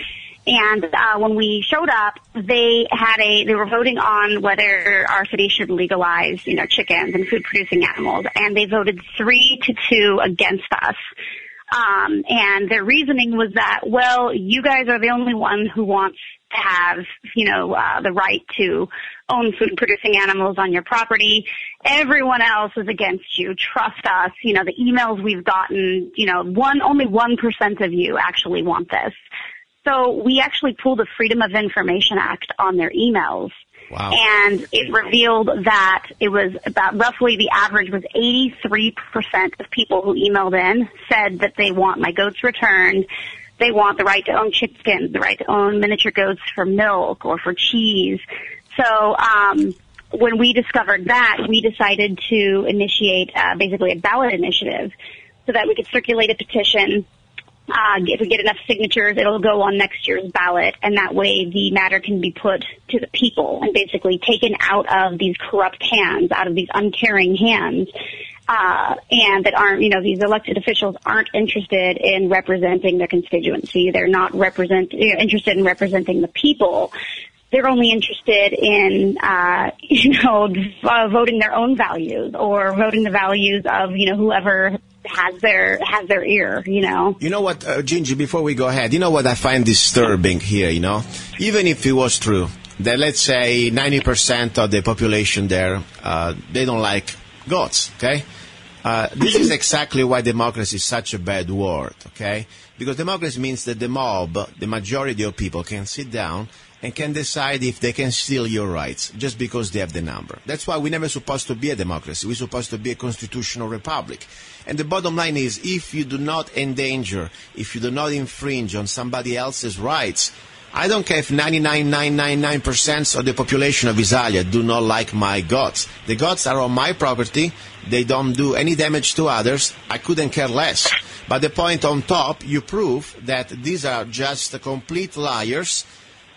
And when we showed up, they were voting on whether our city should legalize, chickens and food producing animals, and they voted 3-2 against us. And their reasoning was that, well, you guys are the only one who wants to have, the right to own food-producing animals on your property. Everyone else is against you. Trust us. The emails we've gotten, only 1% of you actually want this. So we actually pulled the Freedom of Information Act on their emails. Wow. And it revealed that it was about roughly the average was 83% of people who emailed in said that they want my goats returned. They want the right to own chickens, the right to own miniature goats for milk or for cheese. So when we discovered that, we decided to initiate basically a ballot initiative so that we could circulate a petition. If we get enough signatures, it'll go on next year's ballot, and that way the matter can be put to the people and basically taken out of these corrupt hands, out of these uncaring hands, and that aren't, these elected officials aren't interested in representing their constituency. They're not interested in representing the people. They're only interested in, voting their own values or voting the values of, whoever has their ear, You know what, Gingy, before we go ahead, you know what I find disturbing here, Even if it was true that, let's say, 90% of the population there, they don't like goats, okay? This is exactly why democracy is such a bad word, okay? Because democracy means that the mob, the majority of people, can sit down and can decide if they can steal your rights just because they have the number. That's why we're never supposed to be a democracy. We're supposed to be a constitutional republic. And the bottom line is, if you do not endanger, if you do not infringe on somebody else's rights, I don't care if 99.999% of the population of Visalia do not like my goats. The goats are on my property. They don't do any damage to others. I couldn't care less. But the point on top, you prove that these are just complete liars.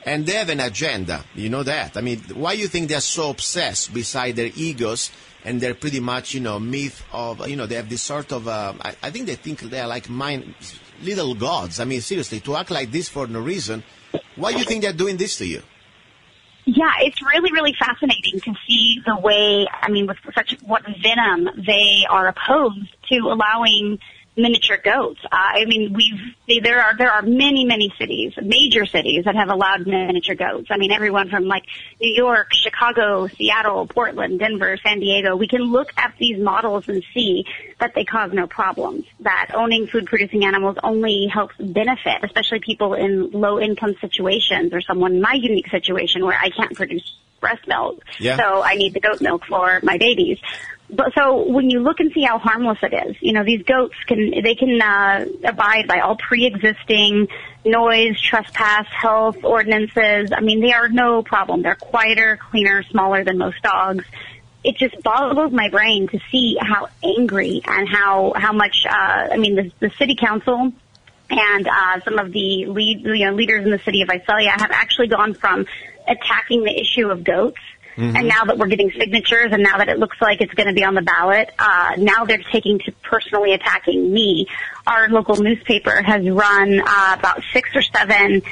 And they have an agenda, you know that. I mean, why do you think they're so obsessed beside their egos and they're pretty much, myth of, they have this sort of, I think they think they're like little gods. I mean, seriously, to act like this for no reason, why do you think they're doing this to you? Yeah, it's really, really fascinating to see the way, with what venom they are opposed to allowing miniature goats. There are many cities, major cities, that have allowed miniature goats. Everyone from New York, Chicago, Seattle, Portland, Denver, San Diego. We can look at these models and see that they cause no problems, that owning food producing animals only helps benefit, especially people in low income situations or someone in my unique situation where I can't produce breast milk. Yeah. So I need the goat milk for my babies. But so when you look and see how harmless it is, these goats can abide by all pre-existing noise, trespass, health ordinances. They are no problem. They're quieter, cleaner, smaller than most dogs. It just boggles my brain to see how angry and how much, the city council and some of the leaders in the city of Visalia have actually gone from attacking the issue of goats. Mm-hmm. And now that we're getting signatures and now that it looks like it's going to be on the ballot, now they're taking to personally attacking me. Our local newspaper has run about 6 or 7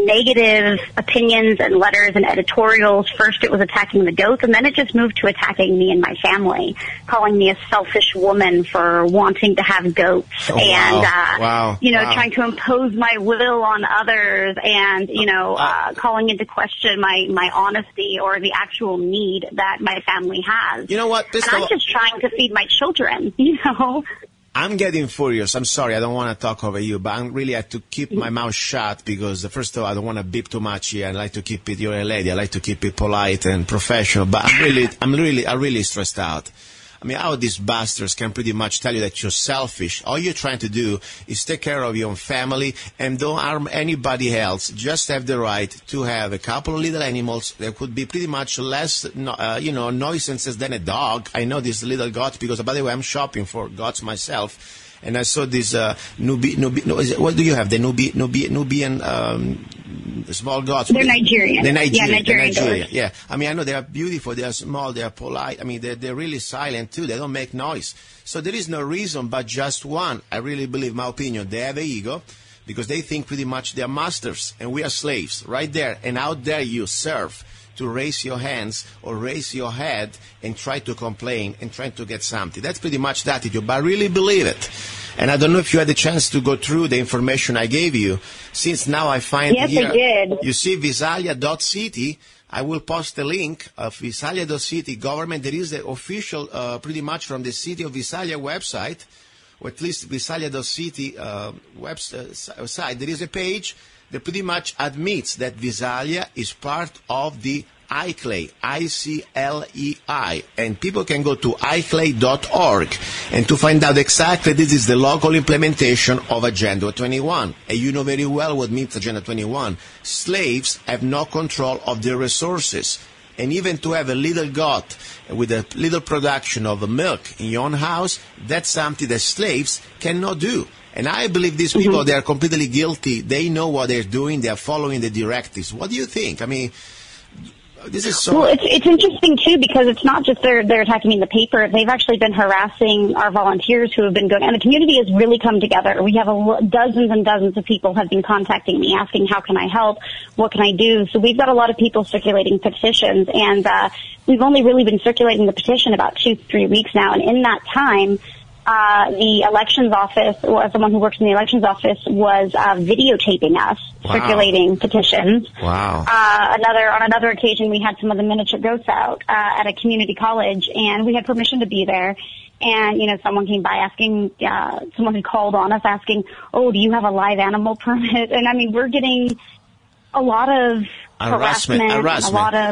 negative opinions and letters and editorials. First it was attacking the goats, and then it just moved to attacking me and my family, calling me a selfish woman for wanting to have goats, trying to impose my will on others, and, calling into question my honesty or the actual need that my family has. You know what? And I'm just trying to feed my children, I'm getting furious. I'm sorry. I don't want to talk over you, but I really have to keep my mouth shut because, first of all, I don't want to beep too much here. I like to keep it, you're a lady. I like to keep it polite and professional, but I'm really stressed out. I mean, how these bastards can pretty much tell you that you're selfish. All you're trying to do is take care of your own family and don't harm anybody else. Just have the right to have a couple of little animals that could be pretty much less, nuisances than a dog. I know this little goat because, by the way, I'm shopping for goats myself. And I saw this what do you have? The Nubian small goats. They're Nigerian. They're Nigerian. Nigerian. Yeah. I mean, I know they are beautiful. They are small. They are polite. I mean, they're really silent too. They don't make noise. So there is no reason but just one. I really believe, my opinion, they have an ego because they think pretty much they are masters and we are slaves right there. And out there you serve to raise your hands or raise your head and try to complain and try to get something. That's pretty much the attitude, but I really believe it. And I don't know if you had a chance to go through the information I gave you. Since now I find yes, here, I did. You see Visalia.city. I will post a link of Visalia.city government. There is the official, pretty much from the city of Visalia website, or at least Visalia.city website. There is a page that pretty much admits that Visalia is part of the ICLEI, I-C-L-E-I, and people can go to iclei.org and to find out exactly this is the local implementation of Agenda 21. And you know very well what means Agenda 21. Slaves have no control of their resources. And even to have a little goat with a little production of milk in your own house, that's something that slaves cannot do. And I believe these people, they are completely guilty. They know what they're doing. They are following the directives. What do you think? I mean, this is so... Well, it's interesting, too, because it's not just they're attacking me in the paper. They've actually been harassing our volunteers who have been going... And the community has really come together. We have dozens and dozens of people have been contacting me, asking, how can I help? What can I do? So we've got a lot of people circulating petitions. And we've only really been circulating the petition about 2-3 weeks now. And in that time... the elections office, or someone who works in the elections office, was videotaping us, circulating petitions. Wow. On another occasion, we had some of the miniature goats out at a community college, and we had permission to be there. And, someone came by asking, someone had called on us asking, oh, do you have a live animal permit? And, I mean, we're getting a lot of harassment.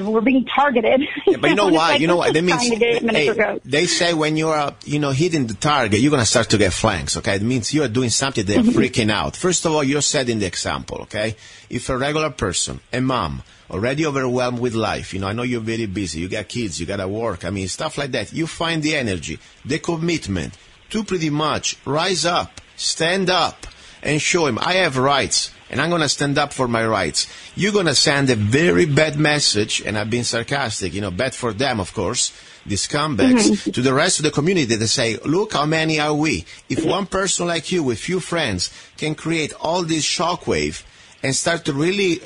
We're being targeted. Yeah, but you know why? That means they say when you are, hitting the target, you're going to start to get flanks, okay? It means you are doing something, they're freaking out. First of all, you're setting the example, okay? If a regular person, a mom, already overwhelmed with life, I know you're very busy, you got kids, you got to work, I mean, stuff like that. You find the energy, the commitment to pretty much rise up, stand up, and show him, I have rights. And I'm going to stand up for my rights. You're going to send a very bad message, and I've been sarcastic, bad for them, of course, these scumbags, to the rest of the community that say, look how many are we. If one person like you with few friends can create all this shockwave and start to really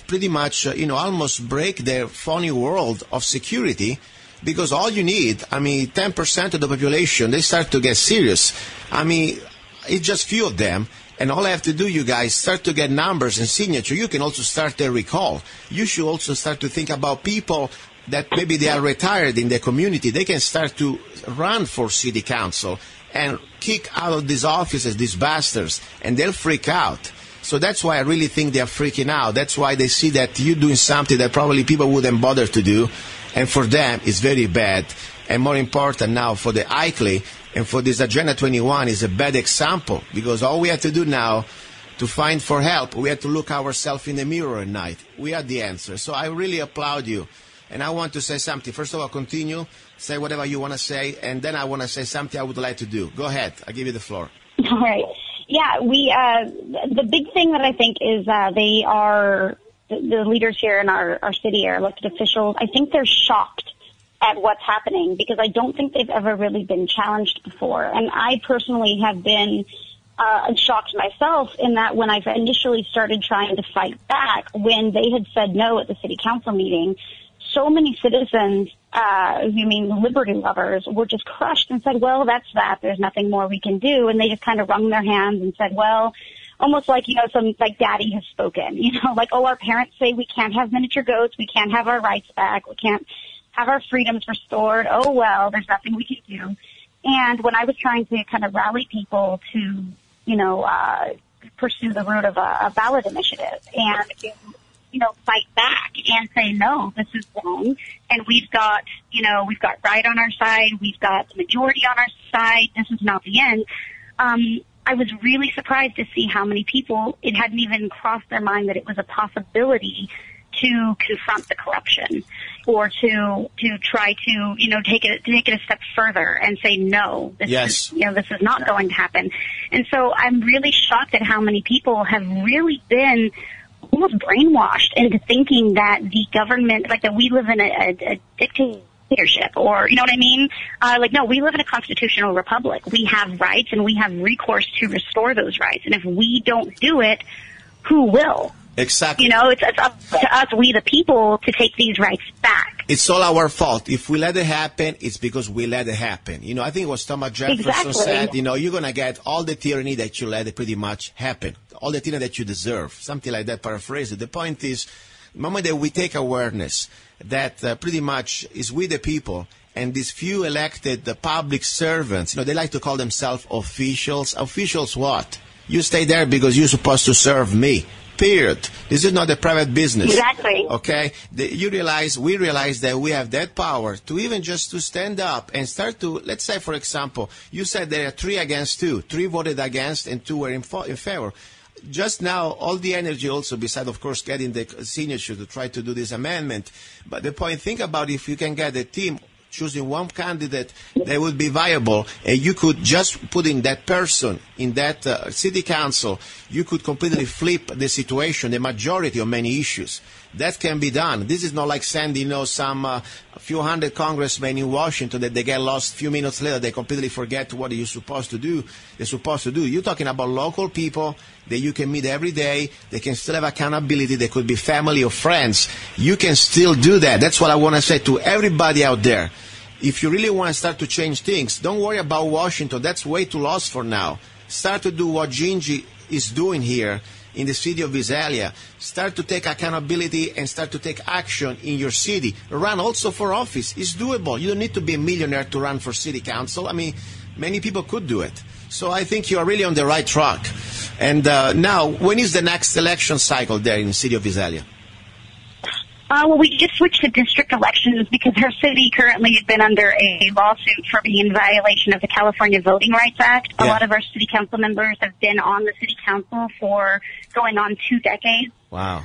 pretty much, almost break their phony world of security, because all you need, 10% of the population, they start to get serious. It's just few of them. And all I have to do, you guys, start to get numbers and signature. You can also start a recall. You should also start to think about people that maybe they are retired in the community. They can start to run for city council and kick out of these offices, these bastards, and they'll freak out. So that's why I really think they're freaking out. That's why they see that you're doing something that probably people wouldn't bother to do. And for them, it's very bad. And more important now for the ICLEI and for this Agenda 21 is a bad example, because all we have to do now to find for help, we have to look ourselves in the mirror at night. We are the answer. So I really applaud you. And I want to say something. First of all, continue, say whatever you want to say, and then I want to say something I would like to do. Go ahead. I'll give you the floor. All right. Yeah, the big thing that I think is they are, the leaders here in our city, our elected officials, I think they're shocked at what's happening, because I don't think they've ever really been challenged before. And I personally have been shocked myself in that when I initially started trying to fight back, when they had said no at the city council meeting, so many citizens, liberty lovers, were just crushed and said, well, that's that. There's nothing more we can do. And they just kind of wrung their hands and said, well, almost like, like daddy has spoken, like, oh, our parents say we can't have miniature goats. We can't have our rights back. We can't have our freedoms restored. Oh, well, there's nothing we can do. And when I was trying to kind of rally people to, pursue the route of a ballot initiative and, fight back and say, no, this is wrong. And we've got right on our side. We've got the majority on our side. This is not the end. I was really surprised to see how many people, it hadn't even crossed their mind that it was a possibility to confront the corruption or to try to, take it a step further and say, no, this is not going to happen. And so I'm really shocked at how many people have really been almost brainwashed into thinking that the government, like that we live in a dictatorship, or, you know what I mean? No, we live in a constitutional republic. We have rights and we have recourse to restore those rights. And if we don't do it, who will? Exactly. It's up to us, we the people, to take these rights back. It's all our fault. If we let it happen, it's because we let it happen. I think it was Thomas Jefferson said, you're going to get all the tyranny that you let it pretty much happen. All the tyranny that you deserve. Something like that, paraphrase it. The point is, the moment that we take awareness that pretty much is we the people, and these few elected public servants, they like to call themselves officials. Officials what? You stay there because you're supposed to serve me. Period. This is not a private business. Exactly. Okay? We realize that we have that power to even just to stand up and start to, let's say, for example, you said there are 3 against 2. 3 voted against and 2 were in favor. Just now, all the energy also, besides, of course, getting the signature to try to do this amendment. But the point, think about if you can get a team choosing one candidate that would be viable, and you could just put in that person in that city council, you could completely flip the situation, the majority of many issues. That can be done. This is not like sending, some a few hundred congressmen in Washington that they get lost a few minutes later. They completely forget what you're supposed to do. They're supposed to do. You're talking about local people that you can meet every day. They can still have accountability. They could be family or friends. You can still do that. That's what I want to say to everybody out there. If you really want to start to change things, don't worry about Washington. That's way too lost for now. Start to do what Gingy is doing here in the city of Visalia. Start to take accountability and start to take action in your city. Run also for office. It's doable. You don't need to be a millionaire to run for city council. I mean, many people could do it. So I think you are really on the right track. And now, when is the next election cycle there in the city of Visalia? Well, we just switched to district elections because our city currently has been under a lawsuit for being in violation of the California Voting Rights Act. A lot of our city council members have been on the city council for going on 2 decades. Wow.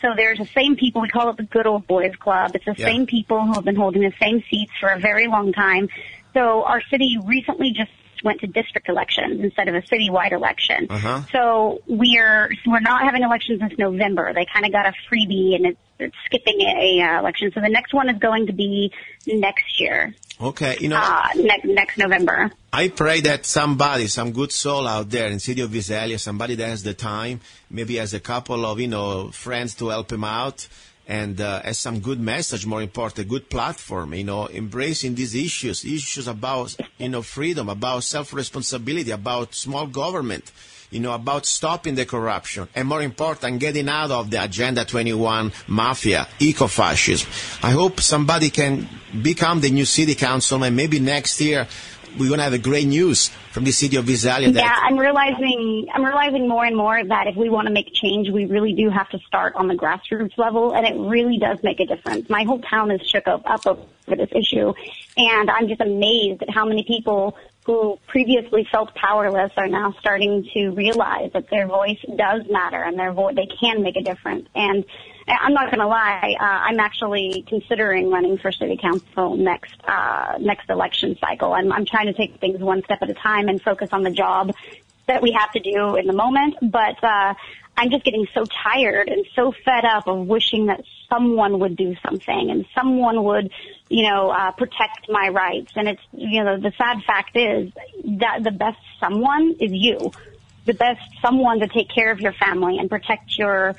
So there's the same people, we call it the good old boys club. It's the same people who have been holding the same seats for a very long time. So our city recently just went to district elections instead of a citywide election. So we're not having elections this November. They kind of got a freebie and it's skipping a election. So the next one is going to be next year. Okay, next November. I pray that somebody, some good soul out there in the city of Visalia, somebody that has the time, maybe has a couple of, friends to help him out, and has some good message, more important, good platform, embracing these issues about, freedom, about self-responsibility, about small government, about stopping the corruption, and more important, getting out of the Agenda 21 mafia, eco-fascism. I hope somebody can become the new city councilman. Maybe next year we're going to have a great news from the city of Visalia. I'm realizing more and more that if we want to make change, we really do have to start on the grassroots level, and it really does make a difference. My whole town is shook up over this issue, and I'm just amazed at how many people who previously felt powerless are now starting to realize that their voice does matter and they can make a difference. And I'm not going to lie, I'm actually considering running for city council next election cycle. I'm trying to take things one step at a time and focus on the job that we have to do in the moment. But I'm just getting so tired and so fed up of wishing that someone would do something and someone would, protect my rights. And it's, the sad fact is that the best someone is you. the best someone to take care of your family and protect your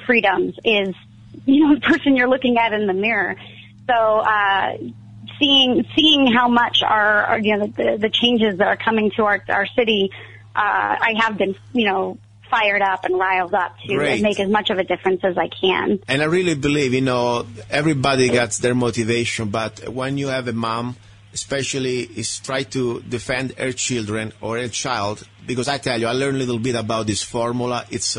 freedoms is, the person you're looking at in the mirror. So, seeing how much the changes that are coming to our city, I have been, fired up and riled up to make as much of a difference as I can. And I really believe, everybody gets their motivation, but when you have a mom, especially, is try to defend her children or her child, because I tell you, I learned a little bit about this formula. It's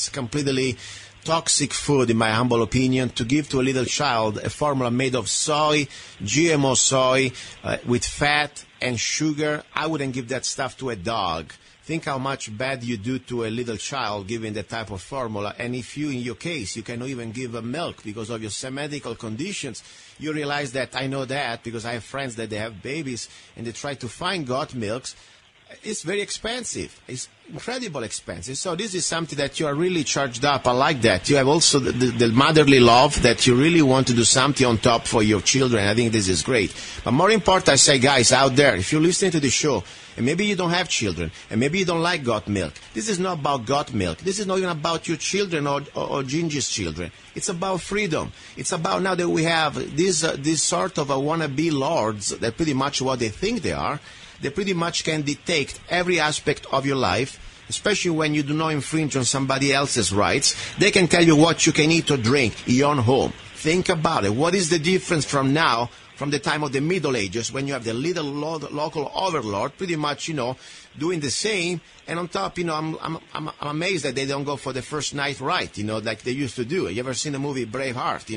completely toxic food, in my humble opinion, to give to a little child a formula made of soy, GMO soy, with fat and sugar. I wouldn't give that stuff to a dog. Think how much bad you do to a little child giving that type of formula. And if you, in your case, you cannot even give a milk because of your medical conditions, you realize that I know that because I have friends that they have babies and they try to find goat milks. It's very expensive. It's incredibly expensive. So this is something that you are really charged up. I like that. You have also the motherly love that you really want to do something on top for your children. I think this is great. But more important, I say, guys, out there, if you're listening to the show, and maybe you don't have children, and maybe you don't like goat milk, this is not about goat milk. This is not even about your children or Gingy's children. It's about freedom. It's about now that we have this sort of a wannabe lords that pretty much what they think they are. They pretty much can dictate every aspect of your life, especially when you do not infringe on somebody else's rights. They can tell you what you can eat or drink in your own home. Think about it. What is the difference from now, from the time of the Middle Ages, when you have the little local overlord pretty much, doing the same, and on top, I'm amazed that they don't go for the first night right, like they used to do. You ever seen the movie Braveheart,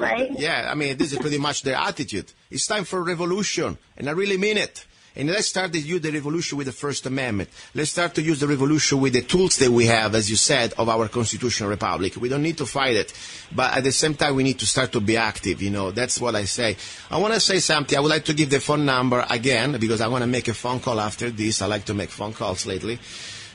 Right. Yeah, this is pretty much their attitude. It's time for revolution, and I really mean it. And let's start to use the revolution with the First Amendment. Let's start to use the revolution with the tools that we have, as you said, of our constitutional republic. We don't need to fight it, but at the same time, we need to start to be active. That's what I say. I want to say something. I would like to give the phone number again, because I want to make a phone call after this. I like to make phone calls lately.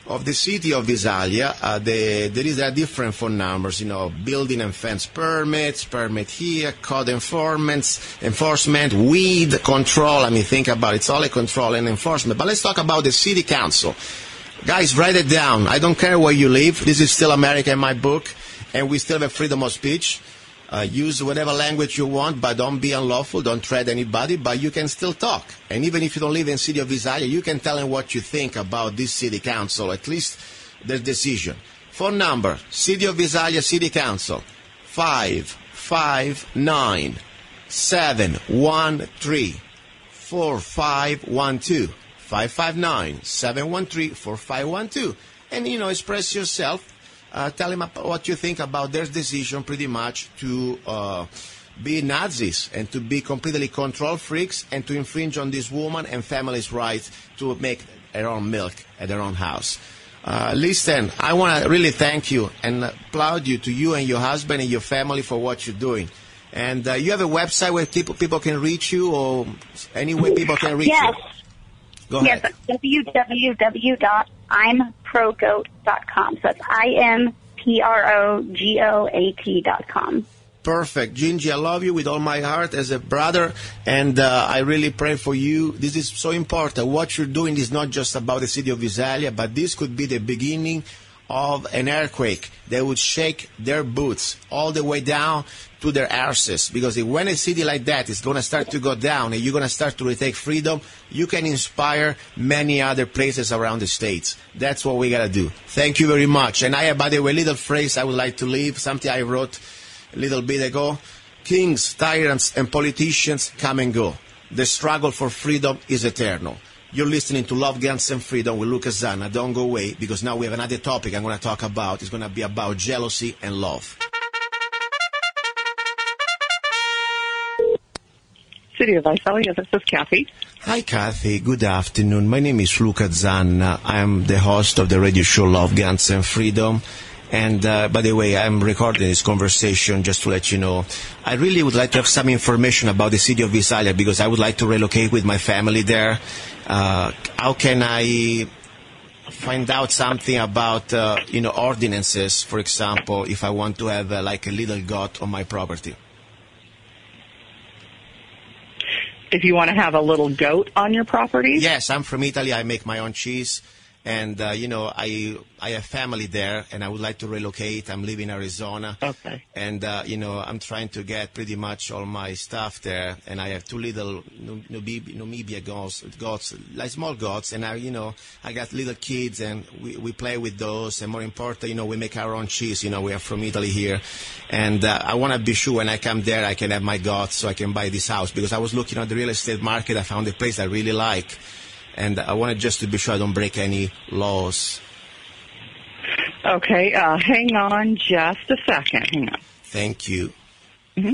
Of the city of Visalia, there is a different phone numbers, building and fence permits, permit here, code enforcement, weed control. Think about it. It's all a control and enforcement. But let's talk about the city council. Guys, write it down. I don't care where you live. This is still America in my book, and we still have freedom of speech. Use whatever language you want, but don't be unlawful. Don't threaten anybody, but you can still talk. And even if you don't live in the city of Visalia, you can tell them what you think about this city council, at least their decision. Phone number, City of Visalia City Council, 559-713-4512. 559-713-4512. And, express yourself. Tell them what you think about their decision pretty much to be Nazis and to be completely control freaks and to infringe on this woman and family's right to make their own milk at their own house. Listen, I want to really thank you and applaud you, to you and your husband and your family, for what you're doing. And you have a website where people can reach you, or any way people can reach you? Go ahead. Yes, www.improgoat.com. So that's IMPROGOAT.com. Perfect. Gingy, I love you with all my heart as a brother, and I really pray for you. This is so important. What you're doing is not just about the city of Visalia, but this could be the beginning of an earthquake that would shake their boots all the way down to their arses. Because when a city like that is going to start to go down and you're going to start to retake freedom, you can inspire many other places around the states. That's what we got to do. Thank you very much. And I have, by the way, a little phrase I would like to leave, something I wrote a little bit ago. Kings, tyrants, and politicians come and go. The struggle for freedom is eternal. You're listening to Love, Guns, and Freedom with Lucas Zanna. Don't go away, because now we have another topic I'm going to talk about. It's going to be about jealousy and love. City of Visalia, this is Kathy. Hi, Kathy. Good afternoon. My name is Luca Zanna. I'm the host of the radio show Love, Guns, and Freedom. And by the way, I'm recording this conversation just to let you know. I really would like to have some information about the city of Visalia, because I would like to relocate with my family there. How can I find out something about, ordinances, for example, if I want to have like a little goat on my property? if you want to have a little goat on your property? Yes, I'm from Italy. I make my own cheese. And, I have family there, and I would like to relocate. I'm living in Arizona. Okay. And, I'm trying to get pretty much all my stuff there. And I have two little Namibia goats, like small goats. And, I got little kids, and we play with those. And more important, we make our own cheese. We are from Italy here. And I want to be sure when I come there, I can have my goats so I can buy this house. Because I was looking at the real estate market. I found a place I really like. And I wanted just to be sure I don't break any laws. Okay, hang on just a second. Hang on. Thank you. Mm-hmm.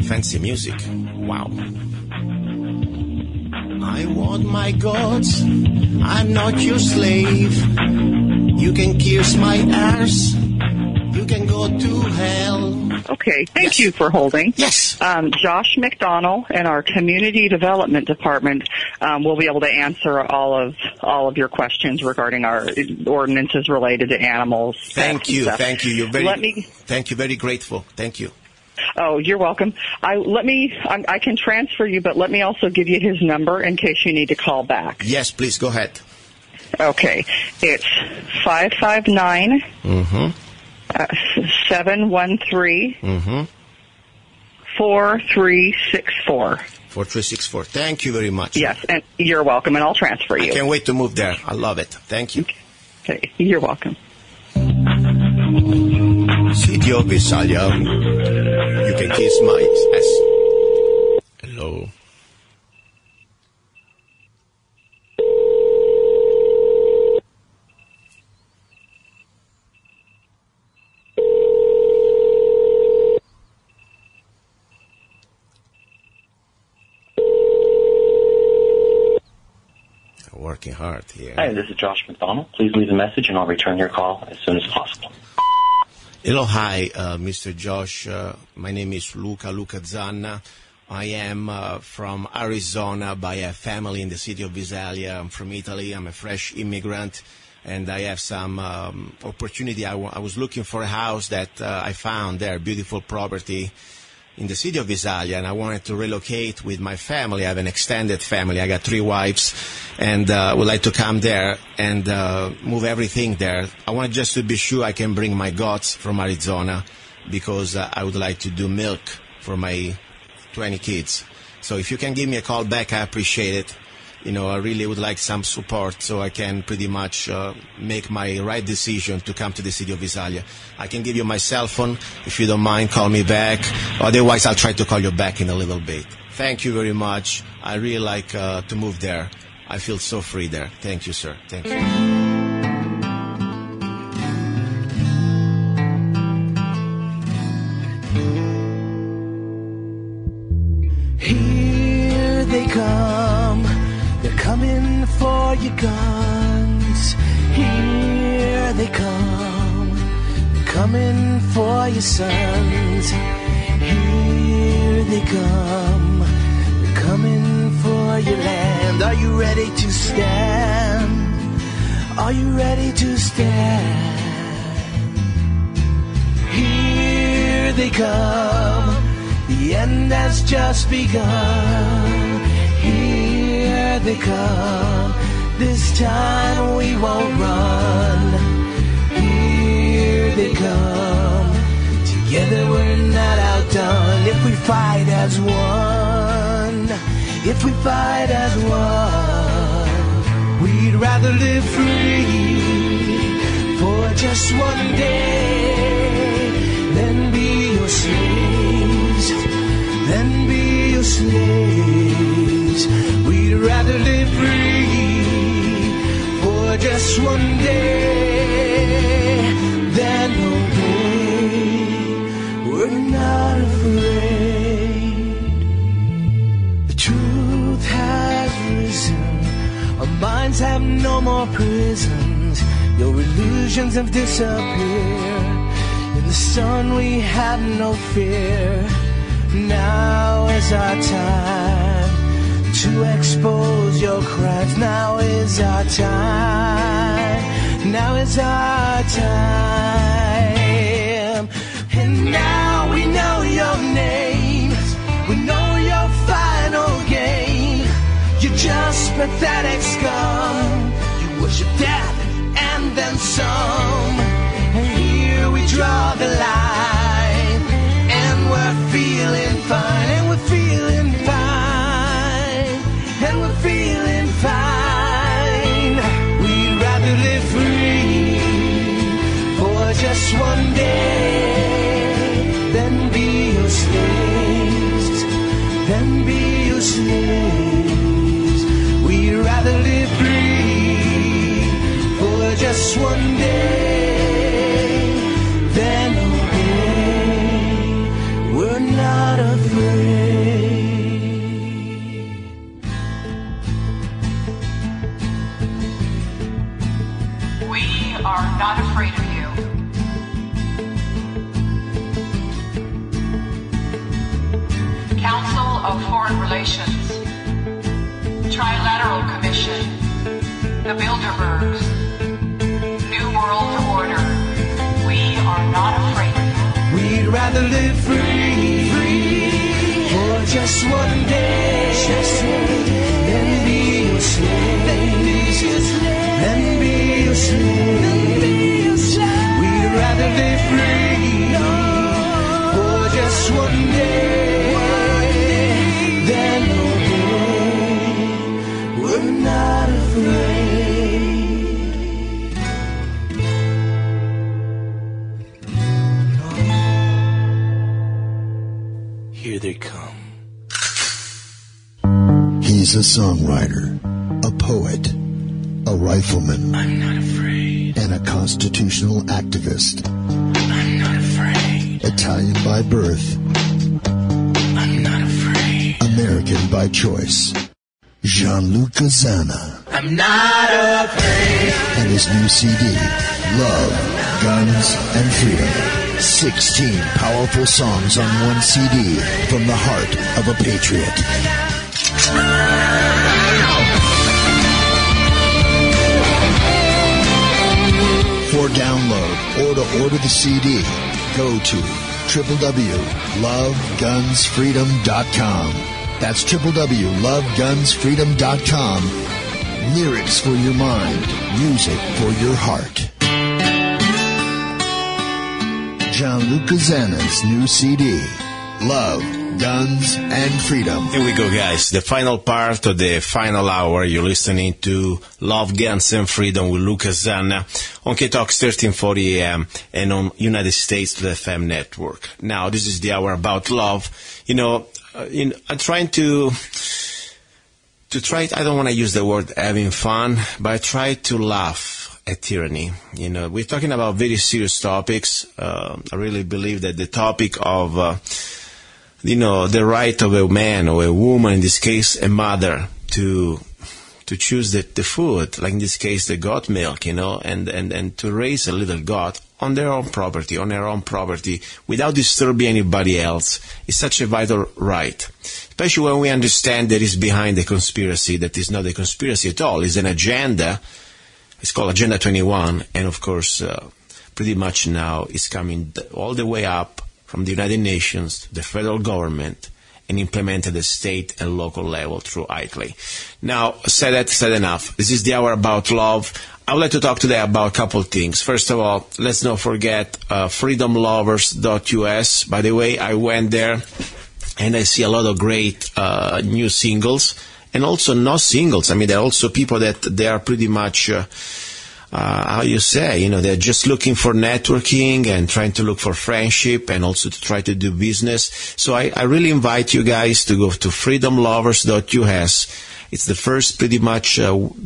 Fancy music. Wow. I want my gods. I'm not your slave. You can kiss my arse. You can go to hell. Okay, thank you for holding. Yes. Josh McDonnell and our Community Development Department will be able to answer all of your questions regarding our ordinances related to animals. Thank you. Thank you. Thank you. Very grateful. Thank you. Oh, you're welcome. I can transfer you, but let me also give you his number in case you need to call back. Yes, please go ahead. Okay, it's 559. Mm-hmm. 713 4364. 4364. Thank you very much. Yes, and you're welcome, and I'll transfer you. I can't wait to move there. I love it. Thank you. Okay, you're welcome. City of Visalia. You can kiss my ass. Hello. Working hard here. Hi, this is Josh McDonnell. Please leave a message and I'll return your call as soon as possible. Hello, hi, Mr. Josh. My name is Luca Zanna. I am from Arizona, but I have family in the city of Visalia. I'm from Italy. I'm a fresh immigrant, and I have some opportunity. I was looking for a house that I found there, beautiful property in the city of Visalia, and I wanted to relocate with my family. I have an extended family. I got 3 wives, and would like to come there and move everything there. I want just to be sure I can bring my goats from Arizona because I would like to do milk for my 20 kids. So if you can give me a call back, I appreciate it. I really would like some support so I can pretty much make my right decision to come to the city of Visalia. I can give you my cell phone. If you don't mind, call me back. Otherwise, I'll try to call you back in a little bit. Thank you very much. I really like to move there. I feel so free there. Thank you, sir. Thank you. Here they come. They're coming for your guns. Here they come. They're coming for your sons. Here they come. They're coming for your land. Are you ready to stand? Are you ready to stand? Here they come. The end has just begun. Here they come. This time we won't run. Here they come. Together we're not outdone. If we fight as one, if we fight as one, we'd rather live free for just one day than be your slaves, than be your slaves. We'd rather live free for just one day than obey. We're not afraid. The truth has risen. Our minds have no more prisons. Your illusions have disappeared. In the sun we have no fear. Now is our time to expose your crimes. Now is our time Now is our time. And now we know your names. We know your final game. You're just pathetic scum. You worship death and then some. And here we draw the line. And we're feeling fine. And we're feeling fine. And we're feeling fine. We'd rather live free for just one day than be your slaves. Than be your slaves. We'd rather live free for just one day than obey. We're not afraid. We are not afraid of you. Council of Foreign Relations, Trilateral Commission, the Bilderbergs, New World Order. We are not afraid of you. We'd rather live free, for just one day, than be your slave, than be your slave. We'd rather live free, for just one day, than obey. We're not afraid. Here they come. He's a songwriter, a poet, a rifleman. I'm not afraid. And a constitutional activist. I'm not afraid. Italian by birth. I'm not afraid. American by choice. Gianluca Zanna. I'm not afraid. And his new CD, Love, Guns, and Freedom. 16 powerful songs on one CD from the heart of a patriot. For download or to order the CD, go to www.lovegunsfreedom.com. That's www.lovegunsfreedom.com. Lyrics for your mind, music for your heart. Gianluca Zanna's new CD, Love, Guns, and Freedom. Here we go, guys. The final part of the final hour. You're listening to Love, Guns, and Freedom with Luca Zanna on KTOX 1340 AM and on United States FM network. Now, this is the hour about love. I'm trying to try. I don't want to use the word having fun, but I try to laugh at tyranny. We're talking about very serious topics. I really believe that the topic of the right of a man or a woman, in this case a mother, to choose the food, like in this case the goat milk, and to raise a little goat on their own property, without disturbing anybody else, is such a vital right. Especially when we understand that is behind the conspiracy, that is not a conspiracy at all, it's an agenda. It's called Agenda 21, and of course, pretty much now it's coming all the way up from the United Nations, the federal government, and implemented at the state and local level through ICLEI. Now, said enough. This is the hour about love. I would like to talk today about a couple of things. First of all, let's not forget freedomlovers.us. By the way, I went there, and I see a lot of great new singles. And also not singles. I mean, there are also people that they are pretty much, they're just looking for networking and trying to look for friendship and also to try to do business. So I really invite you guys to go to freedomlovers.us. It's the first pretty much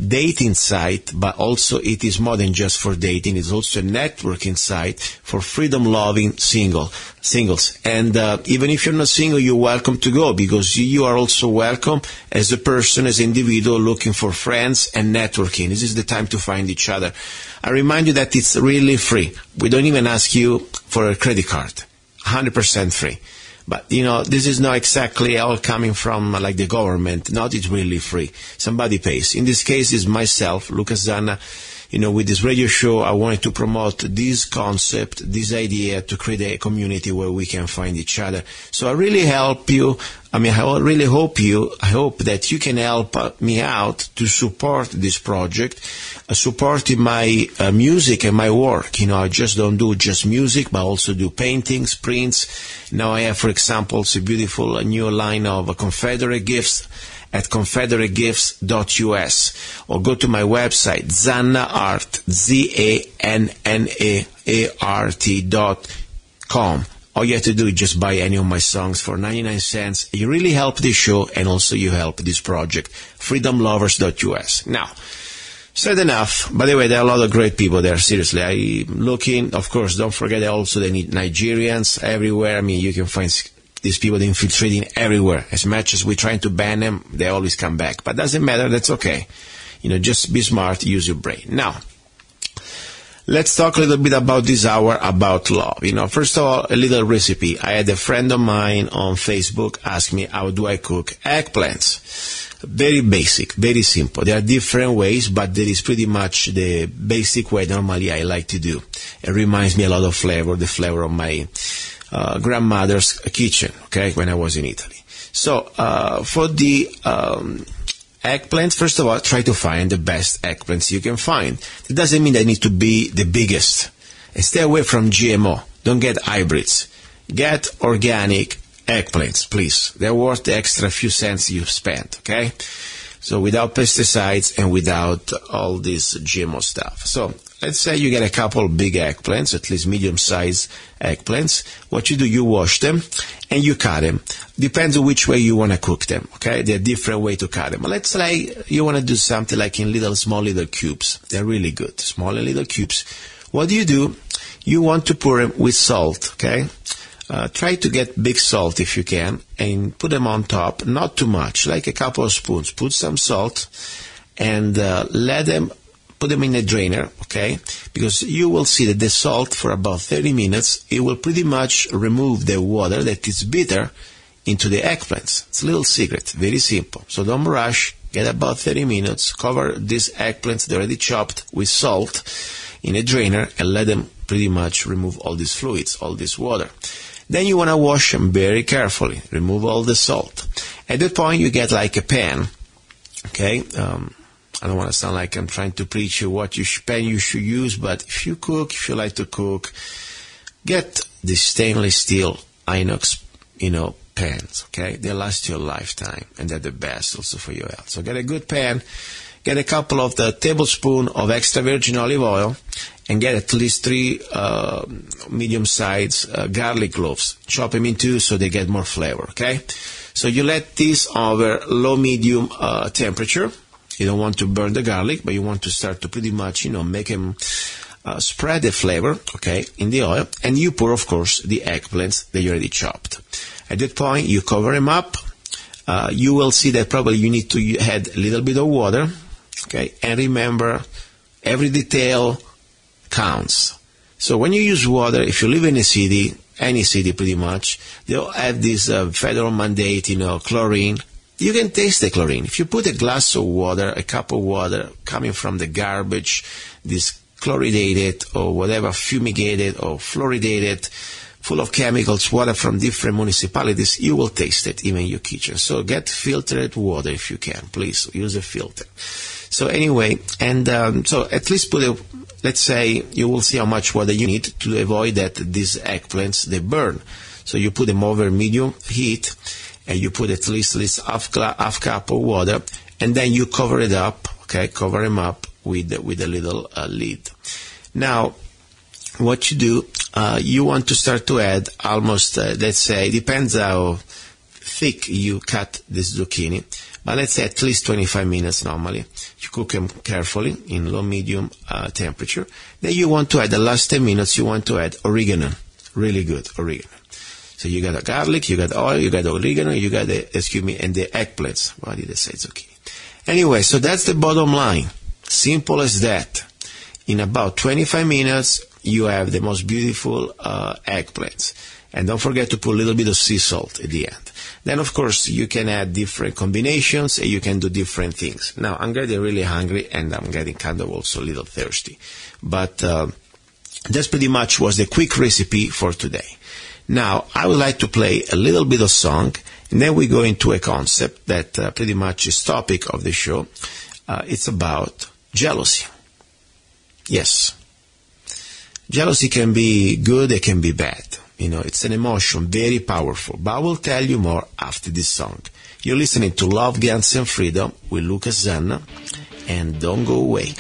dating site, but also it is more than just for dating. It's also a networking site for freedom-loving singles. And even if you're not single, you're welcome to go, because you are also welcome as a person, as an individual looking for friends and networking. This is the time to find each other. I remind you that it's really free. We don't even ask you for a credit card. 100% free. But, this is not exactly all coming from like the government. Not it's really free. Somebody pays. In this case, it's myself, Luca Zanna. with this radio show, I wanted to promote this concept, this idea to create a community where we can find each other. So I really help you. I really hope that you can help me out to support this project, supporting my music and my work. I just don't do just music, but also do paintings, prints. Now I have, for example, a beautiful new line of Confederate gifts at confederate.gifts.us, or go to my website, zannaart, ZANNAART.com. All you have to do is just buy any of my songs for 99 cents. You really help this show, and also you help this project, freedomlovers.us. Now, said enough. By the way, there are a lot of great people there, seriously. I'm looking, of course, don't forget also the Nigerians everywhere. You can find these people infiltrating everywhere. As much as we're trying to ban them, they always come back. But doesn't matter, that's okay. Just be smart, use your brain. Now, let's talk a little bit about this hour about love. First of all, a little recipe. I had a friend of mine on Facebook ask me, how do I cook eggplants? Very basic, very simple. There are different ways, but there is pretty much the basic way normally I like to do. It reminds me a lot of the flavor of my grandmother's kitchen, when I was in Italy. So, for the eggplants, first of all, try to find the best eggplants you can find. It doesn't mean they need to be the biggest. And stay away from GMO. Don't get hybrids. Get organic eggplants, please. They're worth the extra few cents you spent, So without pesticides and without all this GMO stuff. So let's say you get a couple big eggplants, at least medium-sized eggplants. What you do, you wash them and you cut them. Depends on which way you want to cook them, There are different ways to cut them. Let's say you want to do something like in small little cubes. They're really good, small little cubes. What do? You want to pour them with salt, Try to get big salt if you can and put them on top, not too much, like a couple of spoons. Put some salt and put them in a drainer, Because you will see that the salt for about 30 minutes, it will pretty much remove the water that is bitter into the eggplants. It's a little secret, very simple. So don't rush, get about 30 minutes, cover these eggplants, they're already chopped with salt in a drainer and let them pretty much remove all these fluids, all this water. Then you want to wash them very carefully, remove all the salt. At that point, you get like a pan, I don't want to sound like I'm trying to preach you what pan you should use, but if you like to cook, get the stainless steel inox, pans, They last you a lifetime, and they're the best also for your health. So get a good pan, get a couple of the tablespoon of extra virgin olive oil, and get at least 3 medium-sized garlic cloves. Chop them in two so they get more flavor, So you let this over low-medium temperature. You don't want to burn the garlic, but you want to start to pretty much, make them spread the flavor, in the oil. And you pour, of course, the eggplants that you already chopped. At that point, you cover them up. You will see that probably you need to add a little bit of water, And remember, every detail counts. So when you use water, if you live in a city, any city pretty much, they'll have this federal mandate, chlorine. You can taste the chlorine. If you put a glass of water, a cup of water coming from the garbage, this chlorinated or whatever, fumigated or fluoridated, full of chemicals, water from different municipalities, you will taste it, even in your kitchen. So get filtered water if you can. Please use a filter. So anyway, and so at least let's say you will see how much water you need to avoid that these eggplants, they burn. So you put them over medium heat, and you put at least half cup of water, and then you cover it up, cover them up with a little lid. Now, what you do, you want to start to add almost, let's say, depends how thick you cut this zucchini, but let's say at least 25 minutes normally. You cook them carefully in low-medium temperature. Then you want to add, the last 10 minutes, you want to add oregano, really good oregano. So you got the garlic, you got the oil, you got the oregano, you got and the eggplants. Why did I say zucchini? Anyway, so that's the bottom line. Simple as that. In about 25 minutes, you have the most beautiful eggplants. And don't forget to put a little bit of sea salt at the end. Then, of course, you can add different combinations and you can do different things. Now, I'm getting really hungry and I'm getting kind of also a little thirsty. But that's pretty much was the quick recipe for today. Now, I would like to play a little bit of song, and then we go into a concept that pretty much is topic of the show. It's about jealousy. Yes. Jealousy can be good, it can be bad. You know, it's an emotion, very powerful. But I will tell you more after this song. You're listening to Love, Guns, and Freedom with Lucas Zanna, and don't go away.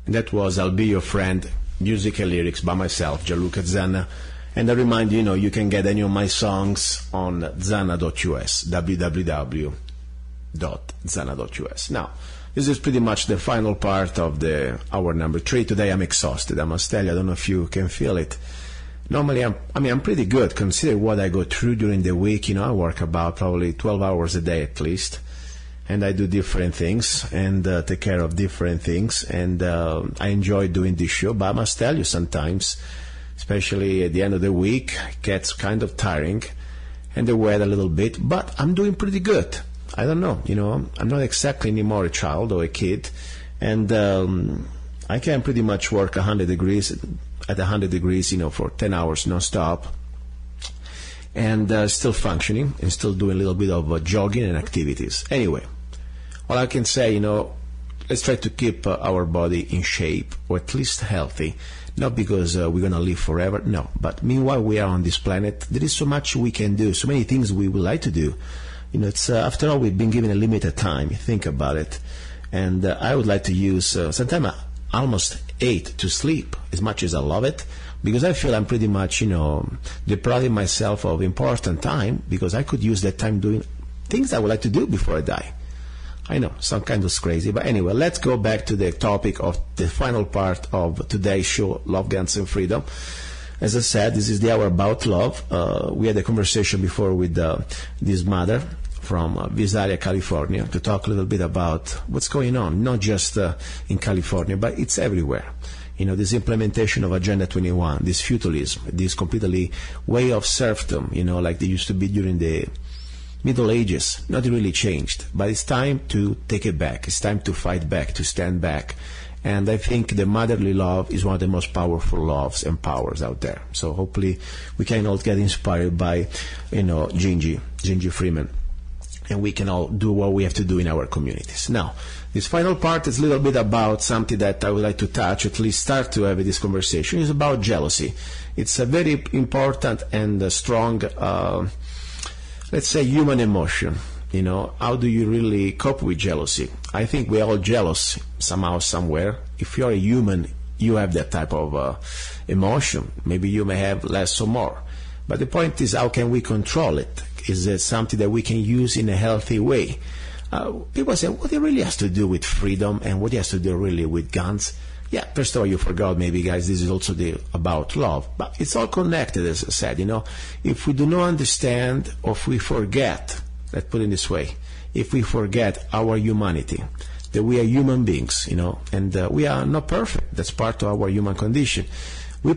That was I'll Be Your Friend, music and lyrics by myself, Gianluca Zanna. And I remind you, you can get any of my songs on zanna.us, www.zanna.us. Now, this is pretty much the final part of the hour number 3. Today I'm exhausted, I must tell you. I don't know if you can feel it. Normally, I'm pretty good, considering what I go through during the week. I work about probably 12 hours a day at least. And I do different things and take care of different things. And I enjoy doing this show. But I must tell you, sometimes especially at the end of the week. It gets kind of tiring, and the weather a little bit, but I'm doing pretty good. I don't know, I'm not exactly anymore a child or a kid, and I can pretty much work 100 degrees, for 10 hours non-stop, and still functioning and still doing a little bit of jogging and activities. Anyway, all I can say, let's try to keep our body in shape, or at least healthy. Not because we're going to live forever, no. But meanwhile, we are on this planet. There is so much we can do, so many things we would like to do. It's after all, we've been given a limited time. Think about it. And I would like to use, sometimes almost 8 to sleep, as much as I love it, because I feel I'm pretty much, depriving myself of important time, because I could use that time doing things I would like to do before I die. I know, some kind of crazy, but anyway, let's go back to the topic of the final part of today's show, Love, Guns, and Freedom. As I said, this is the hour about love. We had a conversation before with this mother from Visalia, California, to talk a little bit about what's going on, not just in California, but it's everywhere. This implementation of Agenda 21, this feudalism, this completely way of serfdom, like they used to be during the Middle Ages, not really changed, but it's time to take it back. It's time to fight back, to stand back. And I think the motherly love is one of the most powerful loves and powers out there. So hopefully we can all get inspired by, Gingy Freeman. And we can all do what we have to do in our communities. Now, this final part is a little bit about something that I would like to touch, at least start to have this conversation. It's about jealousy. It's a very important and strong, let's say, human emotion. How do you really cope with jealousy? I think we're all jealous somehow, somewhere. If you're a human, you have that type of emotion. Maybe you may have less or more. But the point is, how can we control it? Is it something that we can use in a healthy way? People say, what it really has to do with freedom, and what it has to do really with guns? Yeah, first of all, you forgot, maybe, guys, this is also about love. But it's all connected, as I said, If we do not understand, or if we forget, let's put it this way, if we forget our humanity, that we are human beings, and we are not perfect. That's part of our human condition. We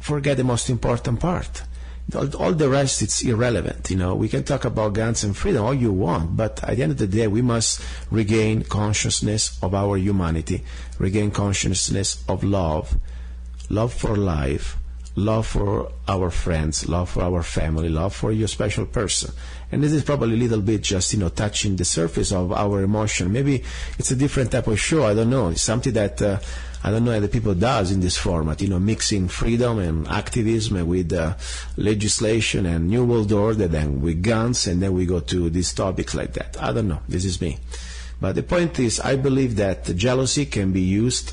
forget the most important part. All the rest, it's irrelevant. We can talk about guns and freedom all you want, but at the end of the day, we must regain consciousness of our humanity, regain consciousness of love for life, love for our friends, love for our family, love for your special person. And this is probably a little bit just, touching the surface of our emotion. Maybe it's a different type of show, I don't know. It's something that I don't know other people does in this format, mixing freedom and activism with legislation and New World Order, then with guns, and then we go to these topics like that. I don't know. This is me. But the point is, I believe that jealousy can be used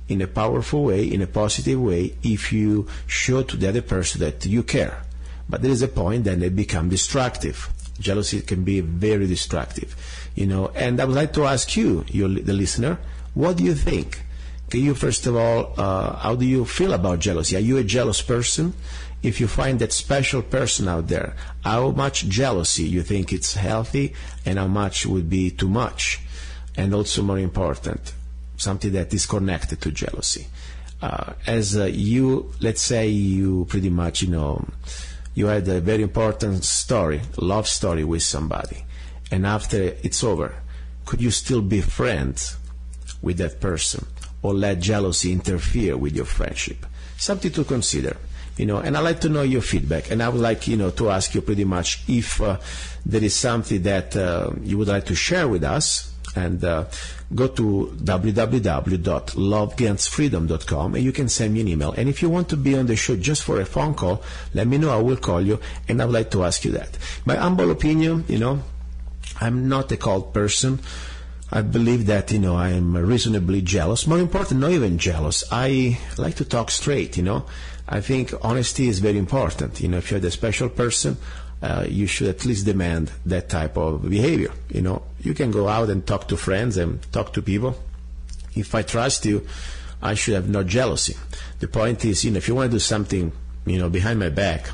in a powerful way, in a positive way, if you show to the other person that you care. But there is a point that they become destructive. Jealousy can be very destructive, And I would like to ask you, the listener, what do you think? Can you, first of all, how do you feel about jealousy? Are you a jealous person? If you find that special person out there, how much jealousy you think it's healthy, and how much would be too much? And also, more important, something that is connected to jealousy. Let's say you pretty much, you had a very important story, love story with somebody, and after it's over, could you still be friends with that person, or let jealousy interfere with your friendship? Something to consider, and I'd like to know your feedback, and I would like, to ask you pretty much if there is something that you would like to share with us. And go to www.lovegansfreedom.com, and you can send me an email. And if you want to be on the show just for a phone call, let me know. I will call you, and I would like to ask you that. My humble opinion, I'm not a cold person. I believe that, I am reasonably jealous. More important, not even jealous. I like to talk straight, I think honesty is very important. If you're the special person, you should at least demand that type of behavior. You can go out and talk to friends and talk to people. If I trust you, I should have no jealousy. The point is, if you want to do something, behind my back,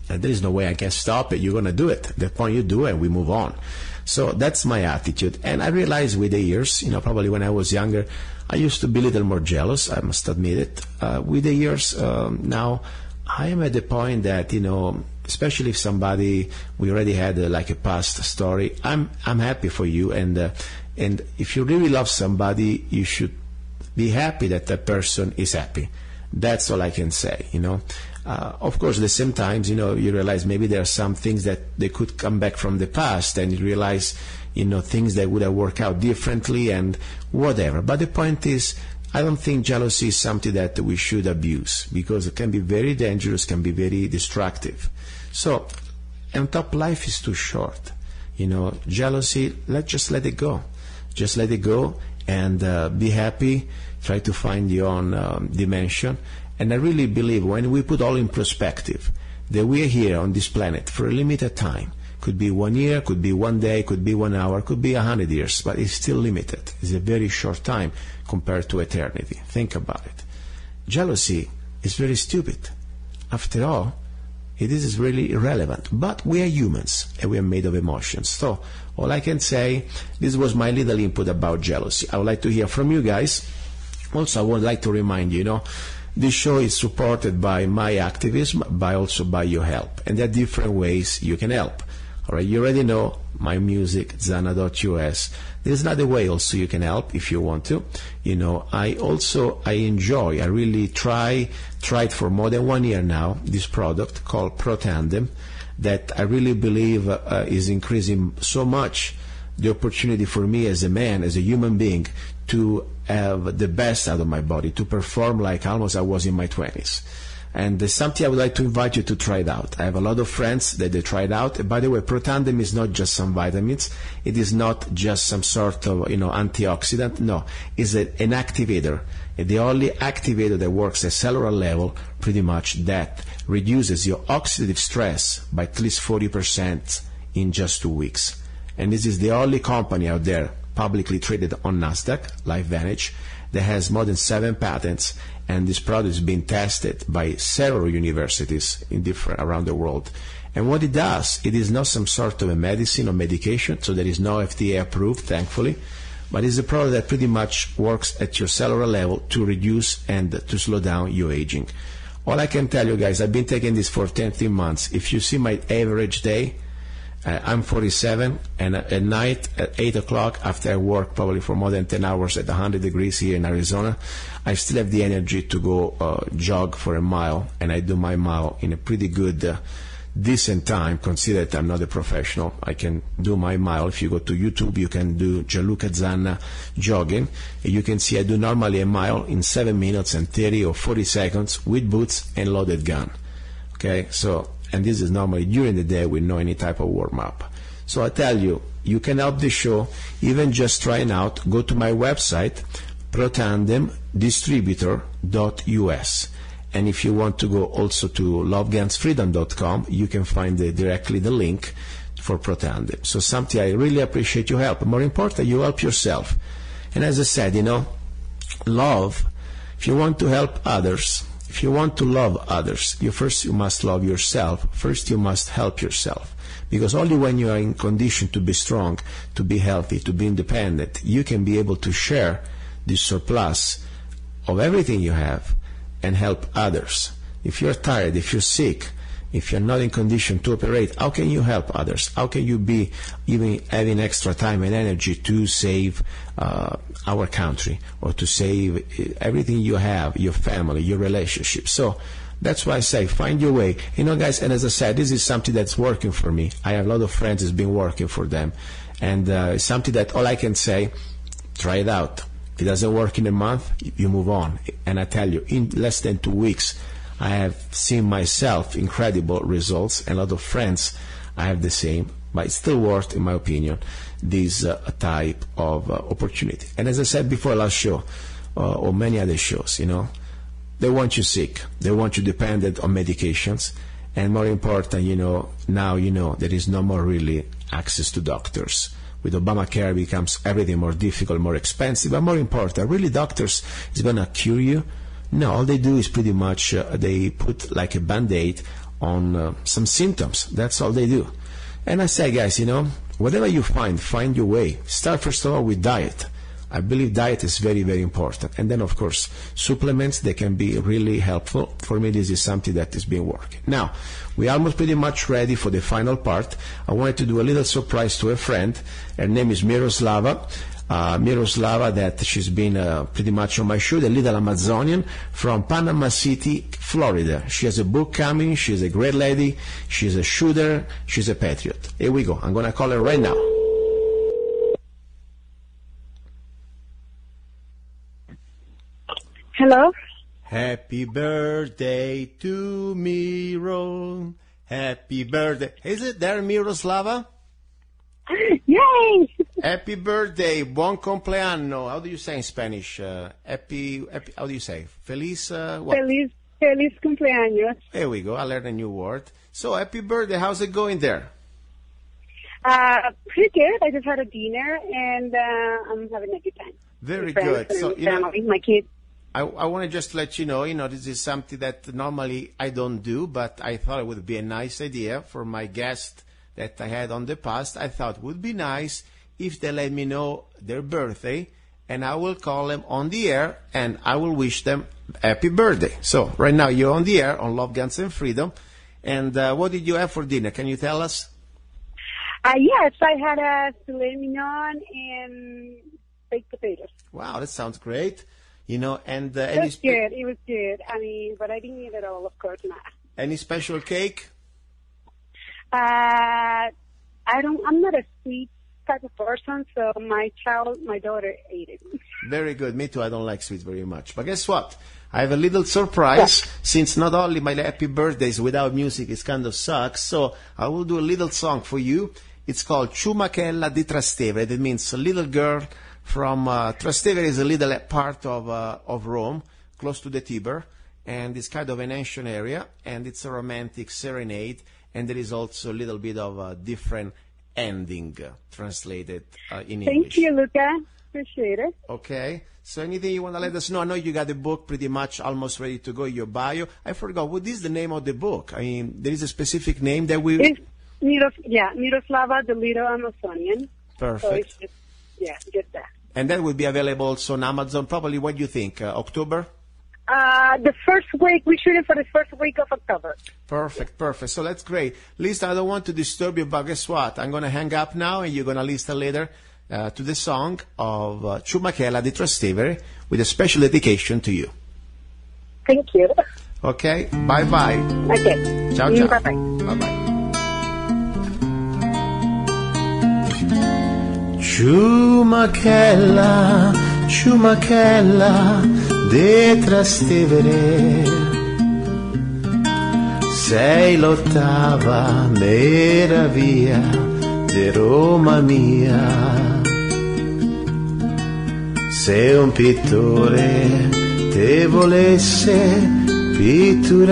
there is no way I can stop it. You're going to do it. At that point, you do it, and we move on. So that's my attitude. And I realized with the years, probably when I was younger, I used to be a little more jealous, I must admit it. With the years, now I am at the point that, especially if we already had like a past story, I'm happy for you, and if you really love somebody, you should be happy that that person is happy. That's all I can say, Of course, at the same time, you realize maybe there are some things that they could come back from the past, and you realize, things that would have worked out differently and whatever. But the point is, I don't think jealousy is something that we should abuse, because it can be very dangerous, can be very destructive. So, on top, life is too short. Jealousy, just let it go. Just let it go and be happy. Try to find your own dimension. And I really believe when we put all in perspective, that we are here on this planet for a limited time. Could be 1 year, could be 1 day, could be 1 hour, could be 100 years, but it's still limited. It's a very short time compared to eternity. Think about it. Jealousy is very stupid. After all, it is really irrelevant. But we are humans, and we are made of emotions. So, all I can say, this was my little input about jealousy. I would like to hear from you guys. Also, I would like to remind you, this show is supported by my activism, also by your help. And there are different ways you can help. All right, you already know my music, Zana.us. There's another way also you can help if you want to. I really tried for more than 1 year now, this product called ProTandem, that I really believe is increasing so much the opportunity for me as a man, as a human being, to have the best out of my body, to perform like almost I was in my 20s. And there's something I would like to invite you to try it out. I have a lot of friends that they tried out. And by the way, ProTandem is not just some vitamins. It is not just some sort of, antioxidant. No, it's an activator. The only activator that works at cellular level, pretty much, that reduces your oxidative stress by at least 40% in just 2 weeks. And this is the only company out there publicly traded on NASDAQ, LifeVantage, that has more than 7 patents, and this product is being tested by several universities around the world. And what it does, it is not some sort of a medicine or medication, so there is no FDA approved, thankfully, but it's a product that pretty much works at your cellular level to reduce and to slow down your aging. All I can tell you guys, I've been taking this for 10 months. If you see my average day, I'm 47, and at night at 8 o'clock, after I work probably for more than 10 hours at 100 degrees here in Arizona, I still have the energy to go jog for a mile, and I do my mile in a pretty good, decent time, consider that I'm not a professional. I can do my mile. If you go to YouTube, you can do Gianluca Zanna jogging. You can see I do normally a mile in 7 minutes and 30 or 40 seconds with boots and loaded gun. Okay, and this is normally during the day with no any type of warm-up. So I tell you, you can help the show, even just trying out. Go to my website, protandemdistributor.us. And if you want to go also to lovegunsfreedom.com, you can find directly the link for ProTandem. So something I really appreciate your help. More important, you help yourself. And as I said, love, if you want to help others, if you want to love others, you must love yourself. First, you must help yourself. Because only when you are in condition to be strong, to be healthy, to be independent, you can be able to share the surplus of everything you have and help others. If you're tired, if you're sick, if you're not in condition to operate, how can you help others? How can you be even having extra time and energy to save our country, or to save everything you have, your family, your relationship? So that's why I say, find your way. Guys, and as I said, this is something that's working for me. I have a lot of friends it's been working for them. And it's something that all I can say, try it out. If it doesn't work in a month, you move on. And I tell you, in less than 2 weeks, I have seen myself incredible results, and a lot of friends I have the same, but it's still worth, in my opinion, this type of opportunity. And as I said before last show, or many other shows, they want you sick, they want you dependent on medications, and more important, now there is no more really access to doctors. With Obamacare, becomes everything more difficult, more expensive, but more important, really doctors is going to cure you? No, all they do is pretty much they put like a Band-Aid on some symptoms. That's all they do. And I say, guys, whatever you find your way. Start first of all with diet. I believe diet is very, very important. And then, of course, supplements, they can be really helpful. For me, this is something that is being working. Now, we're almost pretty much ready for the final part. I wanted to do a little surprise to a friend. Her name is Miroslava. Miroslava, that she's been pretty much on my show, the little Amazonian from Panama City, Florida. She has a book coming. She's a great lady. She's a shooter. She's a patriot. Here we go. I'm going to call her right now. Hello? Happy birthday to Miro. Happy birthday. Is it there, Miroslava? Yay! Happy birthday. Buon compleanno. How do you say in Spanish? Happy, how do you say? Feliz, what? Feliz cumpleaños. There we go. I learned a new word. So, happy birthday. How's it going there? Pretty good. I just had a dinner, and I'm having a good time. Very Friends good. So, and family, my kids. I want to just let you know, this is something that normally I don't do, but I thought it would be a nice idea for my guest that I had on the past. I thought it would be nice if they let me know their birthday, and I will call them on the air, and I will wish them happy birthday. So right now you're on the air on Love, Guns, and Freedom. And what did you have for dinner? Can you tell us? Yes, I had a filet mignon and baked potatoes. Wow, that sounds great. And It was good. It was good. But I didn't eat it all, of course not. Any special cake? I'm not a sweet type of person, so my daughter ate it. Very good. Me too. I don't like sweets very much. But guess what? I have a little surprise, since not only my happy birthdays without music is kind of sucks, so I will do a little song for you. It's called Ciumachella di Trastevere. That means a little girl from Trastevere is a little part of Rome, close to the Tiber, and it's kind of an ancient area, and it's a romantic serenade, and there is also a little bit of a different ending translated in English. Thank you, Luca. Appreciate it. Okay. So anything you want to let us know? I know you got the book pretty much almost ready to go, your bio. I forgot, what is the name of the book? There is a specific name that we... It's Miroslava, the Little Amazonian. Perfect. So it's just that. And that will be available also on Amazon, probably, what do you think, October? The first week, we're shooting for the first week of October. Perfect. So that's great. Lisa, I don't want to disturb you, but guess what? I'm going to hang up now, and you're going to listen later to the song of Ciumachella di Trastevere with a special dedication to you. Thank you. Okay, bye-bye. Okay. Ciao, ciao. Bye-bye. Bye-bye. Ciumachella, Ciumachella di Trastevere, sei l'ottava meraviglia di Roma mia. Se un pittore te volesse pitturare,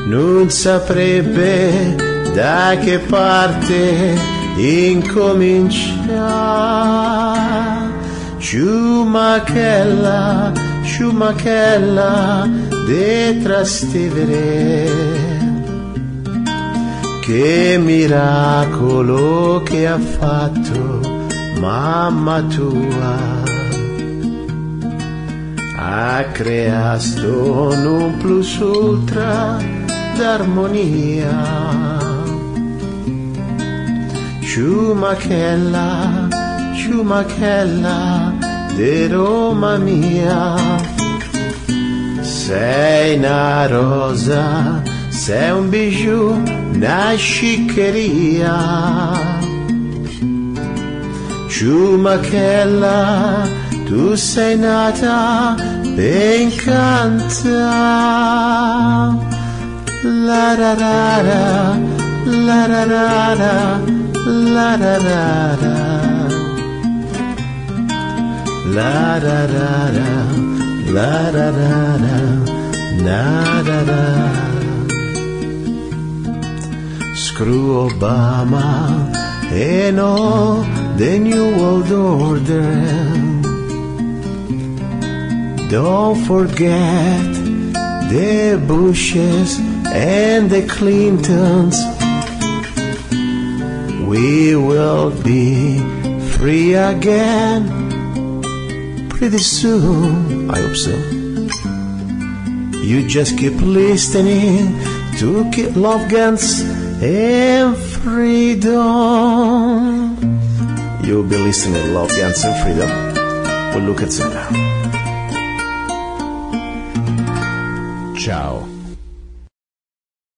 non saprebbe da che parte incominciare. Ciumachella, Ciumachella di Trastevere, che miracolo che ha fatto mamma tua, ha creato un plus ultra d'armonia. Ciumachella, Ciumachella di Roma mia, sei una rosa, sei un bijou, una sciccheria. Ciumachella, tu sei nata per incantare. La ra ra ra, la ra ra ra, la ra ra ra, la ra ra ra, la ra ra ra, na ra ra. Screw Obama, and all the New World Order. Don't forget the Bushes and the Clintons. We will be free again pretty soon, I hope so. You just keep listening to Love, Guns, and Freedom. You'll be listening to Love, Guns, and Freedom. We'll look at some now. Ciao.